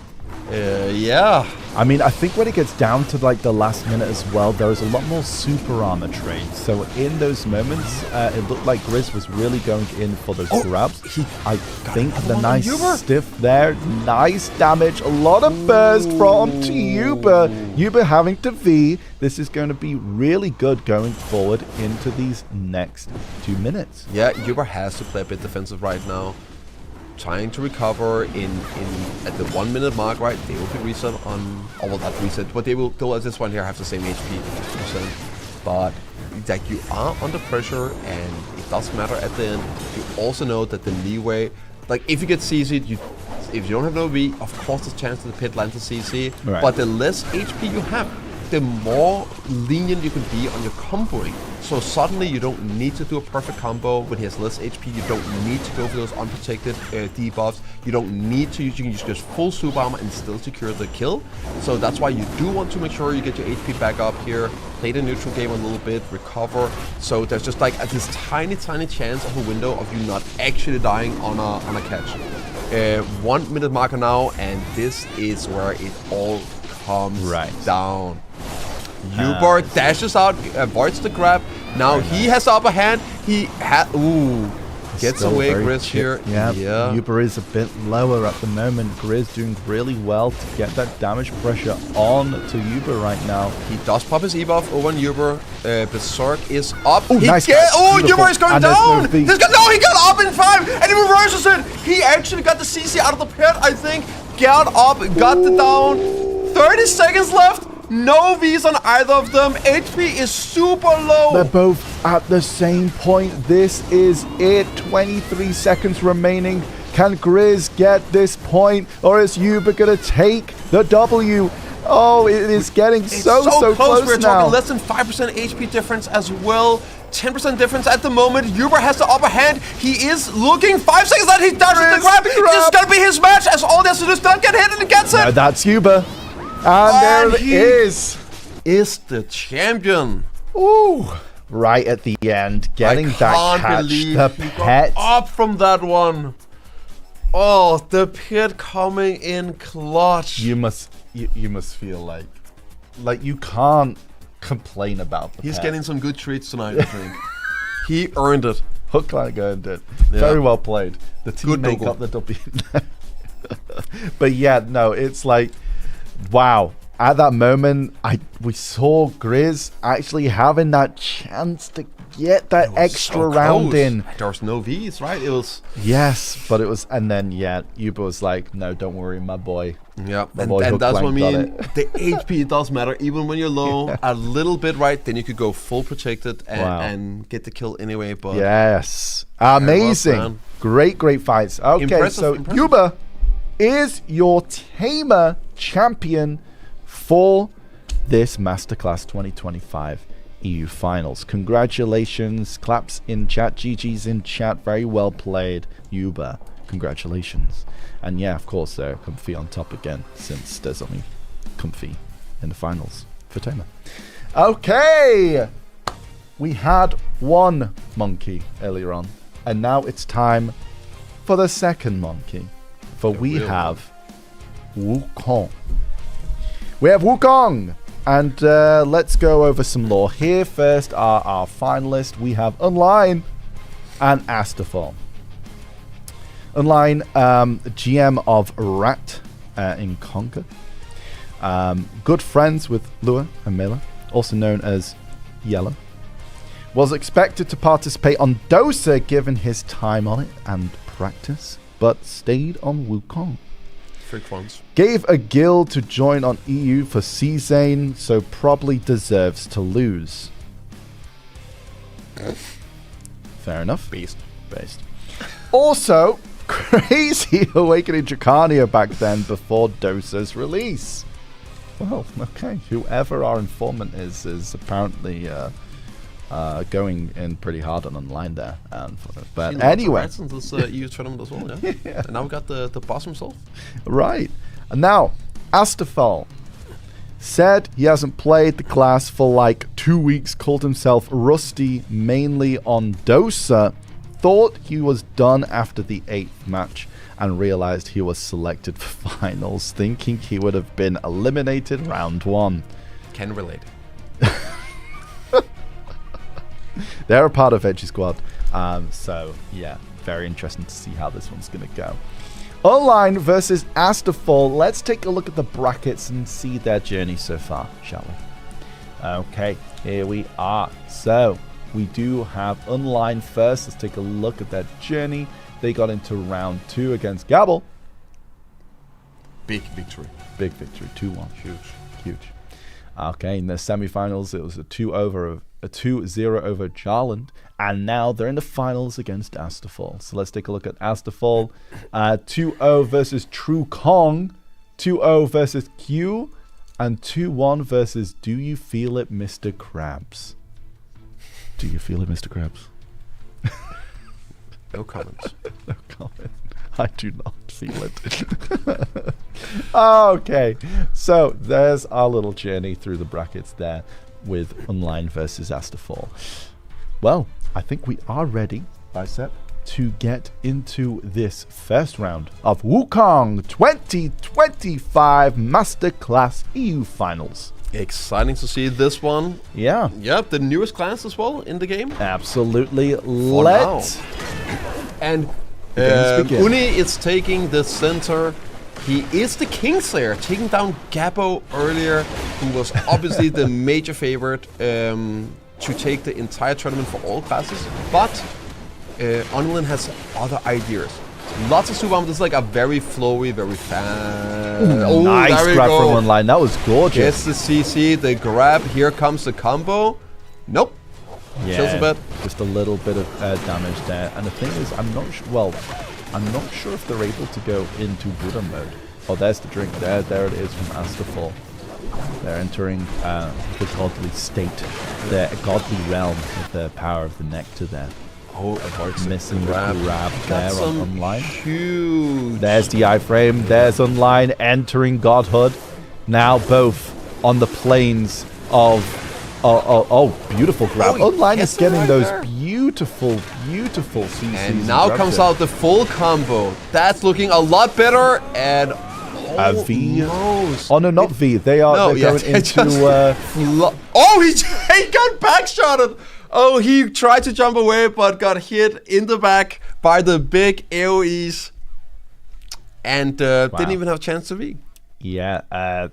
Yeah. I mean, I think when it gets down to like the last minute as well, there's a lot more super armor trades. So in those moments, it looked like Grizz was really going in for those grabs. I think the nice stiff there, nice damage, a lot of burst from Uber. Uber having to V. This is going to be really good going forward into these next 2 minutes. Yeah, Uber has to play a bit defensive right now. Trying to recover at the 1 minute mark, right? They will be reset on, well, not reset, but they will at this point here have the same HP, 50%. But like, you are under pressure, and it doesn't matter at the end. You also know that the leeway, like, if you get CC'd, if you don't have no V, of course there's a chance that the pit lands a CC, but the less HP you have, the more lenient you can be on your comboing. So suddenly you don't need to do a perfect combo when he has less HP. You don't need to go for those unprotected debuffs. You don't need to use, you can use just full super armor and still secure the kill. So that's why you do want to make sure you get your HP back up here, play the neutral game a little bit, recover. So there's just like this tiny chance of a window of you not actually dying on a catch. 1 minute marker now, and this is where it all comes down. Uber dashes out, avoids the grab. Now he has the upper hand. He had Gets Still away very Grizz here. Yeah, Yeah. Uber is a bit lower at the moment. Grizz doing really well to get that damage pressure on to Uber right now. He does pop his E-buff over on Uber. Berserk is up. Oh, nice. Uber is going And down! there's no V. He got up in 5 and he reverses it! He actually got the CC out of the pit, I think. Got up, got the down. 30 seconds left. No Vs on either of them. HP is super low. They're both at the same point. This is it. 23 seconds remaining. Can Grizz get this point, or is Uber gonna take the W? Oh, it is getting so close We're now. talking less than 5% HP difference as well. 10% difference at the moment. Uber has the upper hand. He is looking. 5 seconds left. He dodges the grab. This is gonna be his match as all he has to do is not get hit and he gets it. No, that's Uber. And there it is. Is the champion. Ooh. Right at the end, getting that catch. The pet. Up from that one. Oh, the pit coming in clutch. You must feel like you can't complain about the He's pet. getting some good treats tonight, I think. He earned it. Hook like earned it. Yeah. Very well played. The Good teammate Dougal. got the W. But yeah, no, it's like, wow. At that moment, we saw Grizz actually having that chance to get that extra round in. There was no Vs, right? It was. Yes, but it was, and then yeah, Uber was like, "No, don't worry, my boy." Yeah, My boy and Hook that's what I Clank got mean. it. The HP does matter, even when you're low. A little bit, right? Then you could go full protected and get the kill anyway. But Yes, amazing, man. great fights. Okay, Impressive. Uber is your Tamer champion for this Masterclass 2025 EU Finals. Congratulations. Claps in chat. GG's in chat. Very well played, Uber. Congratulations. And yeah, of course, they're comfy on top again, since there's only comfy in the finals for Tamer. Okay. We had one monkey earlier on, and now it's time for the second monkey. For we have Wukong. We have Wukong, and let's go over some lore here. First are our finalists. We have Online and Astafall. Online, GM of Rat in Conquer. Good friends with Lua and Mela, also known as Yellow. Was expected to participate on Dosa given his time on it and practice, but stayed on Wukong. Freak ones. Gave a guild to join on EU for C-Zane, so probably deserves to lose. Fair enough. Based. Also, crazy Awakening Drakania back then before Dosa's release. Well, okay. Whoever our informant is apparently going in pretty hard on online there. But anyway. Since this EU tournament as well, yeah. Yeah. And now we got the boss himself. Right. And now, Astafall said he hasn't played the class for like 2 weeks, called himself rusty mainly on Dosa, thought he was done after the 8th match, and realized he was selected for finals, thinking he would have been eliminated round 1. Can relate. They're a part of Edgy Squad, so yeah, very interesting to see how this one's going to go. Online versus Astafall. Let's take a look at the brackets and see their journey so far, shall we? Okay, here we are. So, we do have Online first. Let's take a look at their journey. They got into round 2 against Gabble. Big victory. Big victory, 2-1. Huge. Okay, in the semi-finals, it was a 2-0 over Jarland, and now they're in the finals against Astafall. So let's take a look at Astafall. 2-0 versus True Kong, 2-0 versus Q, and 2-1 versus Do You Feel It, Mr. Krabs? Do you feel it, Mr. Krabs? No comments. No comment. I do not feel it. Okay, so there's our little journey through the brackets there with Online versus Astafall. Well, I think we are ready, Bicep, to get into this first round of Wukong 2025 Masterclass EU Finals. Exciting to see this one. Yeah. Yep, the newest class as well in the game. Absolutely. For Let's And Games begin. Uni is taking the center. He is the Kingslayer, taking down Gabbo earlier, who was obviously the major favorite to take the entire tournament for all classes. But Unwin has other ideas. Lots of super. This is like a very flowy, very fast. Oh, nice grab from online. That was gorgeous. Gets the CC, the grab. Here comes the combo. Nope. Yeah, Chills a bit. Just a little bit of damage there. And the thing is, I'm not sure. Well, I'm not sure if they're able to go into Buddha mode. Oh, there's the drink. There it is from Astafall. They're entering the godly state, the godly realm with the power of the nectar there. Oh, avoids missing the grab. there on online. Huge. There's the iframe. There's online entering godhood. Now both on the planes of. Oh, beautiful grab. Online is getting right those there. beautiful CCs. And now comes out the full combo. That's looking a lot better. And V. Knows. Oh no, not V. They're going into. Oh, he got backshotted. Oh, he tried to jump away, but got hit in the back by the big AoEs, and didn't even have a chance to V. Yeah,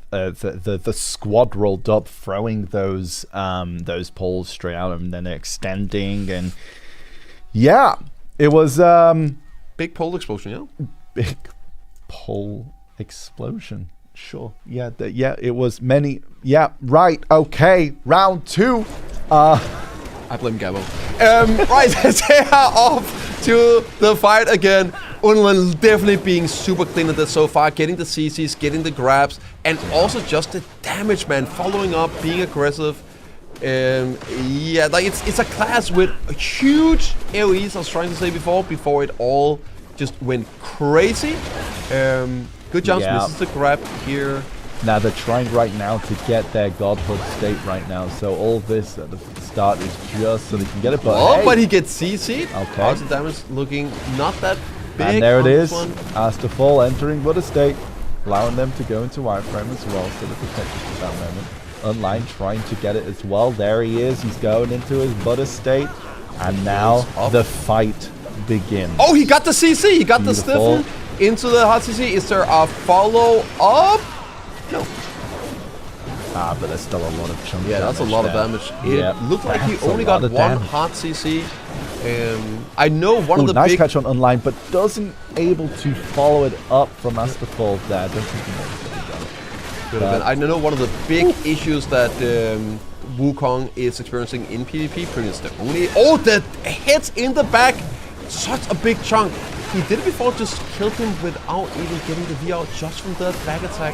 the squad rolled up, throwing those poles straight out, and then extending, and yeah, it was big pole explosion. Yeah, big pole explosion. Sure. Yeah. It was many. Yeah. Right. Okay. Round 2. I blame Gabbo. Right, they are off to the fight again. Unlan definitely being super clean at this so far, getting the CCs, getting the grabs, and also just the damage, man. Following up, being aggressive. Yeah, like it's a class with huge AoEs. I was trying to say before it all just went crazy. Good jumps, misses the grab here. Now they're trying right now to get their godhood state right now, so all this at the start is just so they can get it. But but he gets CC'd. Okay. Also damage looking not that big. And there it is. Astafall entering Buddha state, allowing them to go into wireframe as well, so they're protected at that moment. Online trying to get it as well. There he is. He's going into his Buddha state, and now the fight begins. Oh, he got the CC. He got the stiffen into the hot CC. Is there a follow up? No. But there's still a lot of chunk. Yeah, that's a lot of damage. It looked like he only got one hot CC. I know one of the nice big catch on online, but doesn't able to follow it up from Astafall there. Don't think he knows. I know one of the big issues that Wukong is experiencing in PvP. Pretty much the only. Oh, the hits in the back. Such a big chunk. He did it before, just killed him without even getting the V out just from the back attack.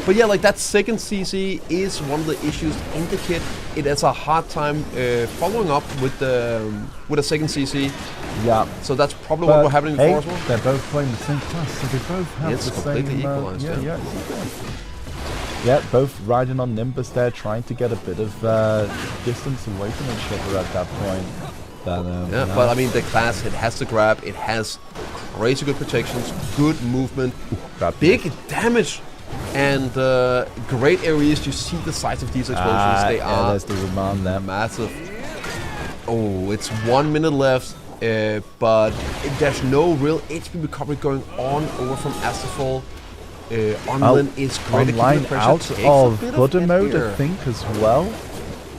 But yeah, like that second CC is one of the issues in the kit. It has a hard time following up with a second CC. Yeah. So that's probably what we're happening before as well. They're both playing the same class, so they both have it's the completely same. Equalized, Yeah, both riding on Nimbus there, trying to get a bit of distance away from each other at that point. But I mean, the class, it has the grab, it has crazy good protections, good movement, big damage, and great areas. You see the size of these explosions. They are there's the remand there. Massive. Oh, it's 1 minute left, but there's no real HP recovery going on over from Astafall. Onlin is great online at out of Buddha mode, I think, as well.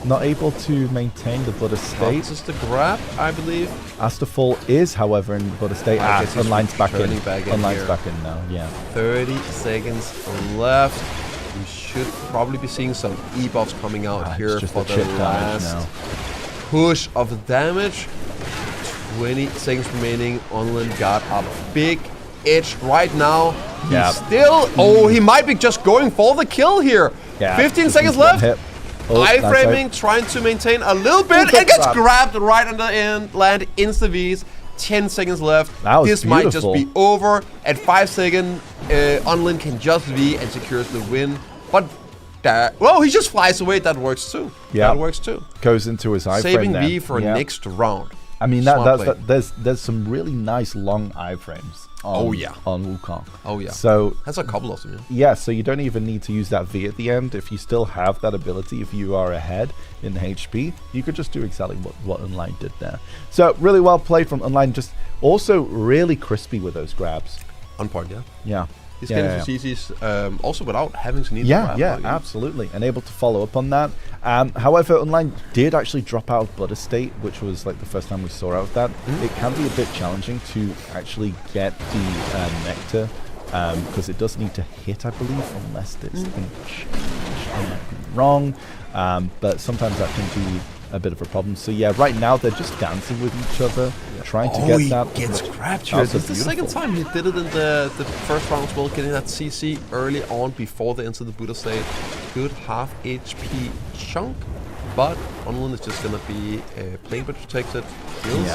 Not able to maintain the Buddha state. This is the grab, I believe. Astafall is, however, in Buddha state. Online's back in. Online's back in now, yeah. 30 seconds left. We should probably be seeing some E-buffs coming out here for the last push of damage. 20 seconds remaining. Onlin got a big edge right now. He's still... Oh, he might be just going for the kill here. 15 seconds left. Iframing, trying to maintain a little bit, and gets grabbed right under the end, land insta-Vs. 10 seconds left. This might just be over. At 5 seconds, Onlin can just V and secures the win. But, well, he just flies away. That works too. Yeah. That works too. Goes into his iframe saving there. V for next round. I mean, there's some really nice long iframes on, Oh, yeah. on Wukong. Oh yeah. So That's a couple of them. Yeah. yeah, so you don't even need to use that V at the end. If you still have that ability, if you are ahead in HP, you could just do exactly what Online did there. So really well played from Online, just also really crispy with those grabs. On point. Yeah. Yeah. He's Yeah, getting to CCs also without having to need the Yeah, grab, yeah, like, absolutely. And able to follow up on that. However, Online did actually drop out of Butter State, which was like the first time we saw out of that. It can be a bit challenging to actually get the Nectar, because it does need to hit, I believe, unless it's been changed. I might be wrong, but sometimes that can be a bit of a problem. So yeah, right now they're just dancing with each other, trying to get that. He gets captured. That's This is the second time he did it in the first round as well, getting that CC early on before they enter the Buddha state. Good half HP chunk, but Onlin is just gonna be playing but protected. Kills